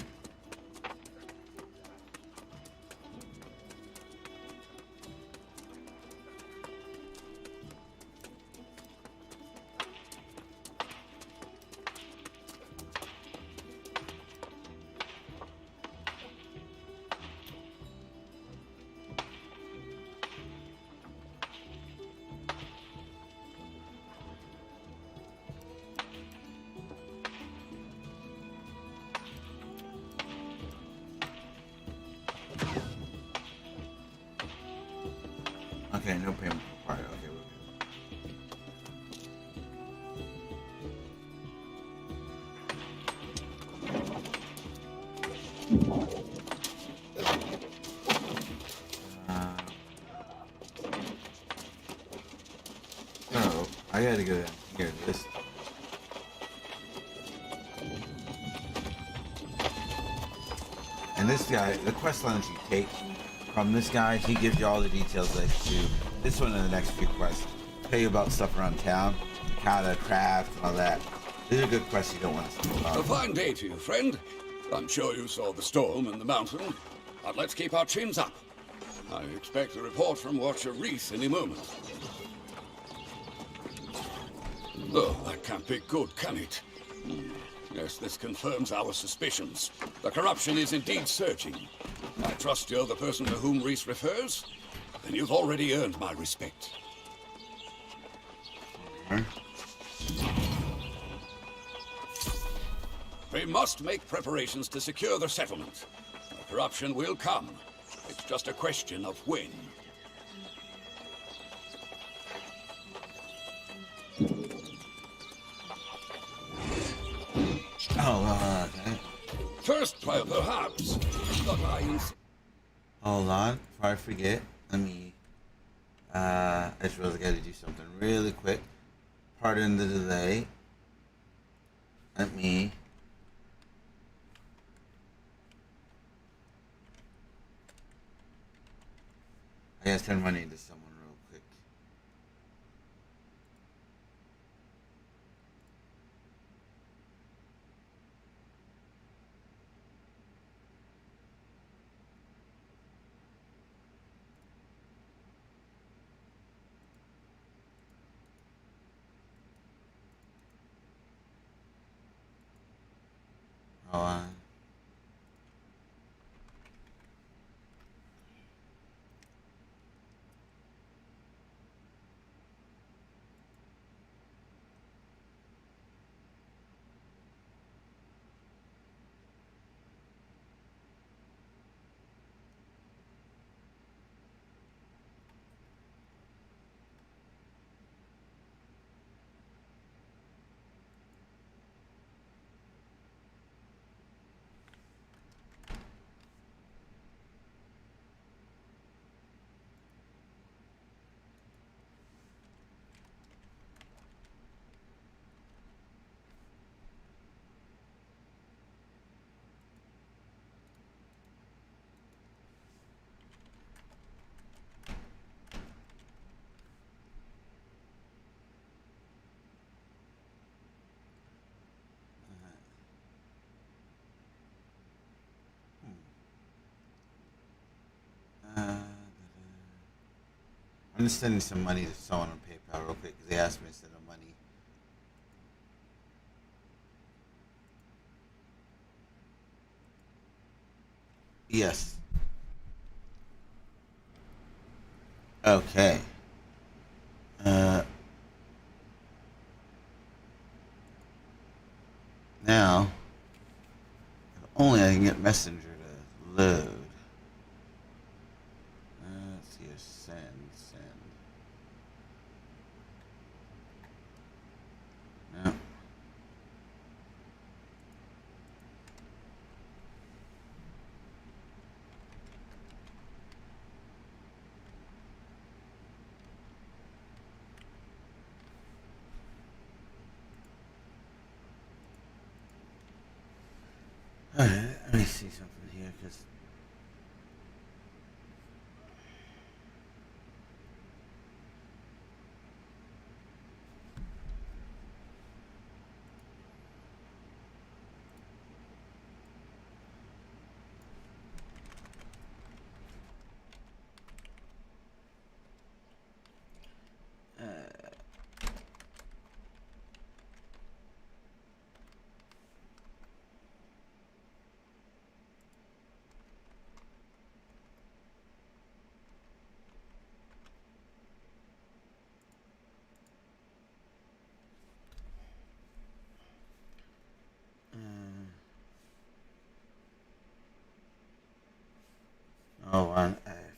Okay, no payment required. Okay, we're good. So, I gotta go down here. This. And this guy, the quest line that you take from this guy, he gives you all the details that you do. This one and the next few quests tell you about stuff around town, how to craft and all that. These are good quests you don't want to skip A about. fine day to you, friend. I'm sure you saw the storm in the mountain, but let's keep our chins up. I expect a report from Watcher Reese any moment. Oh, that can't be good, can it? Yes, this confirms our suspicions. The corruption is indeed surging. I trust you're the person to whom Reese refers? Then you've already earned my respect. Huh? We must make preparations to secure the settlement. The corruption will come. It's just a question of when. Oh, okay. First, perhaps, the lions. Hold on, before I forget, let me, I just really gotta do something really quick. Pardon the delay. Let me, I gotta send money to someone real quick. Hold on. I'm just sending some money to someone on PayPal real quick because they asked me to send them money. Yes. Okay. Now, if only I can get Messenger to load. Let's see, send. No. Alright, let me see something here, because...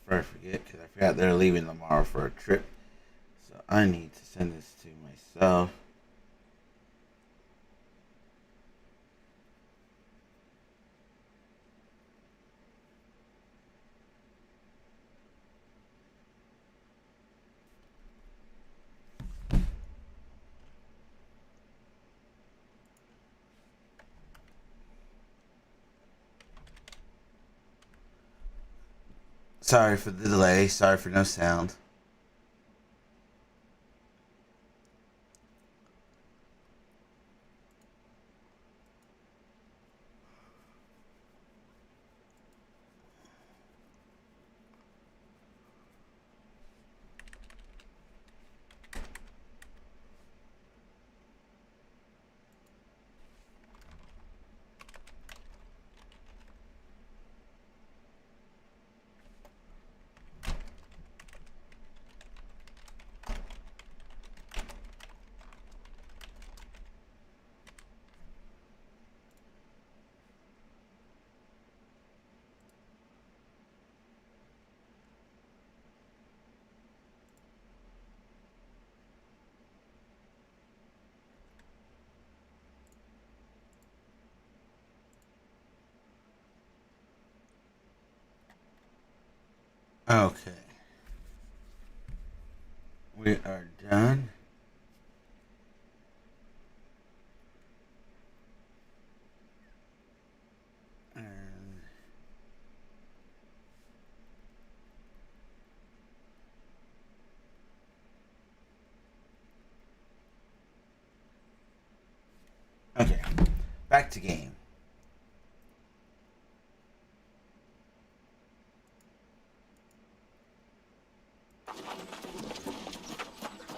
I forget because I forgot they're leaving tomorrow for a trip. So I need to send this to myself. Sorry for the delay. Sorry for no sound. Okay. We are done. Okay. Back to game.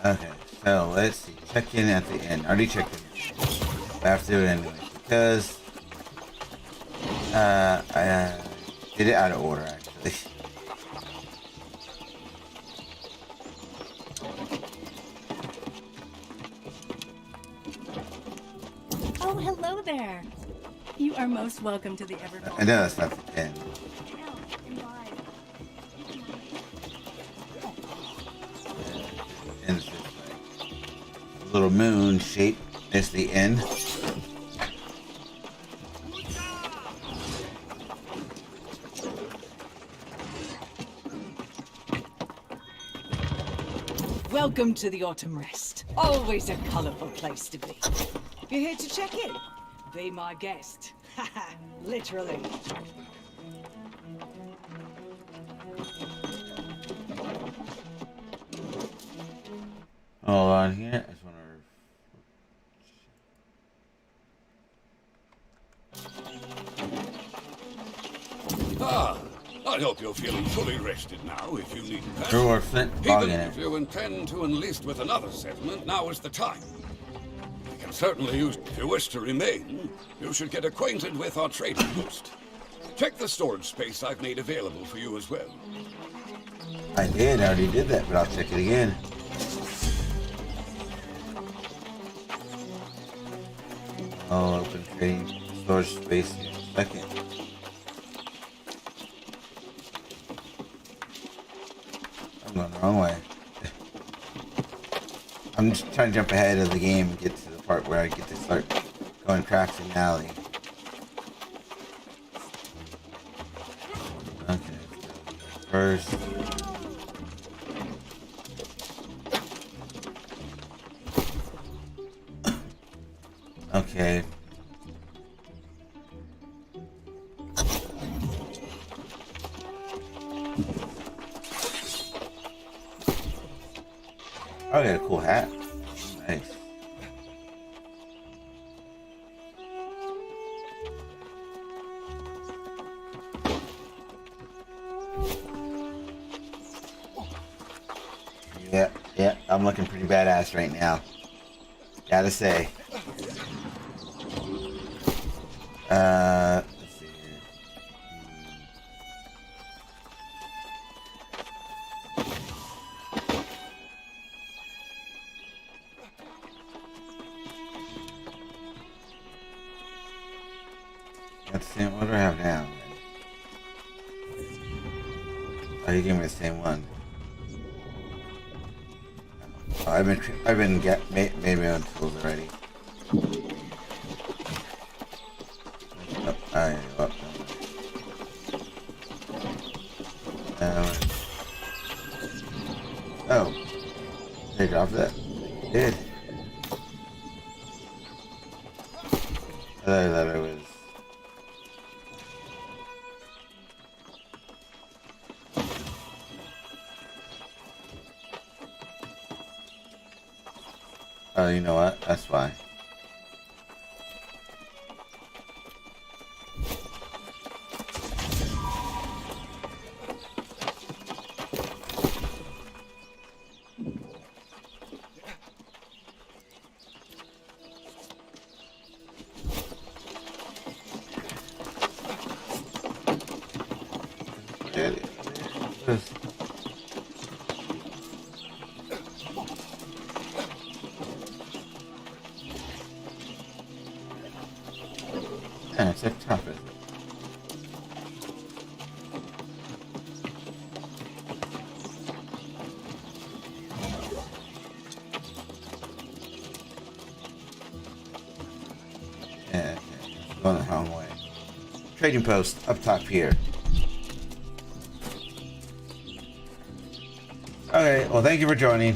Okay, so let's see. Check in at the end. I already checked in. I have to do it anyway because I did it out of order actually. Oh, hello there. You are most welcome to the Everfall. I know that's not the end. And it's just like a little moon shape is the end. Welcome to the Autumn Rest. Always a colorful place to be. You're here to check in? Be my guest. Haha, literally. Hold on here. I just want Ah, I hope you're feeling fully rested now, if you need that. Drawer flint bog in Even it. if you intend to enlist with another settlement, now is the time. We can certainly use, if you wish to remain, you should get acquainted with our trading post. Check the storage space I've made available for you as well. I already did that, but I'll check it again. I'll open trading storage space in a second. I'm going the wrong way. I'm just trying to jump ahead of the game and get to the part where I get to start going crafting alley. Okay, first. Okay. I got a cool hat. Nice. Yeah, I'm looking pretty badass right now. Gotta say. Let's see here. That's the same. What do I have now? Oh, you gave me the same one. Oh, I've been made my own tools already. Oh, alright, up. Oh, they dropped that. They did. I thought it was. Oh, you know what? That's fine. Yeah, it's like tough, isn't it? Yeah, going the wrong way. Trading post up top here. Okay, well, thank you for joining.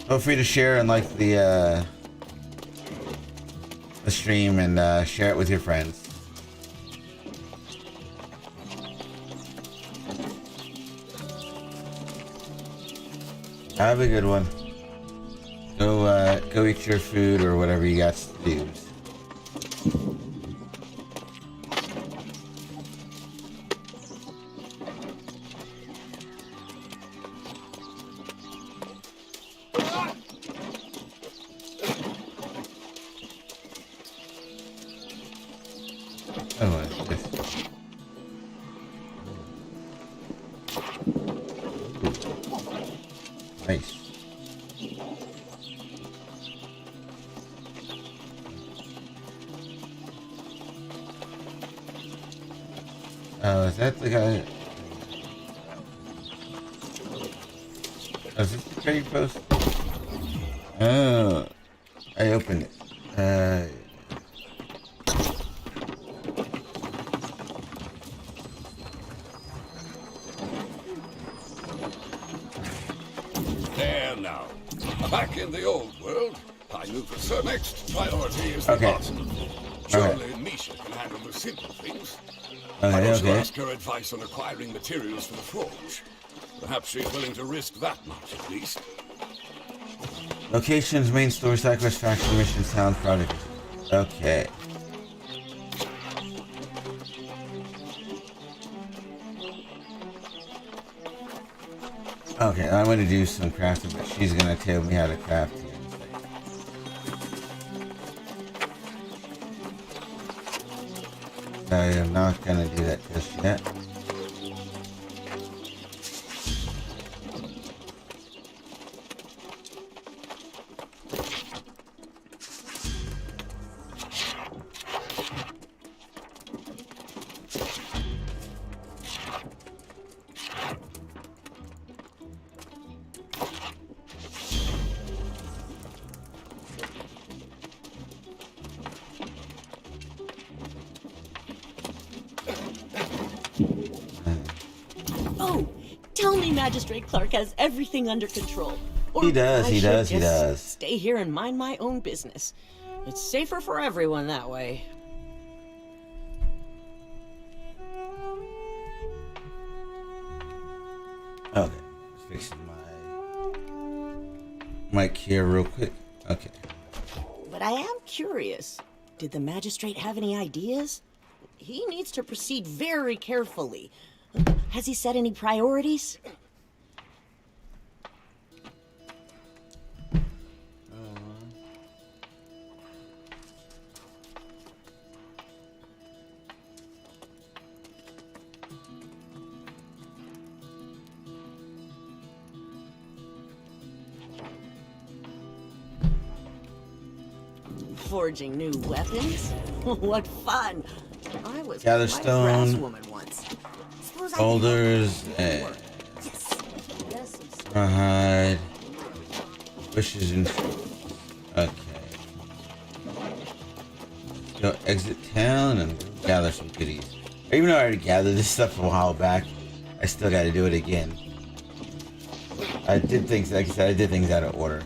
Feel free to share and like the stream and share it with your friends. Have a good one. Go eat your food or whatever you got to do. Oh, what's this? Nice. Oh, is that the guy? Oh, is this the trading post? Oh, I opened it. There now. Back in the old world, I knew for sure next priority is the Okay. arsenal. Surely Misha can handle the simple things. Okay, I'd also okay. ask her advice on acquiring materials for the forge. Perhaps she's willing to risk that much at least. Locations, main store, side quest, faction, mission, sound, product. Okay. Okay, I'm gonna do some crafting, but she's gonna tell me how to craft here. I am not gonna do that just yet. Oh, tell me Magistrate Clark has everything under control. Or He does, I he should does, he just does. Stay here and mind my own business. It's safer for everyone that way. Okay, just fixing my mic here real quick. Okay. But I am curious. Did the magistrate have any ideas? He needs to proceed very carefully. Has he set any priorities? Forging new weapons? What fun! I was Gather quite a stone, craftswoman once. Suppose I can boulders, Yes. Yes, some hide, bushes and okay. Go exit town and gather some goodies. Even though I already gathered this stuff a while back, I still got to do it again. I did things, like I said, I did things out of order.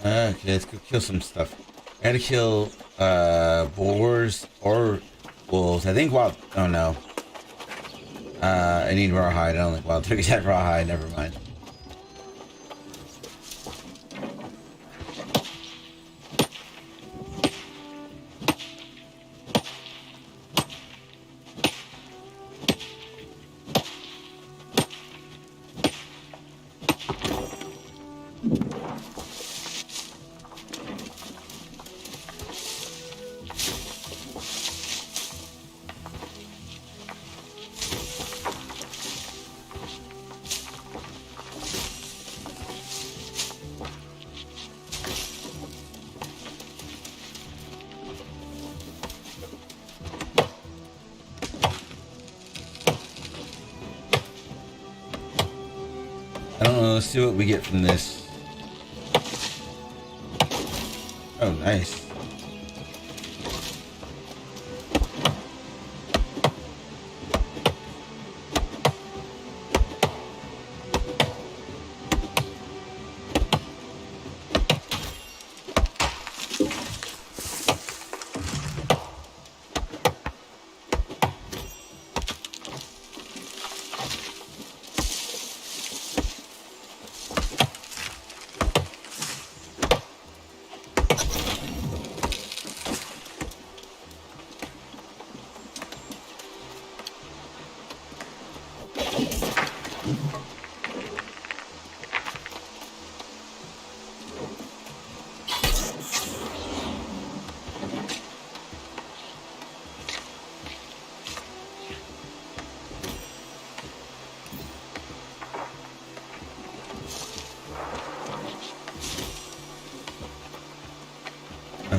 Okay, let's go kill some stuff. I gotta kill boars or wolves. I think wild. Oh no. I need rawhide. I don't think wild turkeys had rawhide. Never mind. I don't know. Let's see what we get from this. Oh, nice.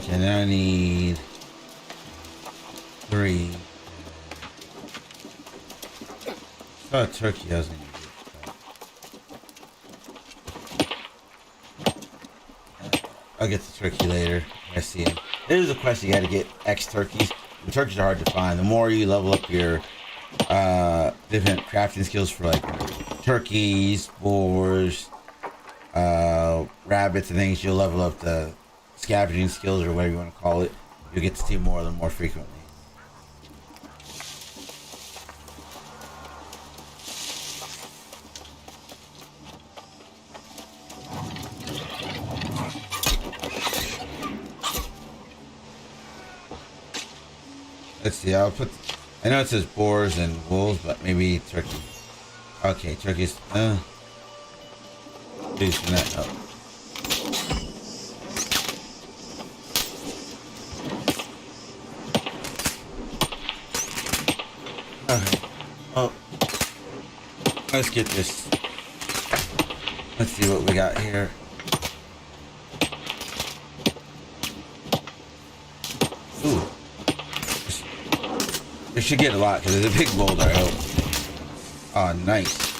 Okay, now I need 3. Saw a turkey. I was gonna get. I'll get the turkey later. I see him. There's a quest you got to get X turkeys. The turkeys are hard to find. The more you level up your different crafting skills for like turkeys, boars, rabbits, and things, you'll level up the scavenging skills or whatever you want to call it. You'll get to see more of them more frequently. Let's see, I'll put... I know it says boars and wolves, but maybe turkey. Okay, turkeys... Please do not help. Okay. Oh. Let's get this. Let's see what we got here. Ooh. We should get a lot because it's a big boulder, I hope. Oh, nice.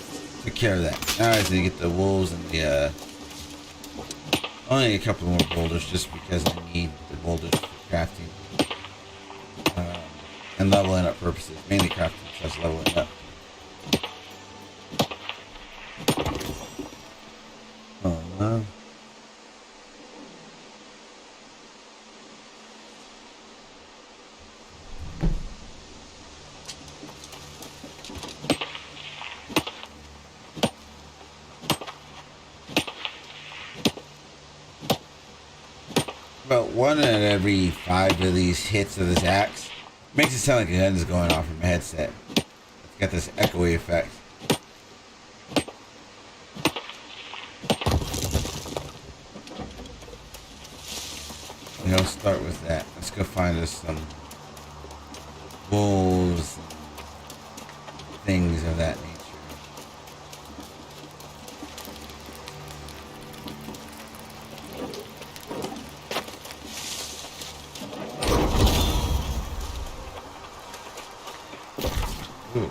Took care of that. Now I just need to get the wolves and the, only a couple more boulders just because I need the boulders for crafting. And leveling up purposes. Mainly crafting plus leveling up. Oh, no. About 1 out of every 5 of these hits of this axe makes it sound like a gun's going off from a headset. It's got this echoey effect. You know, start with that. Let's go find us some wolves and things of that nature. Ooh.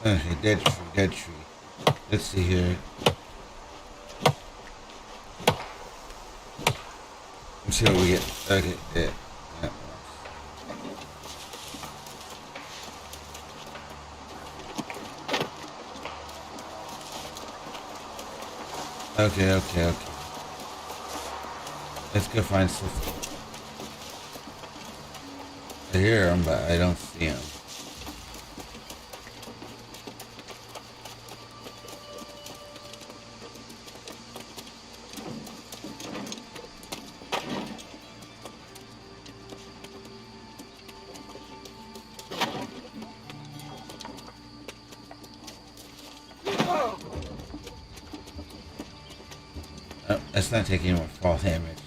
Okay, dead tree, dead tree. Let's see here. Let's see what we get. Okay, yeah. That works. Okay. Let's go find something. I hear him, but I don't see him. Oh, let's not take any more fall damage.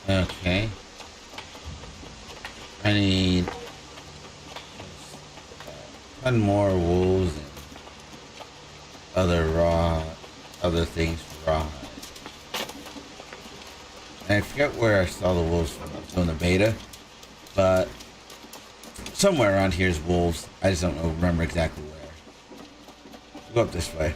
Okay. I need 10 more wolves and other things for raw. And I forget where I saw the wolves from. I was doing the beta, but somewhere around here is wolves. I just don't remember exactly where. Go up this way.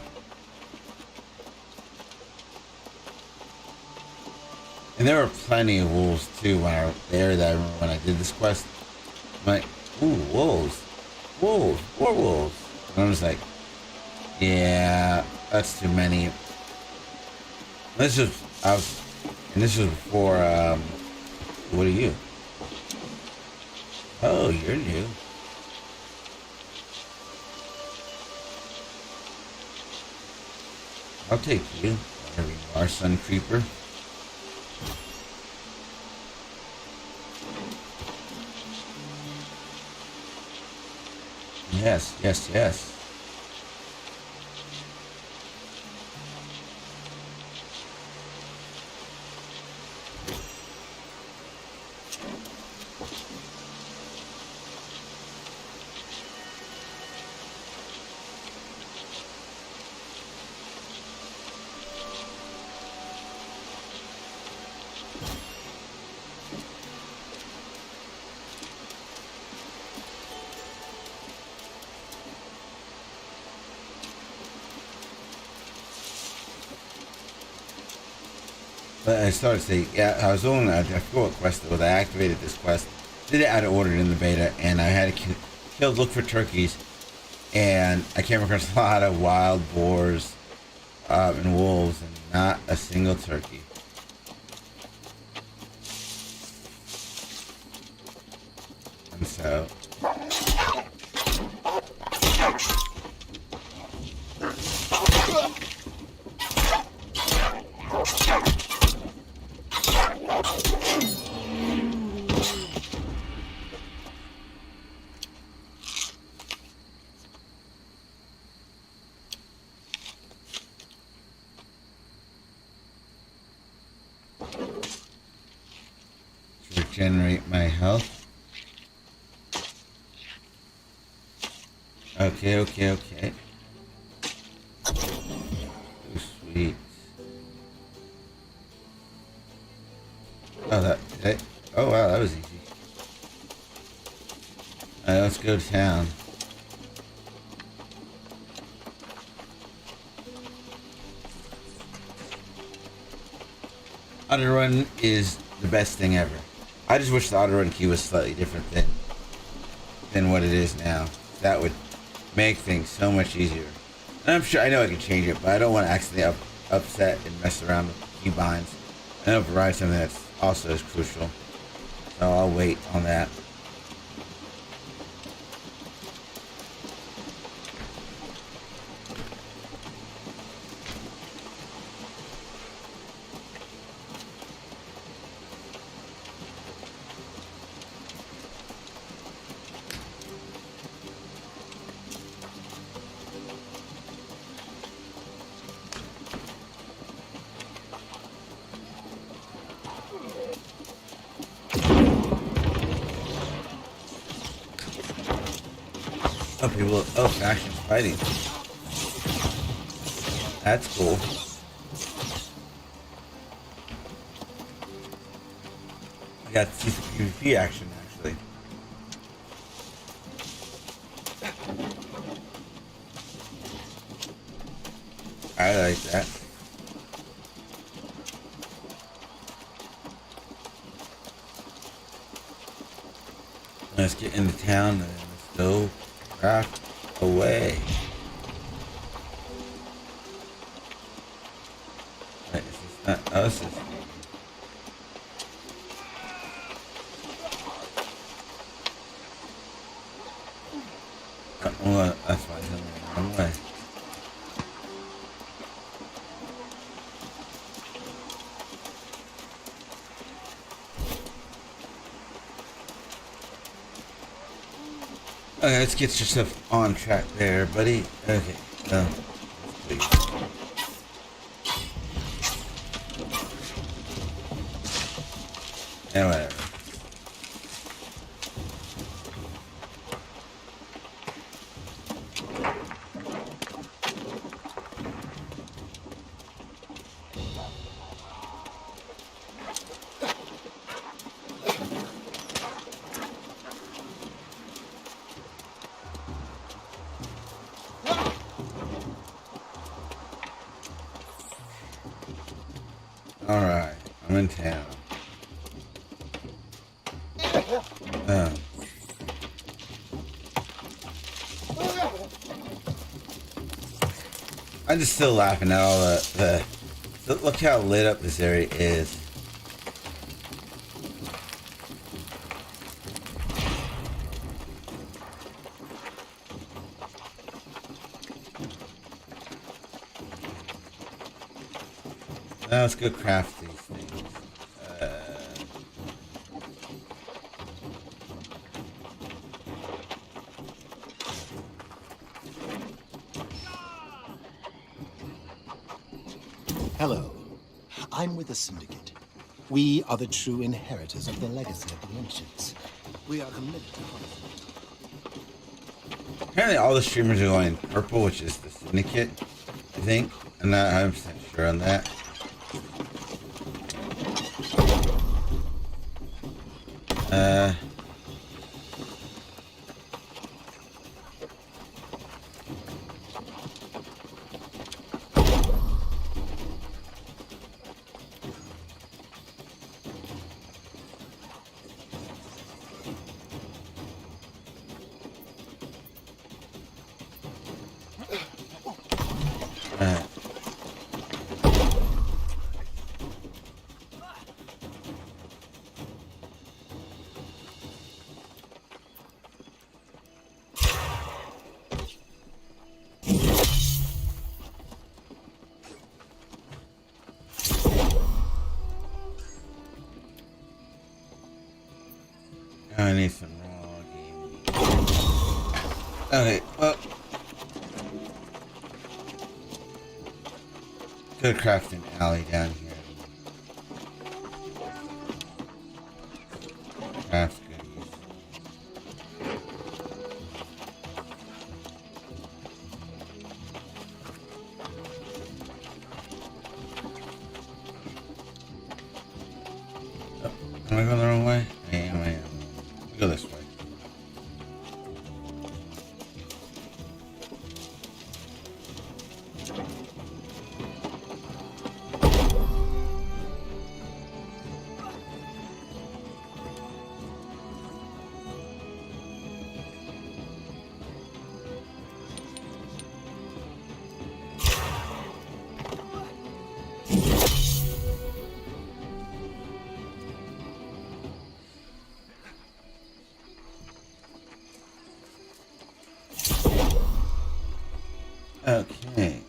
And there were plenty of wolves too when I was there. That I remember when I did this quest. I'm like, ooh, wolves, more wolves. And I was like, Yeah, that's too many. This is and this was before. What are you? Oh, you're new. I'll take you. Whatever you are, Sun Creeper. Yes, yes, yes. But I started to say, yeah, I was on, I forgot what quest it was. I activated this quest, did it out of order in the beta, and I had to look for turkeys, and I came across a lot of wild boars and wolves, and not a single turkey. And so... regenerate my health. Okay, okay, okay. Oh, sweet. Oh, oh wow, that was easy. Alright, let's go to town. Auto run is the best thing ever. I just wish the auto run key was slightly different than what it is now. That would make things so much easier. And I'm sure I know I can change it, but I don't want to accidentally upset and mess around with key binds. I know provide something that's also as crucial. So I'll wait on that. Oh, people, oh, factions fighting. That's cool. I got to see some PvP action, actually. I like that. Let's get into town and let's go craft away. Wait, is this not us? This is well, that's fine. I'm going the wrong way. Okay, let's get yourself on track there, buddy. Okay, please. And whatever. Alright, I'm in town. I'm just still laughing at all the look how lit up this area is. Now let's go craft these things. Hello. I'm with the Syndicate. We are the true inheritors of the legacy of the ancients. We are committed to Apparently all the streamers are going purple, which is the Syndicate, I think. I'm not 100% sure on that. I need some raw game. Okay, well. Go craft an alley down here. Craft goodies. Oh, am I going the wrong way? I am. Go this way. Okay.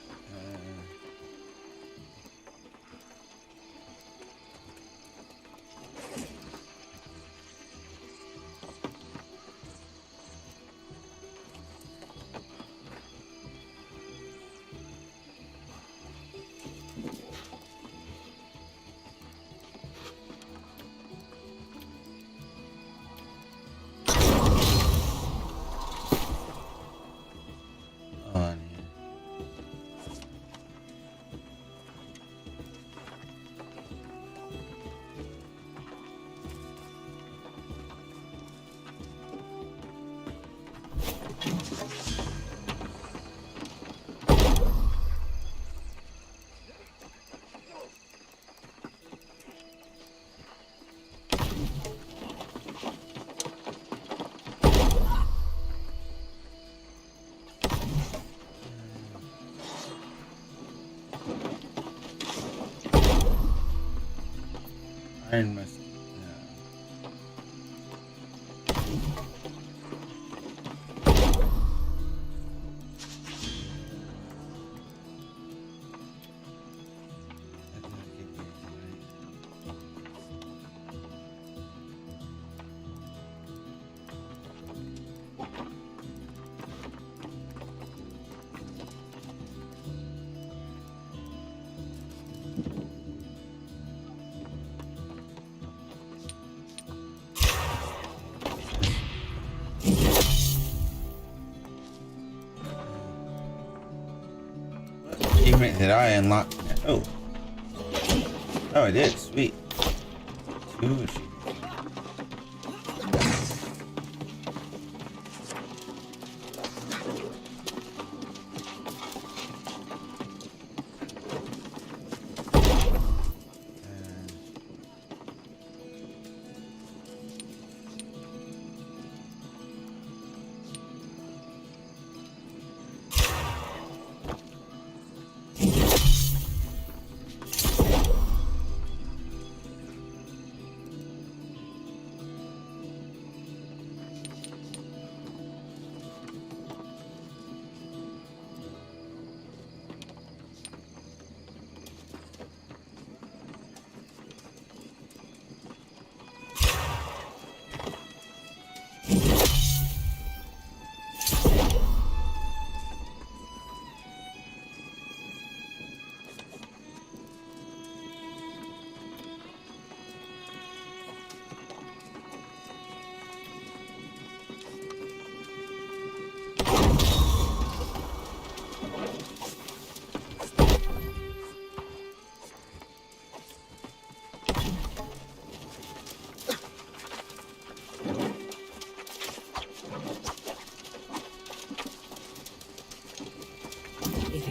On here. Iron must. Achievement that I unlocked. Oh. Oh, I did. Sweet. 2 achievements.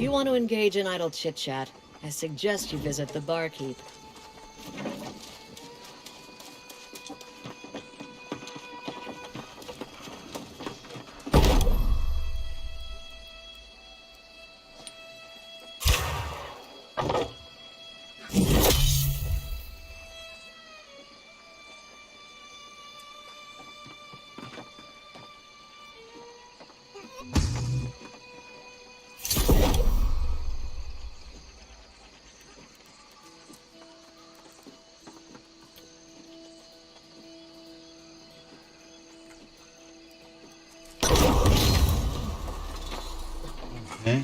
you want to engage in idle chit-chat, I suggest you visit the barkeep. Okay.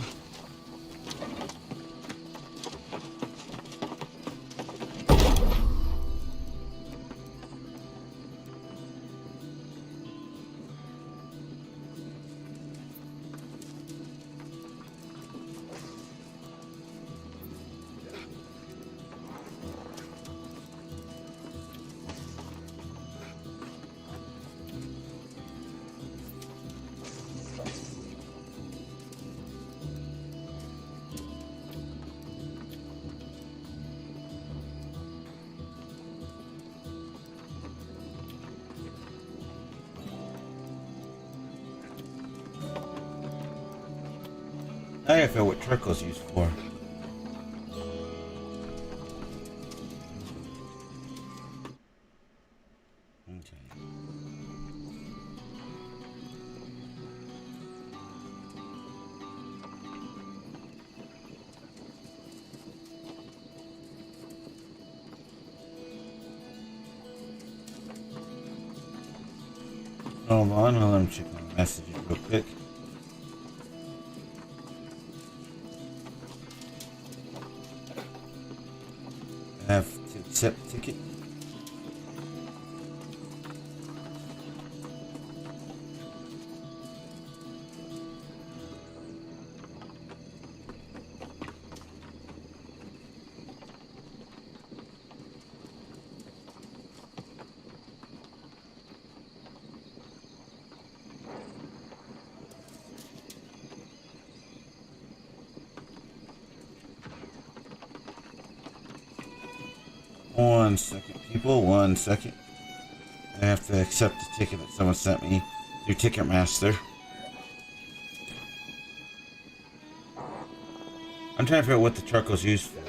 I gotta figure out what trickle's used for. Okay. Hold on, let me check my messages real quick. Have to accept ticket. One second, people. 1 second. I have to accept the ticket that someone sent me through Ticketmaster. I'm trying to figure out what the truck was used for.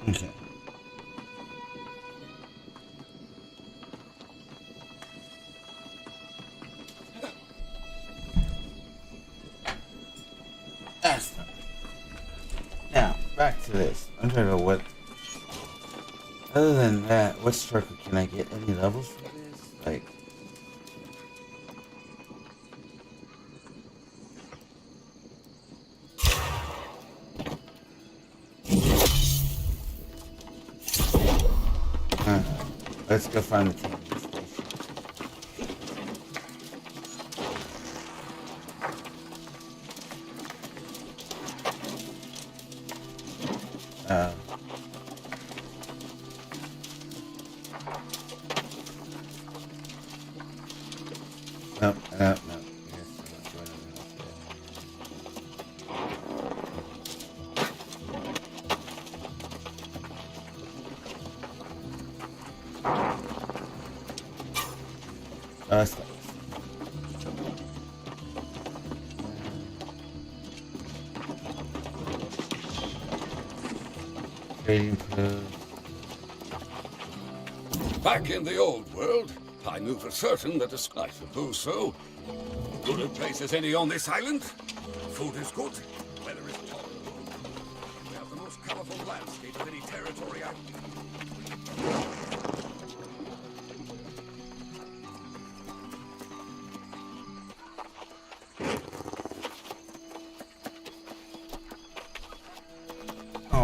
Okay. That's not. Now, back to this. I'm trying to know what. Other than that, what circle can I get? Any levels for this? Like. Let's go find the TV station. No. Yes, that's nice. Trading post. Back in the old world, I knew for certain that I suppose so. Good a place as any on this island. Food is good, weather is tolerable. We have the most colorful landscape of any territory out.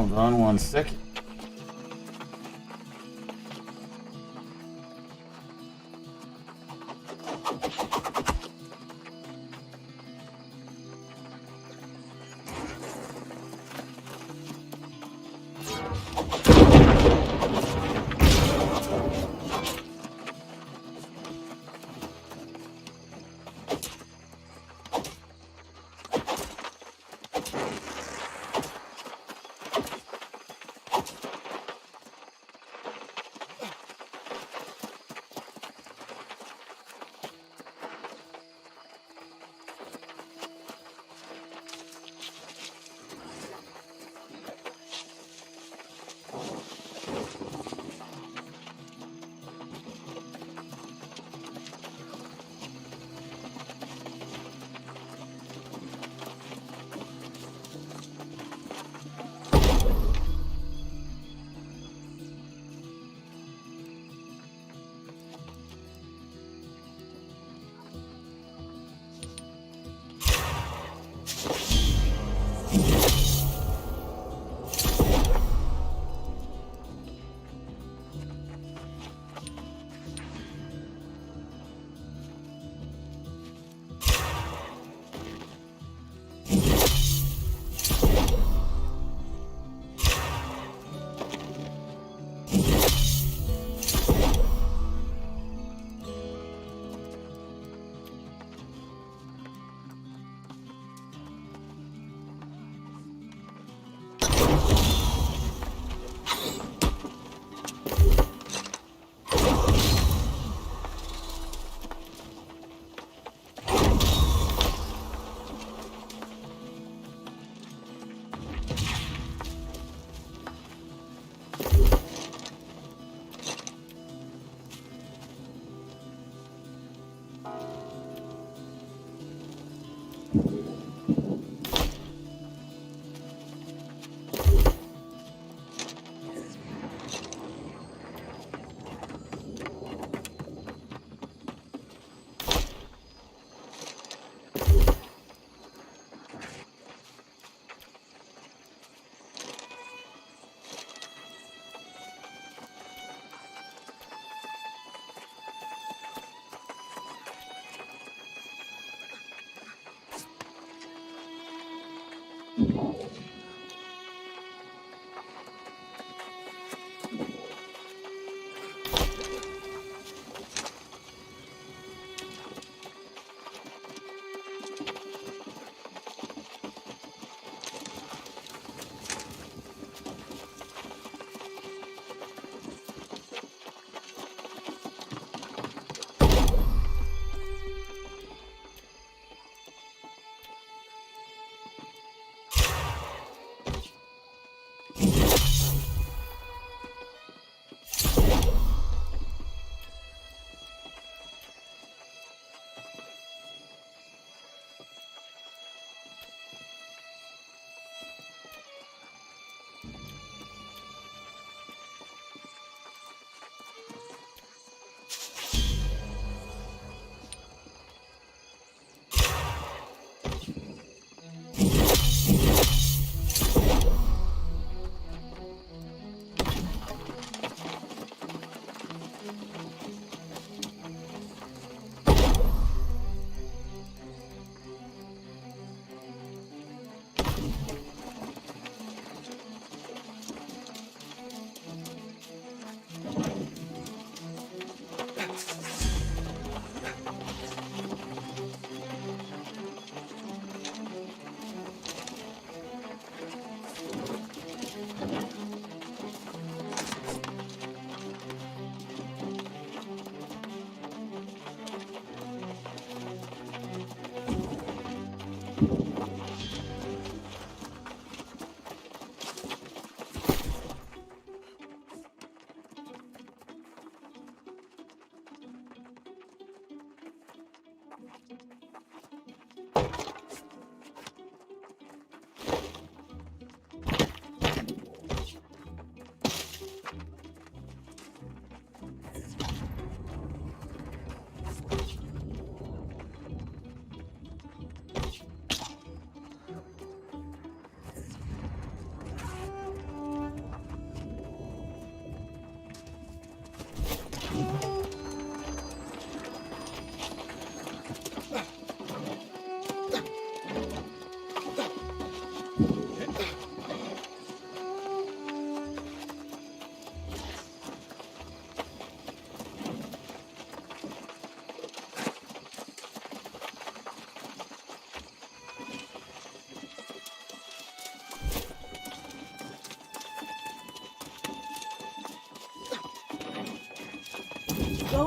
Hold on 1 second.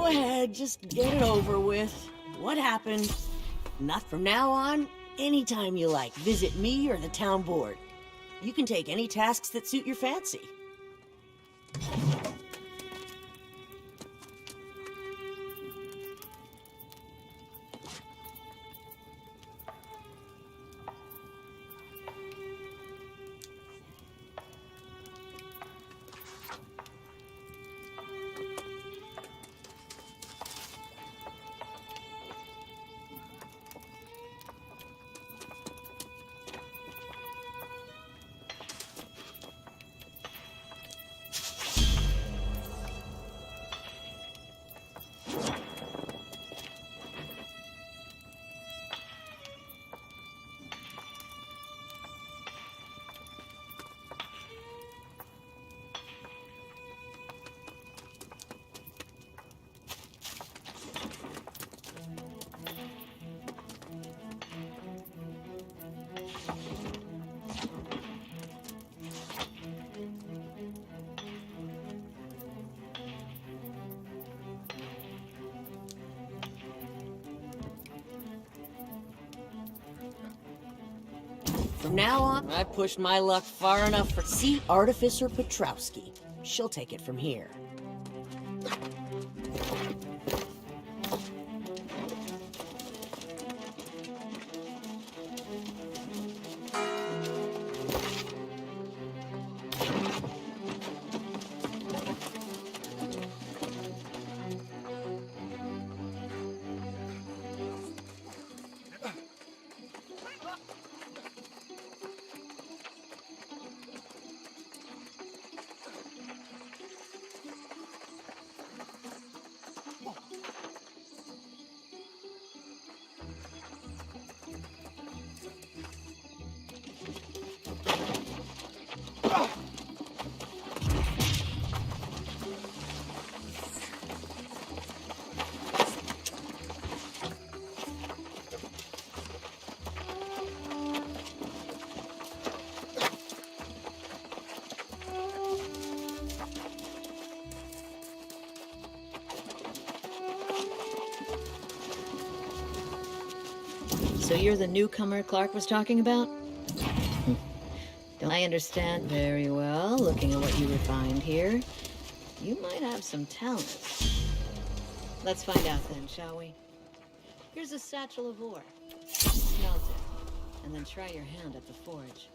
Go ahead, just get it over with. What happened? Not from now on, anytime you like, visit me or the town board. You can take any tasks that suit your fancy. From now on, I pushed my luck far enough for see Artificer Petrowski. She'll take it from here. So you're the newcomer Clark was talking about? Don't I understand very well, looking at what you refined here. You might have some talent. Let's find out then, shall we? Here's a satchel of ore. Smelt it, and then try your hand at the forge.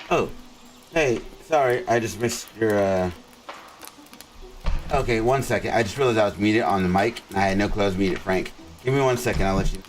Oh, hey, sorry, I just missed your, Okay, 1 second. I just realized I was muted on the mic, and I had no clue I was muted, Frank. Give me 1 second, I'll let you...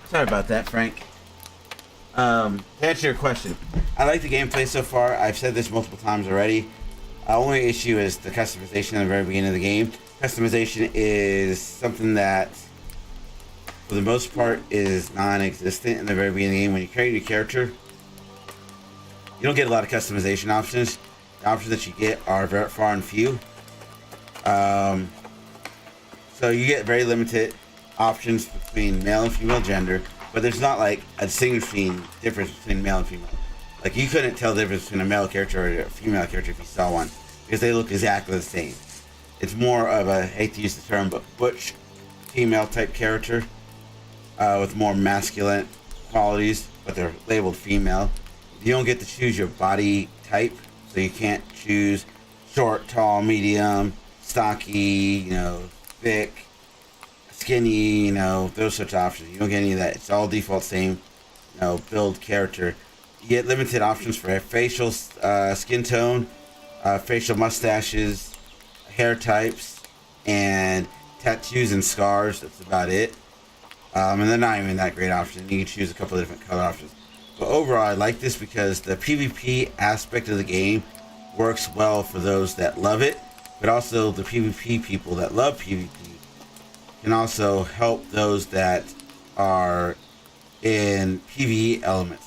Sorry about that, Frank. To answer your question, I like the gameplay so far. I've said this multiple times already. Only issue is the customization at the very beginning of the game. Customization is something that, for the most part, is non-existent in the very beginning of the game. When you create your character, you don't get a lot of customization options. The options that you get are very far and few. So you get very limited options between male and female gender, but there's not like a distinguishing difference between male and female. Like, you couldn't tell the difference between a male character or a female character if you saw one, because they look exactly the same. It's more of a, I hate to use the term, but butch female type character with more masculine qualities, but they're labeled female. You don't get to choose your body type, so you can't choose short, tall, medium, stocky, thick, skinny, you know, those such options. You don't get any of that. It's all default same, you know, build character. You get limited options for facial skin tone, facial mustaches, hair types, and tattoos and scars. That's about it. And they're not even that great options. You can choose a couple of different color options. But overall, I like this because the PvP aspect of the game works well for those that love it, but also the PvP people that love PvP can also help those that are in PvE elements.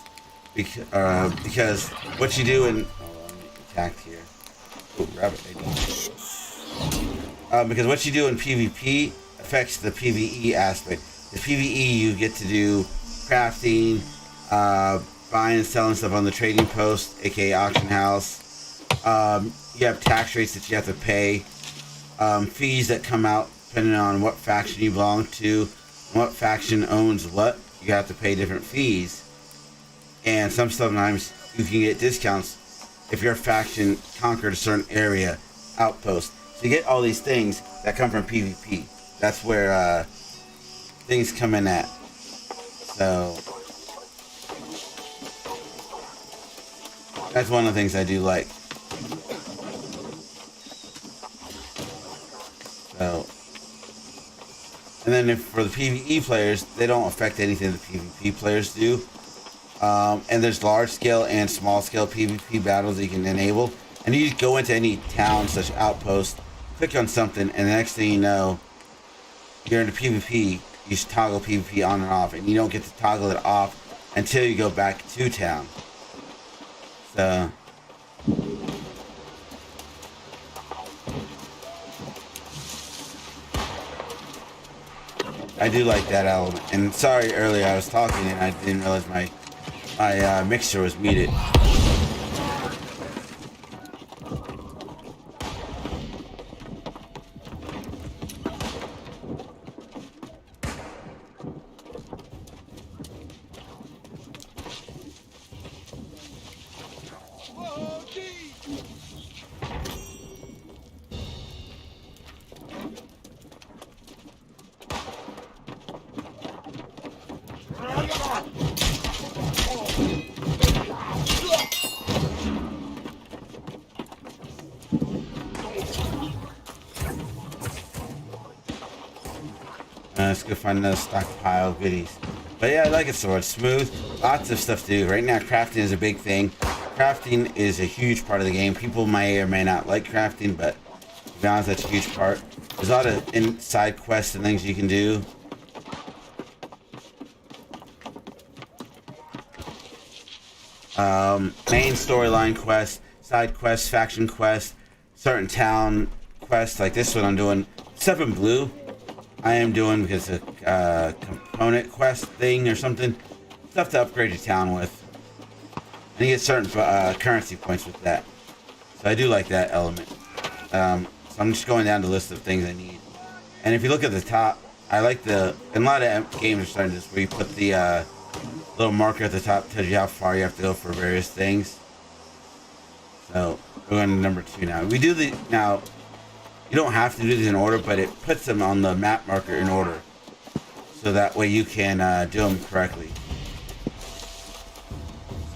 Because what you do in... Oh, I'm attacked here. Oh, rabbit. Because what you do in PvP affects the PvE aspect. The PvE, you get to do crafting, buying and selling stuff on the trading post, aka auction house. You have tax rates that you have to pay, fees that come out depending on what faction you belong to, and what faction owns what. You have to pay different fees, and sometimes you can get discounts if your faction conquered a certain area, outpost. So you get all these things that come from PvP. That's where things come in at. So that's one of the things I do like. So, and then for the PvE players, they don't affect anything the PvP players do. And there's large scale and small scale PvP battles that you can enable. And you just go into any town such outpost, click on something, and the next thing you know, you're into PvP. You just toggle PvP on and off, and you don't get to toggle it off until you go back to town. So I do like that element. And sorry, earlier I was talking and I didn't realize my mixer was muted. Let's go find another stockpile of goodies. But yeah, I like it sword. Smooth. Lots of stuff to do. Right now, crafting is a big thing. Crafting is a huge part of the game. People may or may not like crafting, but to be honest, that's a huge part. There's a lot of side quests and things you can do. Main storyline quests, side quests, faction quests, certain town quests. Like this one I'm doing. Stuff in blue. I am doing because it's a component quest thing or something. Stuff to upgrade your town with. And you get certain currency points with that. So I do like that element. So I'm just going down the list of things I need. And if you look at the top, I like and a lot of games are starting this where you put the little marker at the top tells you how far you have to go for various things. So we're going to number 2 now. We do now. You don't have to do these in order, but it puts them on the map marker in order. So that way you can do them correctly.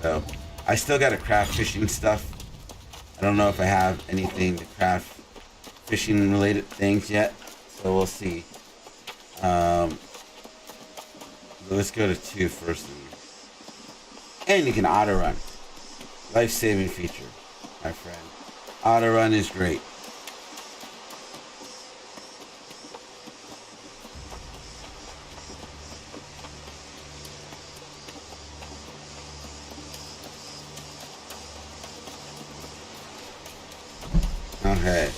So, I still got to craft fishing stuff. I don't know if I have anything to craft fishing related things yet. So we'll see. Let's go to 2 first. And you can auto run. Life-saving feature, my friend. Auto run is great. Okay.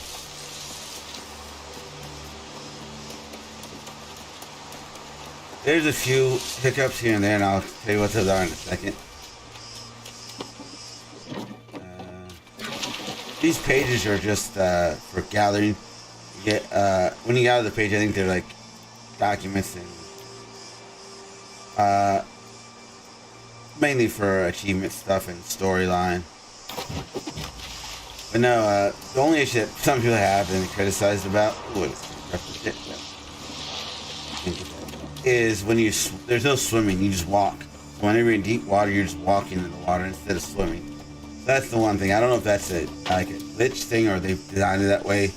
There's a few hiccups here and there, and I'll tell you what those are in a second. These pages are just for gathering. You get when you gather the page, I think they're like documents and mainly for achievement stuff and storyline. But no, the only issue that some people have been criticized about is when there's no swimming, you just walk. So whenever you're in deep water, you're just walking in the water instead of swimming. So that's the one thing. I don't know if that's like a glitch thing or they've designed it that way.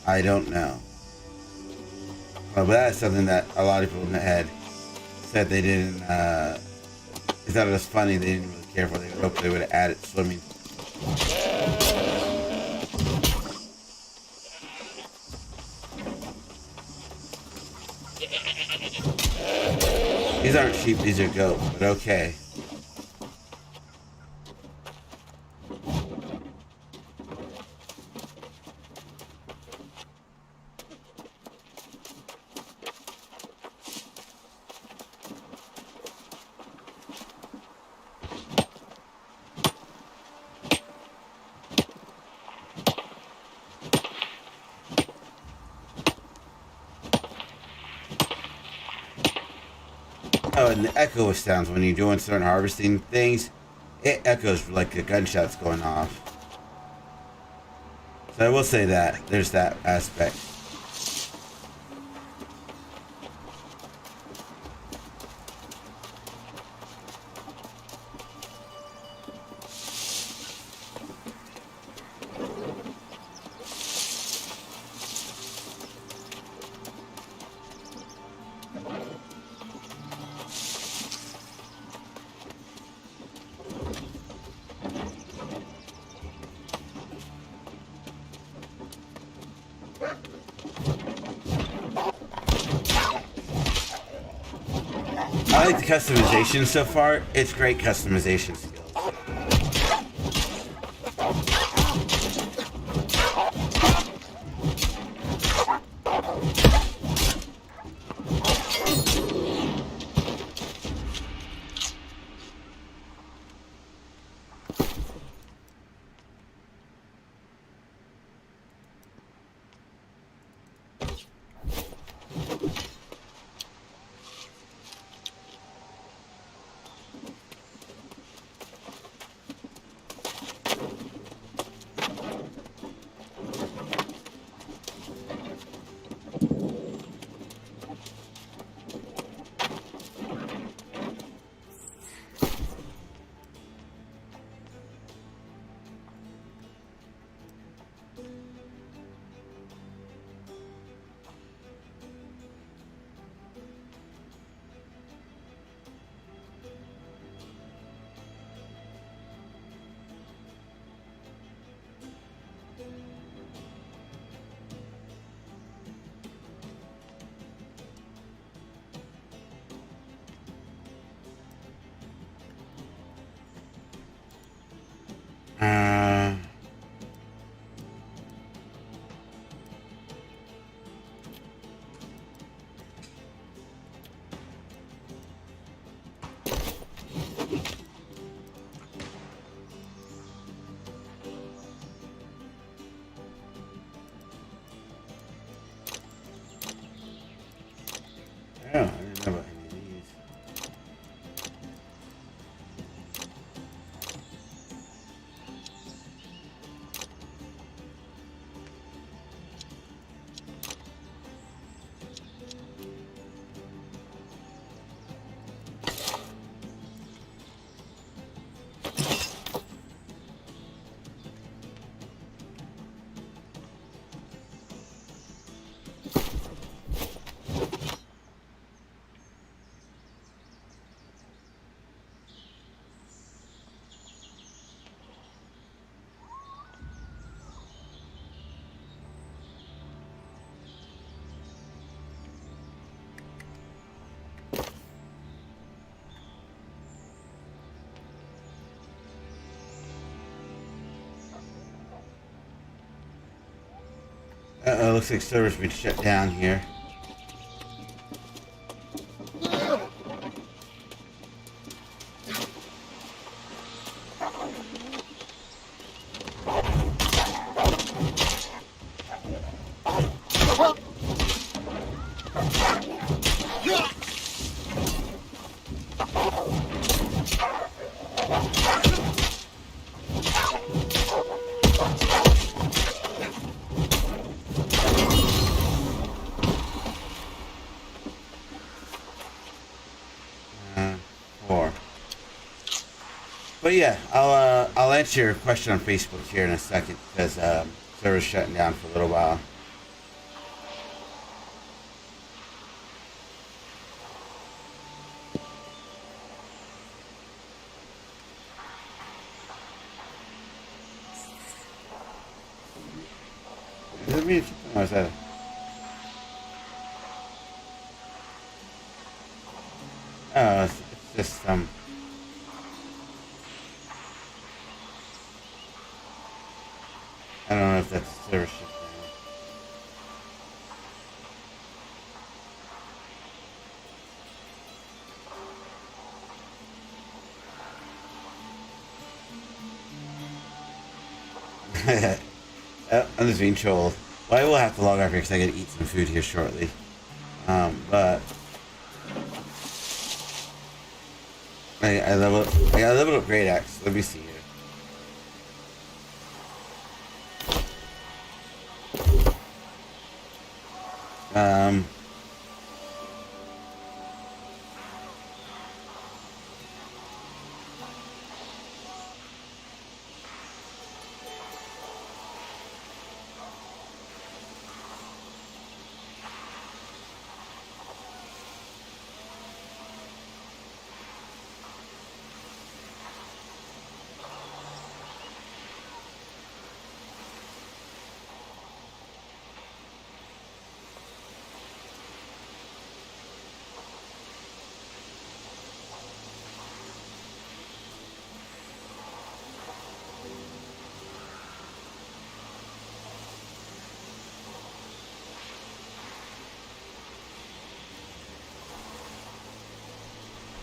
I don't know. But that's something that a lot of people in the head said they didn't. They thought it was funny. They didn't really care for it. They would hope they would have added swimming. These aren't sheep, these are goats, but okay. Oh, and the echo sounds when you're doing certain harvesting things, it echoes like the gunshots going off. So I will say that there's that aspect. I like the customization so far. It's great customization skills. Oh, I didn't know about any of these. Uh-oh, looks like server's been shut down here. But yeah, I'll answer your question on Facebook here in a second because server's shutting down for a little while. Is it me? Oh, is that? Oh, it's just I don't know if that's server shut down. I'm just being trolled. Well, I will have to log off here because I gotta eat some food here shortly. But I leveled up Great Axe. Let me see here.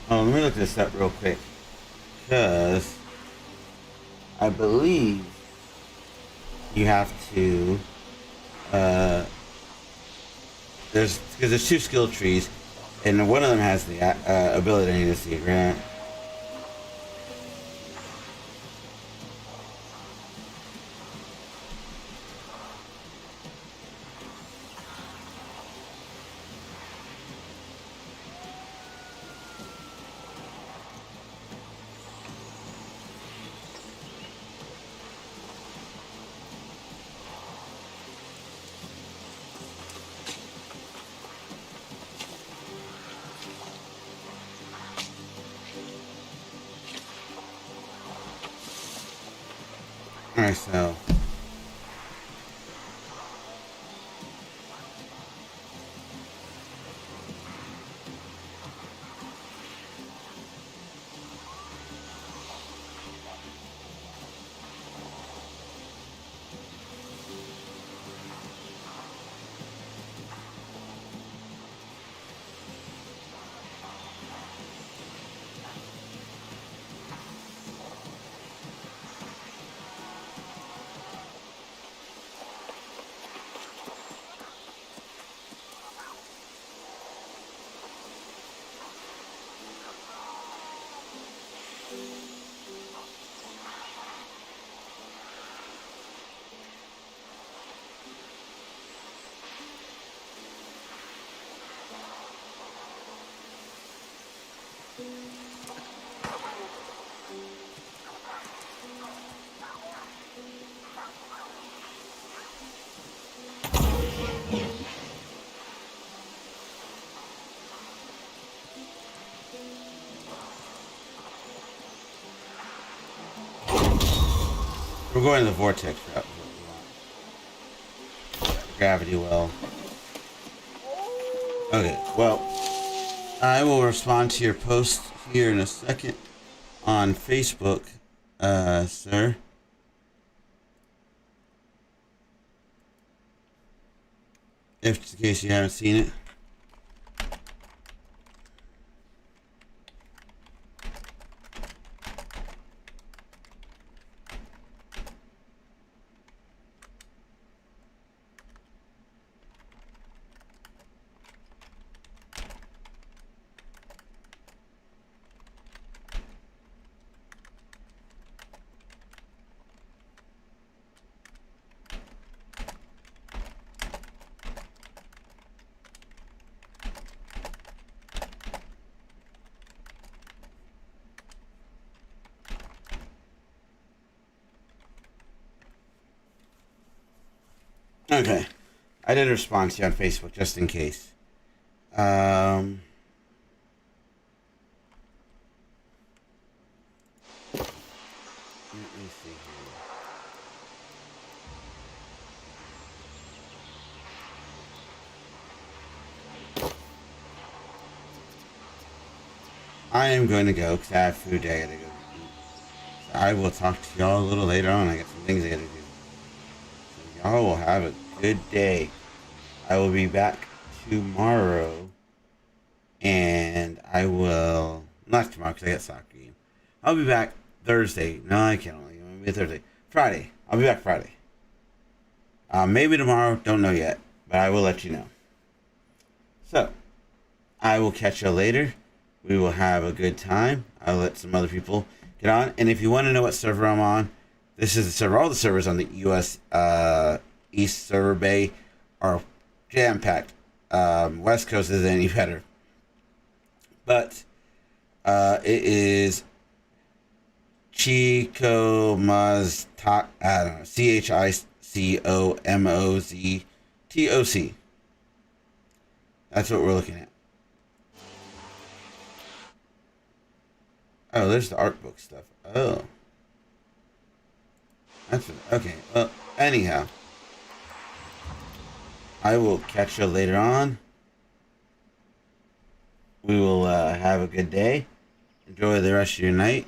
Oh, let me look this up real quick, because I believe you have to, there's two skill trees, and one of them has the ability I need to see, right? Alright, so we're going to the vortex route. Gravity well. Okay, well, I will respond to your post here in a second on Facebook, sir. If in case you haven't seen it. Okay. I did respond to you on Facebook just in case. Let me see here. I am going to go because I have food I gotta go eat. So I will talk to y'all a little later on. I got some things I gotta do. So y'all will have a good day. I will be back tomorrow. And I will... Not tomorrow because I got soccer game. I'll be back Thursday. No, I can't only. It'll be Thursday. Friday. I'll be back Friday. Maybe tomorrow. Don't know yet. But I will let you know. So, I will catch you later. We will have a good time. I'll let some other people get on. And if you want to know what server I'm on, this is the server. All the servers on the US East Server Bay are jam-packed. West Coast isn't any better. But it is Chicomoztoc. I don't know. CHICOMOZTOC. That's what we're looking at. Oh, there's the art book stuff. Oh. That's okay. Well, anyhow. I will catch you later on. We will have a good day. Enjoy the rest of your night.